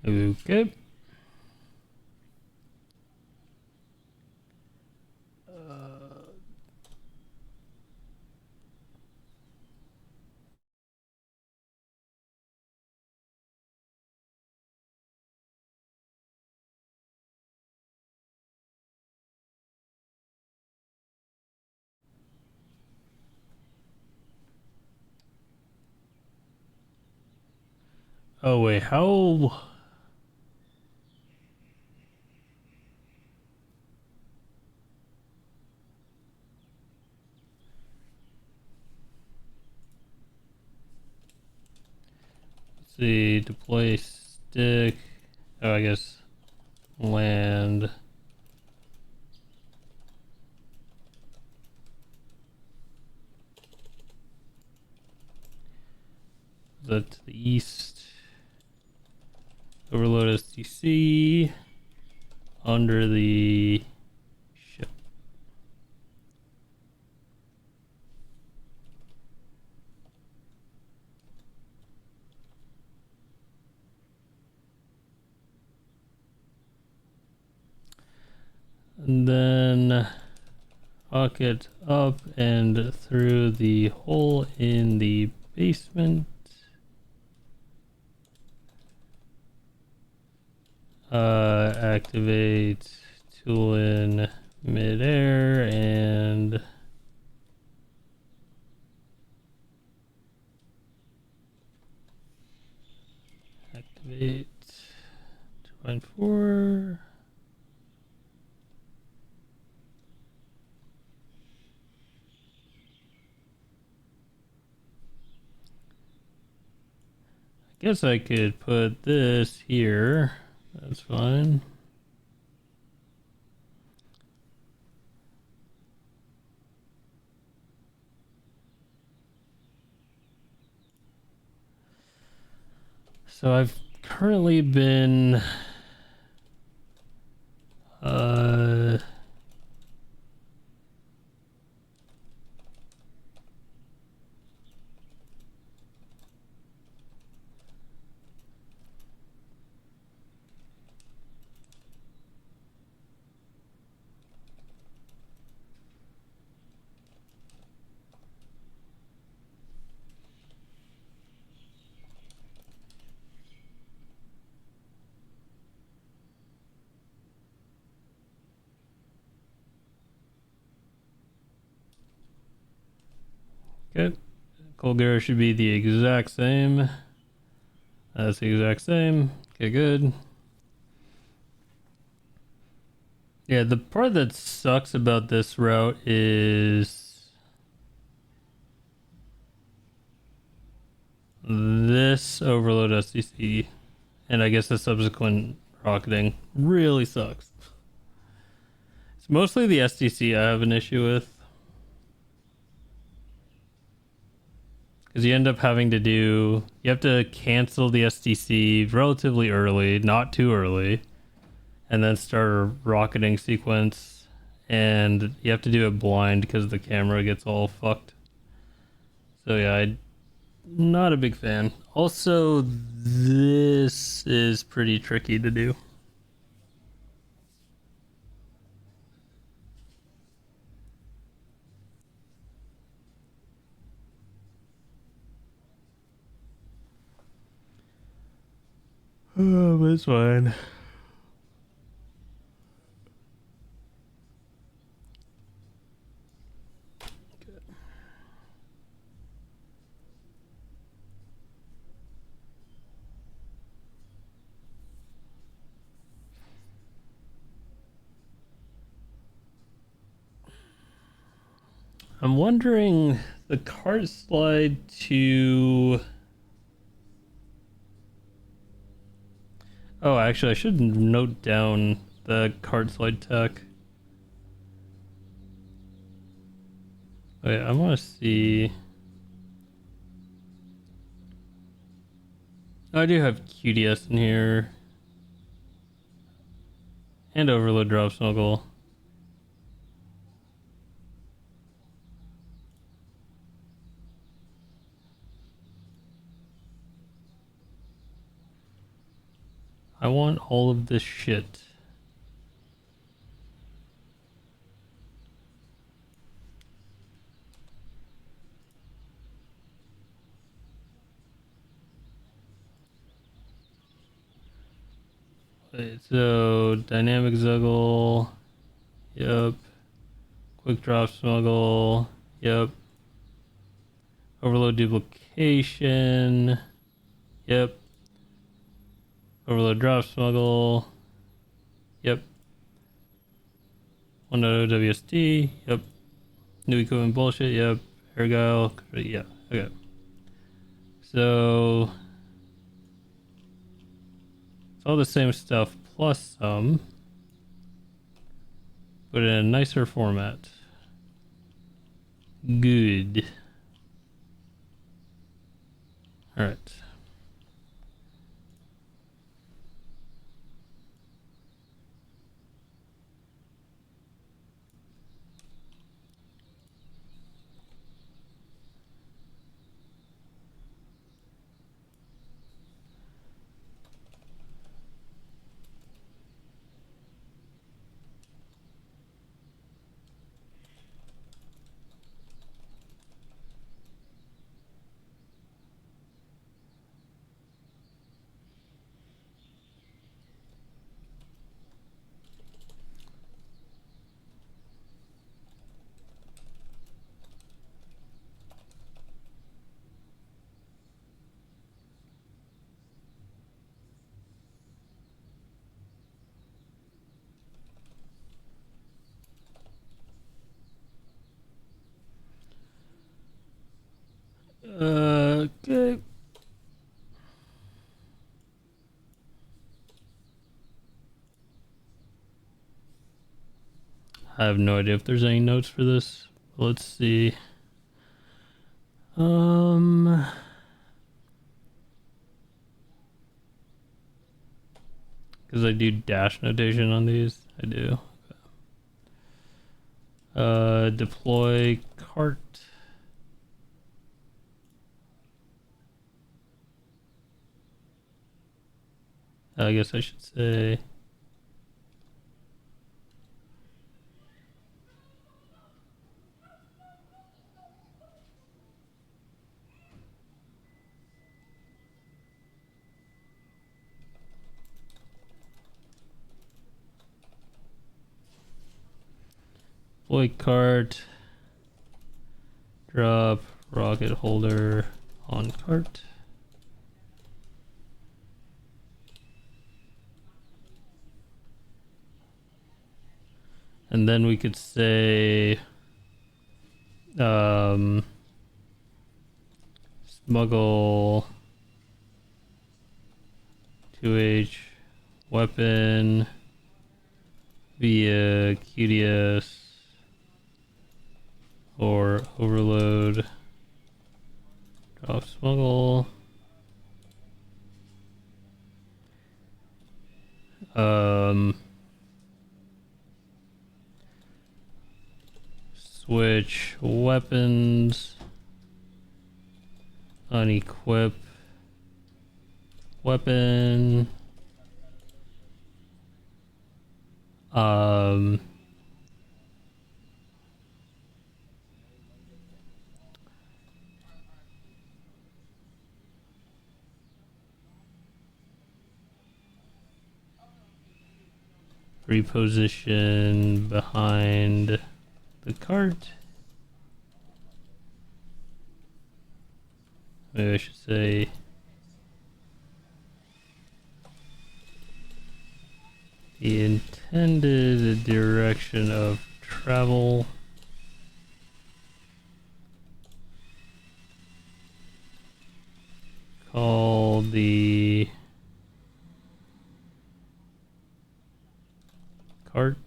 Okay. Oh wait, how? Let's see, deploy stick. Oh, I guess land. Is that to the east? Overload STC under the ship. And then rocket up and through the hole in the basement. Activate tool in midair and 8, 2.4. I guess I could put this here. That's fine. So I've currently been okay. Cold Gear should be the exact same. That's the exact same. Okay, good. Yeah, the part that sucks about this route is this overload SDC, and I guess the subsequent rocketing really sucks. It's mostly the SDC I have an issue with. Because you end up having to you have to cancel the SDC relatively early, not too early, and then start a rocketing sequence. And you have to do it blind because the camera gets all fucked. So yeah, I'm not a big fan. Also, this is pretty tricky to do. Oh, but it's fine. I'm wondering the cart slide to... Oh, actually, I should note down the cart slide tech. Wait, I want to see... Oh, I do have QDS in here. And overload drop smuggle. I want all of this shit. Wait, so dynamic zuggle. Yep. Quick drop smuggle. Yep. Overload duplication. Yep. Overload drop smuggle. Yep. 1.0 WSD. Yep. New equipment bullshit. Yep. Ergo. Yeah. Okay. So it's all the same stuff plus some, but in a nicer format. Good. All right. I have no idea if there's any notes for this. Let's see. Because I do dash notation on these. I do. Deploy cart. I guess I should say deploy cart, drop rocket holder on cart. And then we could say smuggle 2H weapon via QDS or overload, drop smuggle. Switch weapons, unequip weapon, reposition behind the cart. Maybe I should say the intended direction of travel. Call the cart.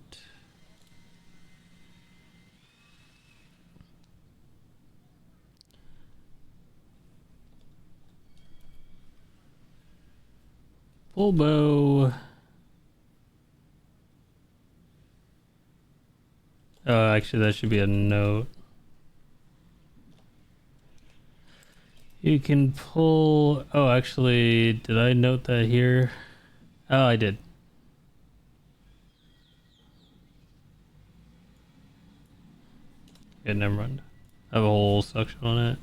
Bulbo. Oh, actually, that should be a note. You can pull. Oh, actually, did I note that here? Oh, I did. Okay, never mind. I have a whole section on it.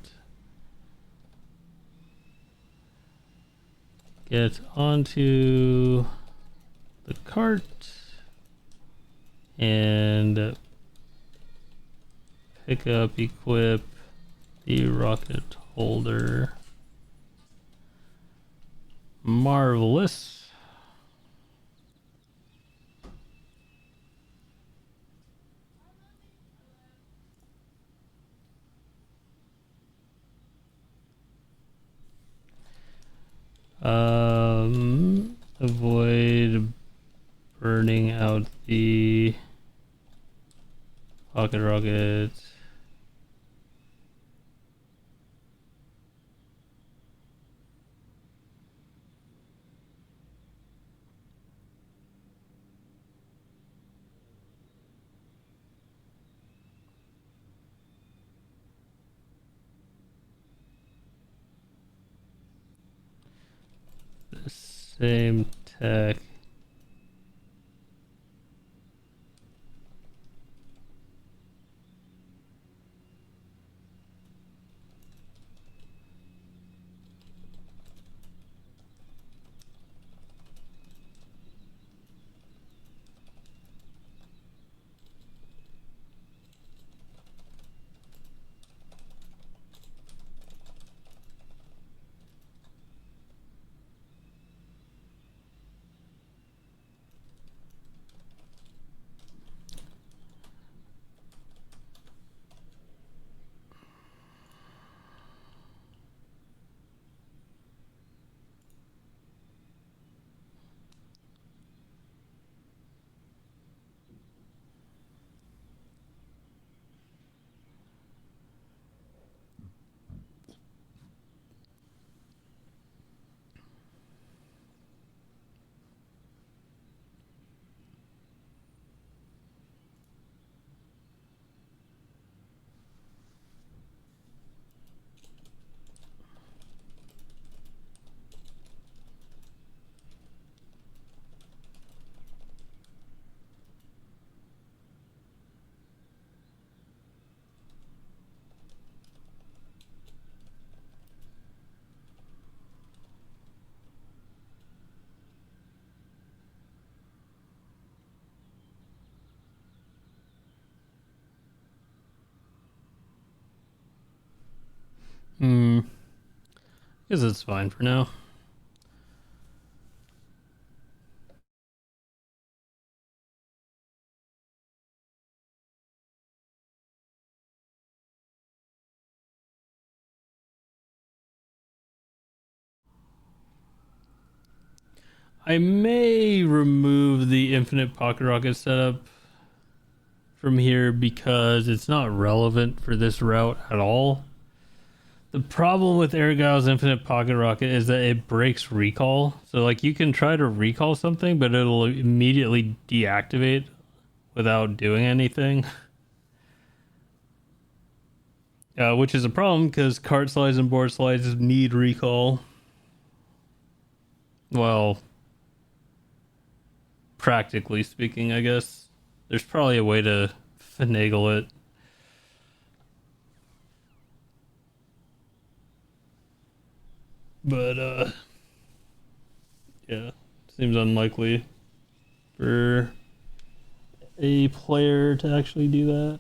Get onto the cart and pick up, equip the rocket holder. Marvelous. Avoid burning out the pocket rockets. The same tech. Guess it's fine for now. I may remove the infinite pocket rocket setup from here because it's not relevant for this route at all. The problem with Argyle's infinite pocket rocket is that it breaks recall. So like you can try to recall something, but it'll immediately deactivate without doing anything. Which is a problem because cart slides and board slides need recall. Well, practically speaking, I guess. There's probably a way to finagle it. But, yeah, seems unlikely for a player to actually do that.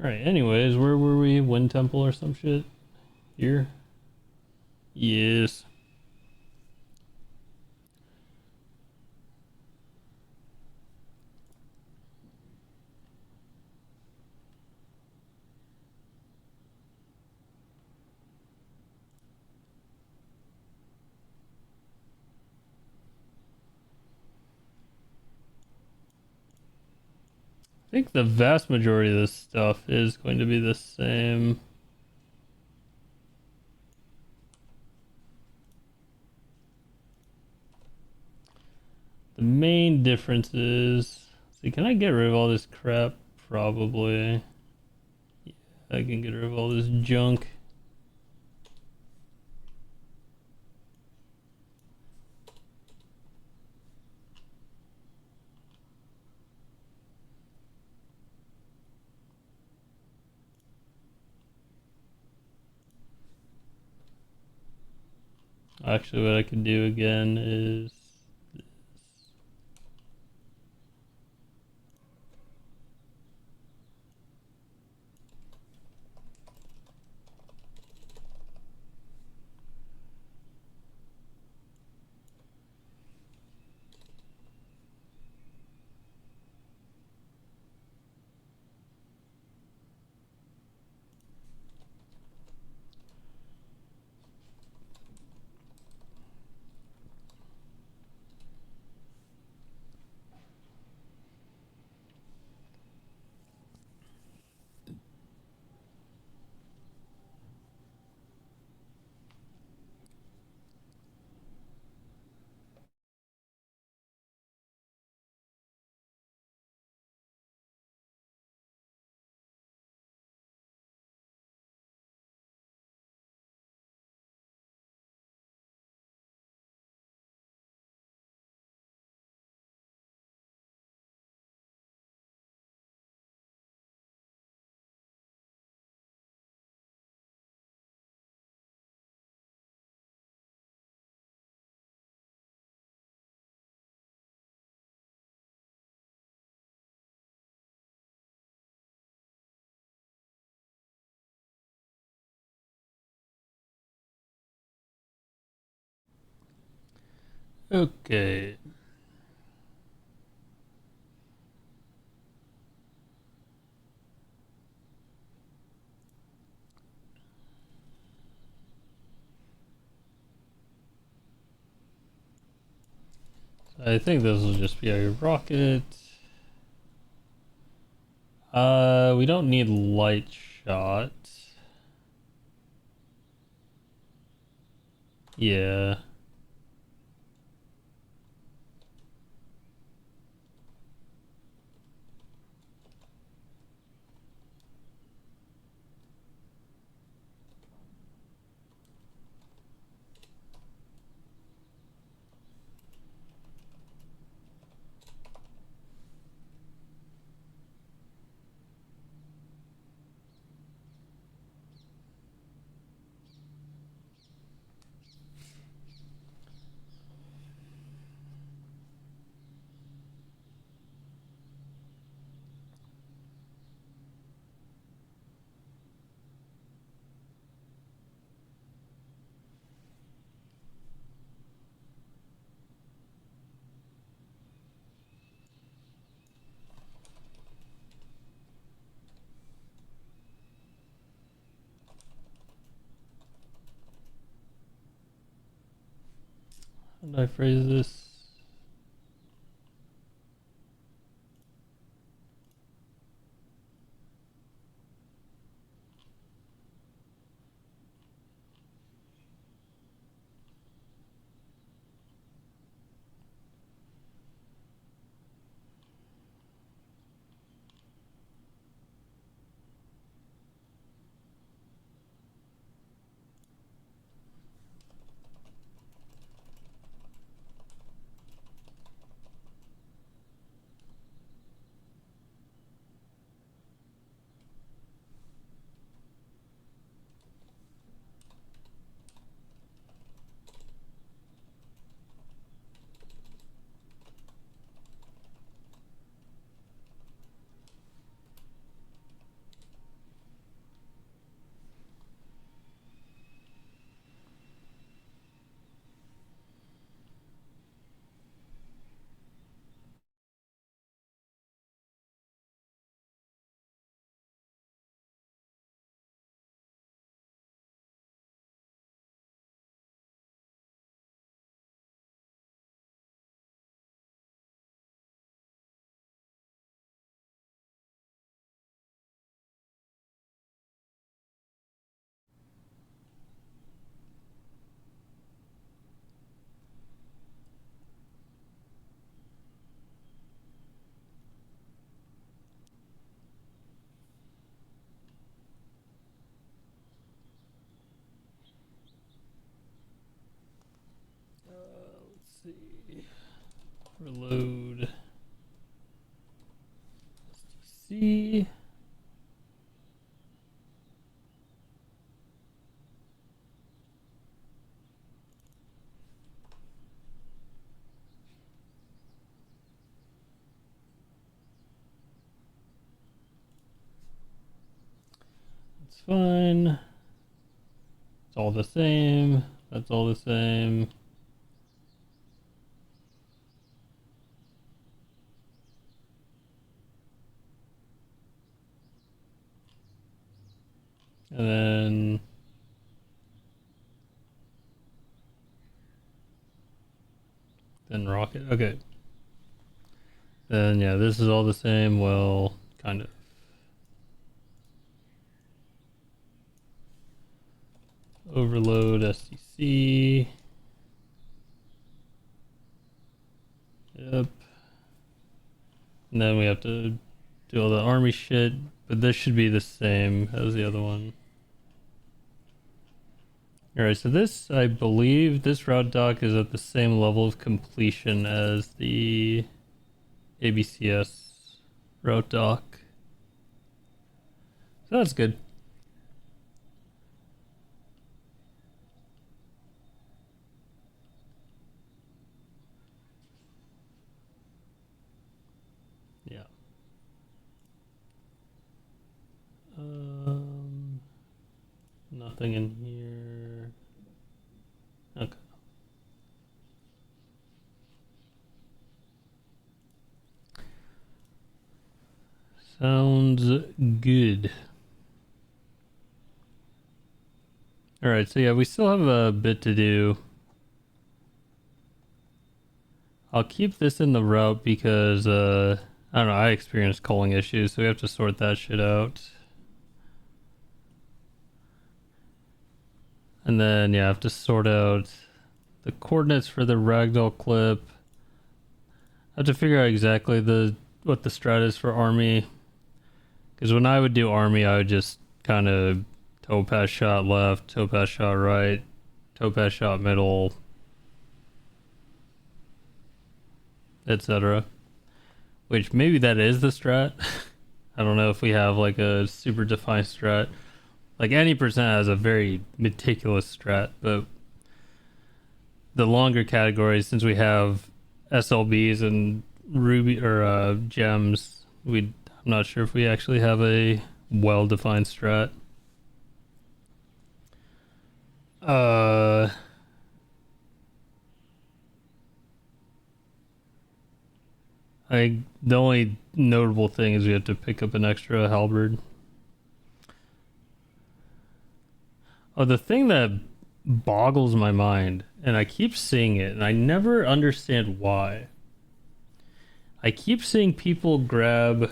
Alright, anyways, where were we? Wind Temple or some shit? Here? Yes. I think the vast majority of this stuff is going to be the same. The main difference is... See, can I get rid of all this crap? Probably. Yeah, I can get rid of all this junk. Actually, what I could do again is this. Okay. I think this will just be a rocket. We don't need light shot. Yeah. How do I phrase this? Let's see. Reload. SDC. It's fine. It's all the same. That's all the same. And then rocket. Okay. Then yeah, this is all the same. Well, kind of. Overload SDC. Yep. And then we have to do all the army shit, but this should be the same as the other one. Alright, so this, I believe, this route doc is at the same level of completion as the ABCS route doc. So that's good. Yeah. Nothing in here. Okay. Sounds good. Alright, so yeah, we still have a bit to do. I'll keep this in the route because, I don't know, I experienced culling issues, so we have to sort that shit out. And then, yeah, I have to sort out the coordinates for the ragdoll clip. I have to figure out exactly what the strat is for army. Because when I would do army, I would just kind of topaz shot left, topaz shot right, topaz shot middle, etc. Which maybe that is the strat. I don't know if we have like a super defined strat. Like any percent has a very meticulous strat, but the longer categories, since we have SLBs and ruby or gems, I'm not sure if we actually have a well-defined strat. The only notable thing is we have to pick up an extra halberd. Oh, the thing that boggles my mind, and I keep seeing it, and I never understand why. I keep seeing people grab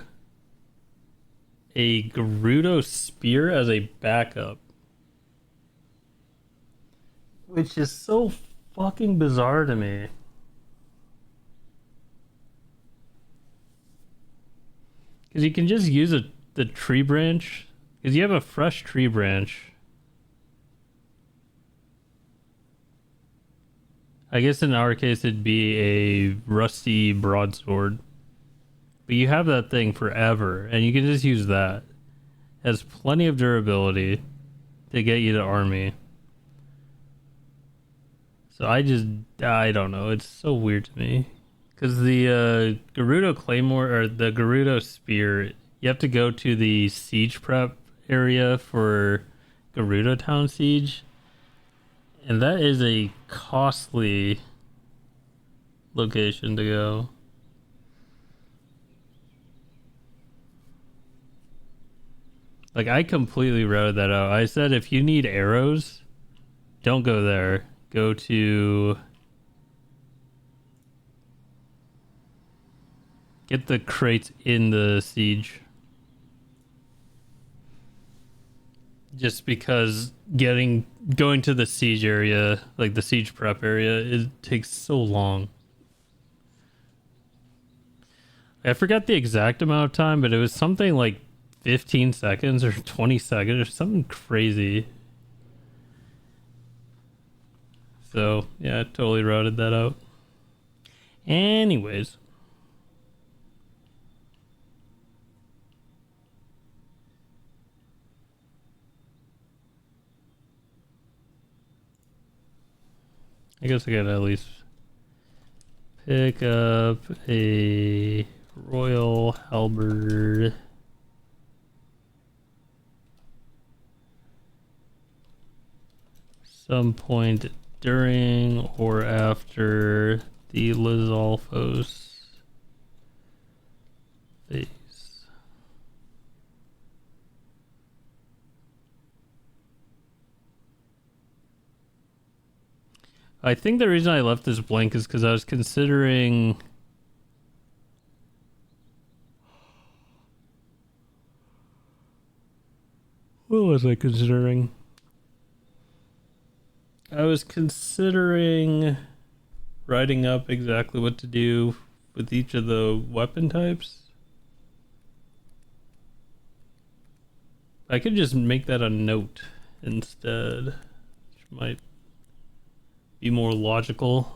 a Gerudo spear as a backup, which is so fucking bizarre to me. Because you can just use the tree branch, because you have a fresh tree branch. I guess in our case it'd be a rusty broadsword. But you have that thing forever, and you can just use that. It has plenty of durability to get you to army. So I don't know, it's so weird to me. Because the Gerudo Claymore, or the Gerudo Spear, you have to go to the siege prep area for Gerudo Town Siege. And that is a costly location to go. Like, I completely routed that out. I said if you need arrows, don't go there. Go to... Get the crates in the siege. Just because going to the siege area, like the siege prep area, it takes so long. I forgot the exact amount of time, but it was something like 15 seconds or 20 seconds or something crazy. So, yeah, I totally routed that out. Anyways. I guess I gotta at least pick up a royal halberd. Some point during or after the Lizalfos phase. I think the reason I left this blank is because I was considering... What was I considering? I was considering writing up exactly what to do with each of the weapon types. I could just make that a note instead, which might be more logical.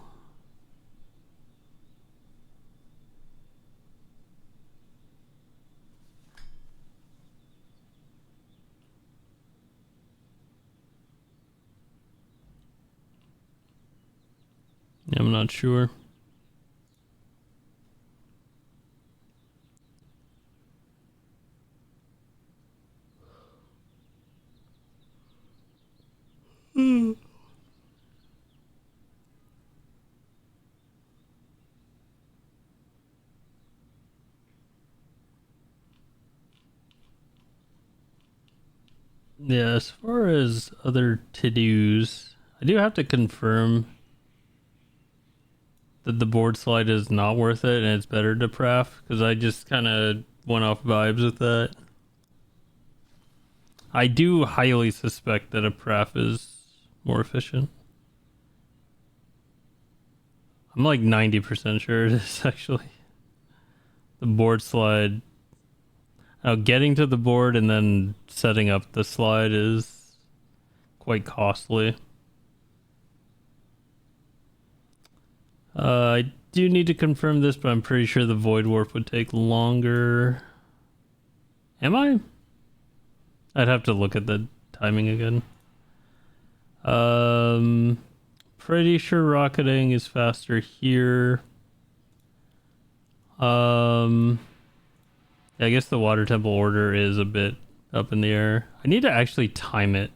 I'm not sure. Yeah, as far as other to-dos, I do have to confirm that the board slide is not worth it and it's better to pref, because I just kind of went off vibes with that. I do highly suspect that a pref is more efficient. I'm like 90% sure it is, actually. The board slide... getting to the board and then setting up the slide is quite costly. I do need to confirm this, but I'm pretty sure the Void Warp would take longer. Am I? I'd have to look at the timing again. Pretty sure rocketing is faster here. I guess the water temple order is a bit up in the air. I need to actually time it,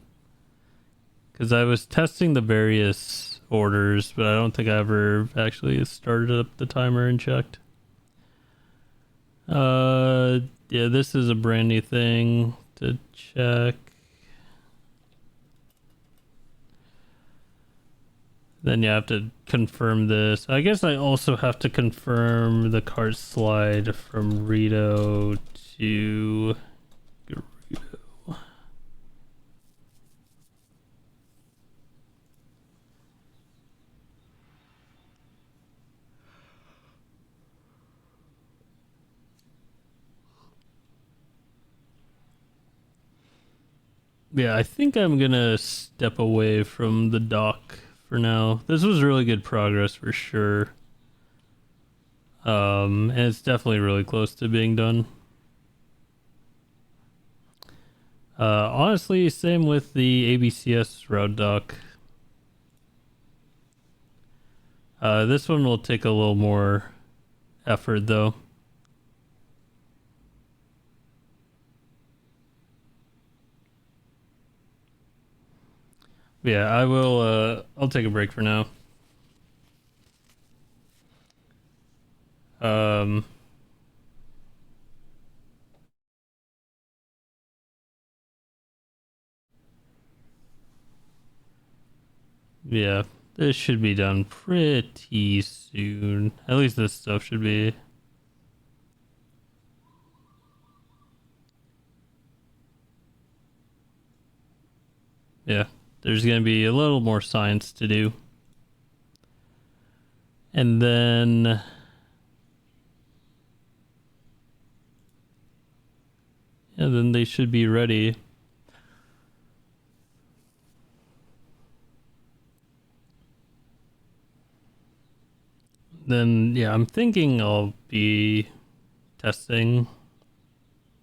because I was testing the various orders, but I don't think I ever actually started up the timer and checked. Yeah, this is a brand new thing to check. Then you have to confirm this. I guess I also have to confirm the cart slide from Rito to Gerudo. Yeah, I think I'm gonna step away from the dock for now. This was really good progress for sure. And it's definitely really close to being done. Honestly, same with the ABCS route dock. This one will take a little more effort though. Yeah, I will, I'll take a break for now. Yeah, this should be done pretty soon. At least this stuff should be. Yeah, there's gonna be a little more science to do. And then they should be ready. Then yeah, I'm thinking I'll be testing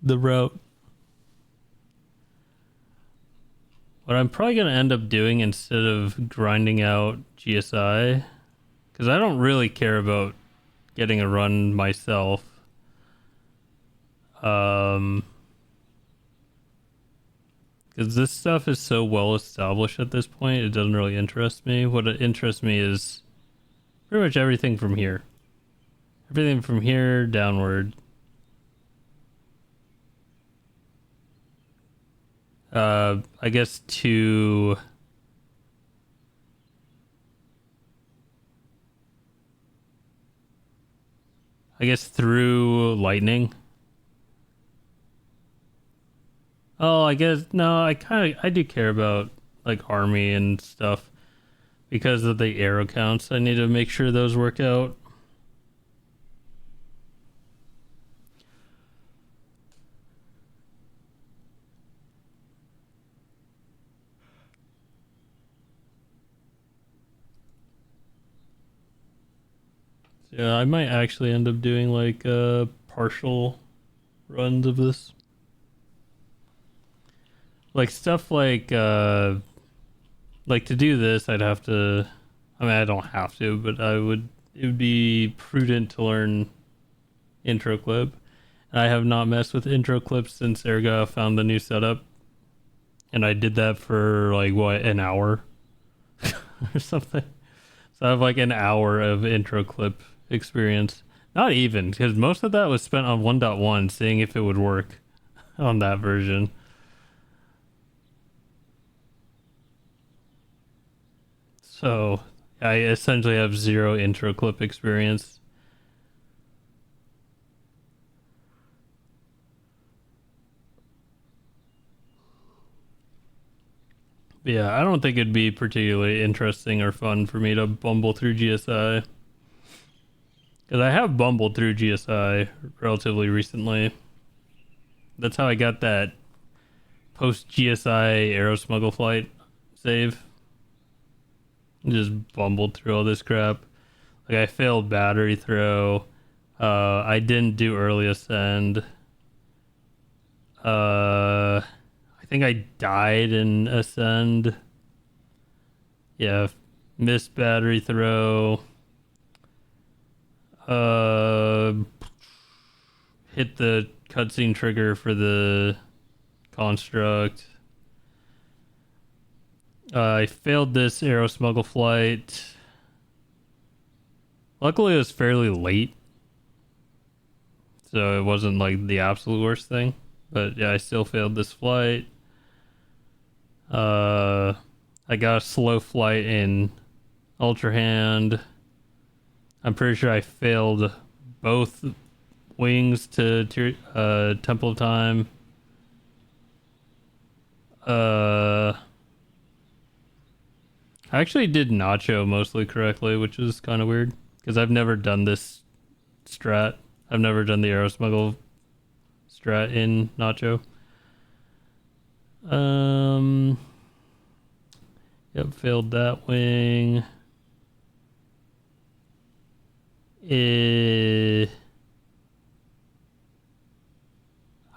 the route. What I'm probably gonna end up doing instead of grinding out GSI, because I don't really care about getting a run myself. Because this stuff is so well established at this point, it doesn't really interest me. What interests me is pretty much everything from here. Everything from here downward. I guess to... I guess through lightning. Oh, I guess no. I do care about like army and stuff because of the arrow counts. I need to make sure those work out. Yeah, I might actually end up doing like partial runs of this. Like stuff like to do this I'd have to, I mean I don't have to, but it would be prudent to learn intro clip. And I have not messed with intro clips since Erga found the new setup. And I did that for like what, an hour or something. So I have like an hour of intro clip experience. Not even, because most of that was spent on 1.1 seeing if it would work on that version. So I essentially have zero intro clip experience. But yeah, I don't think it'd be particularly interesting or fun for me to bumble through GSI. Because I have bumbled through GSI relatively recently. That's how I got that post GSI Aero Smuggle Flight save. Just bumbled through all this crap. Like I failed battery throw. I didn't do early ascend. I think I died in ascend. Yeah, missed battery throw. Hit the cutscene trigger for the construct. I failed this Aero Smuggle Flight. Luckily, it was fairly late, so it wasn't like the absolute worst thing. But yeah, I still failed this flight. I got a slow flight in Ultra Hand. I'm pretty sure I failed both wings to Temple of Time. I actually did Nacho mostly correctly, which is kind of weird because I've never done this strat. I've never done the arrow smuggle strat in Nacho. Yep, failed that wing.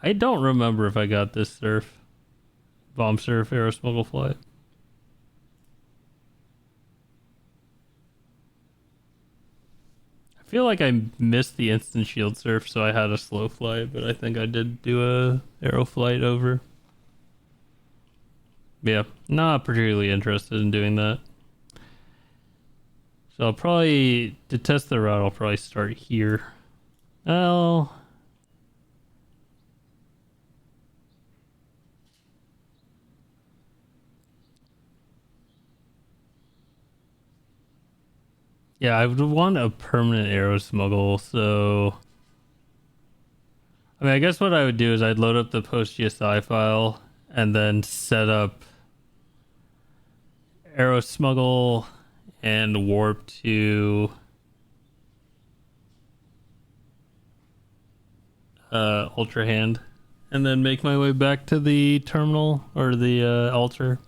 I don't remember if I got this surf. Bomb surf, arrow smuggle flight. I feel like I missed the instant shield surf, so I had a slow flight, but I think I did do a arrow flight over. Yeah, not particularly interested in doing that. So I'll probably, to test the route, I'll probably start here. Well, yeah, I would want a permanent arrow smuggle, so I mean, I guess what I would do is I'd load up the post GSI file and then set up arrow smuggle and warp to Ultra Hand, and then make my way back to the terminal or the altar.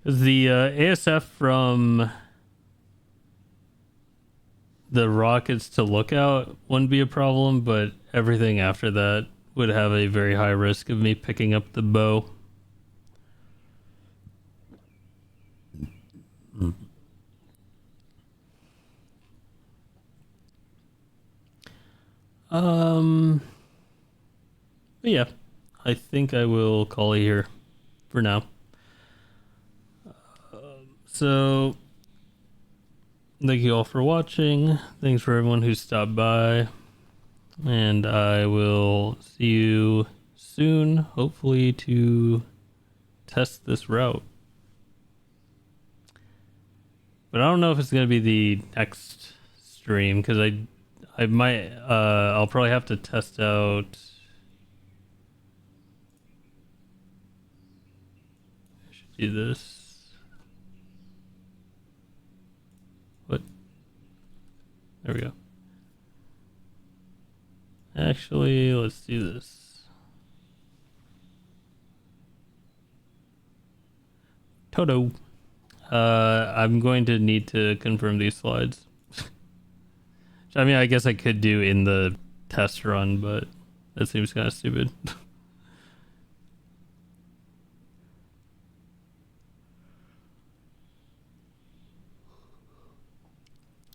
The ASF from the rockets to Lookout wouldn't be a problem, but everything after that would have a very high risk of me picking up the bow. But yeah, I think I will call it here for now. So thank you all for watching. Thanks for everyone who stopped by. And I will see you soon, hopefully to test this route. But I don't know if it's going to be the next stream, because I might, I'll probably have to test out. I should do this. What? There we go. Actually, let's do this. Toto. I'm going to need to confirm these slides. I mean, I guess I could do in the test run, but that seems kind of stupid.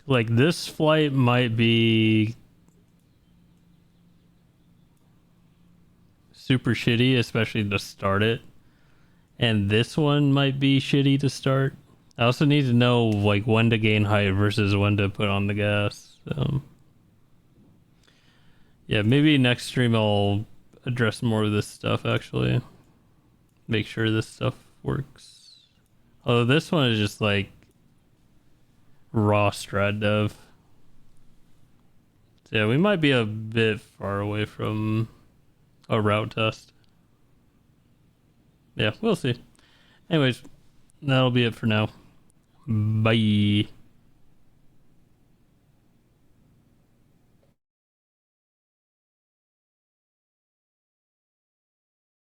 Like, this flight might be super shitty, especially to start it. And this one might be shitty to start. I also need to know like when to gain height versus when to put on the gas. Yeah, maybe next stream I'll address more of this stuff actually. Make sure this stuff works. Although this one is just like raw strat dev. So yeah, we might be a bit far away from a route test. Yeah, we'll see. Anyways, that'll be it for now. Bye.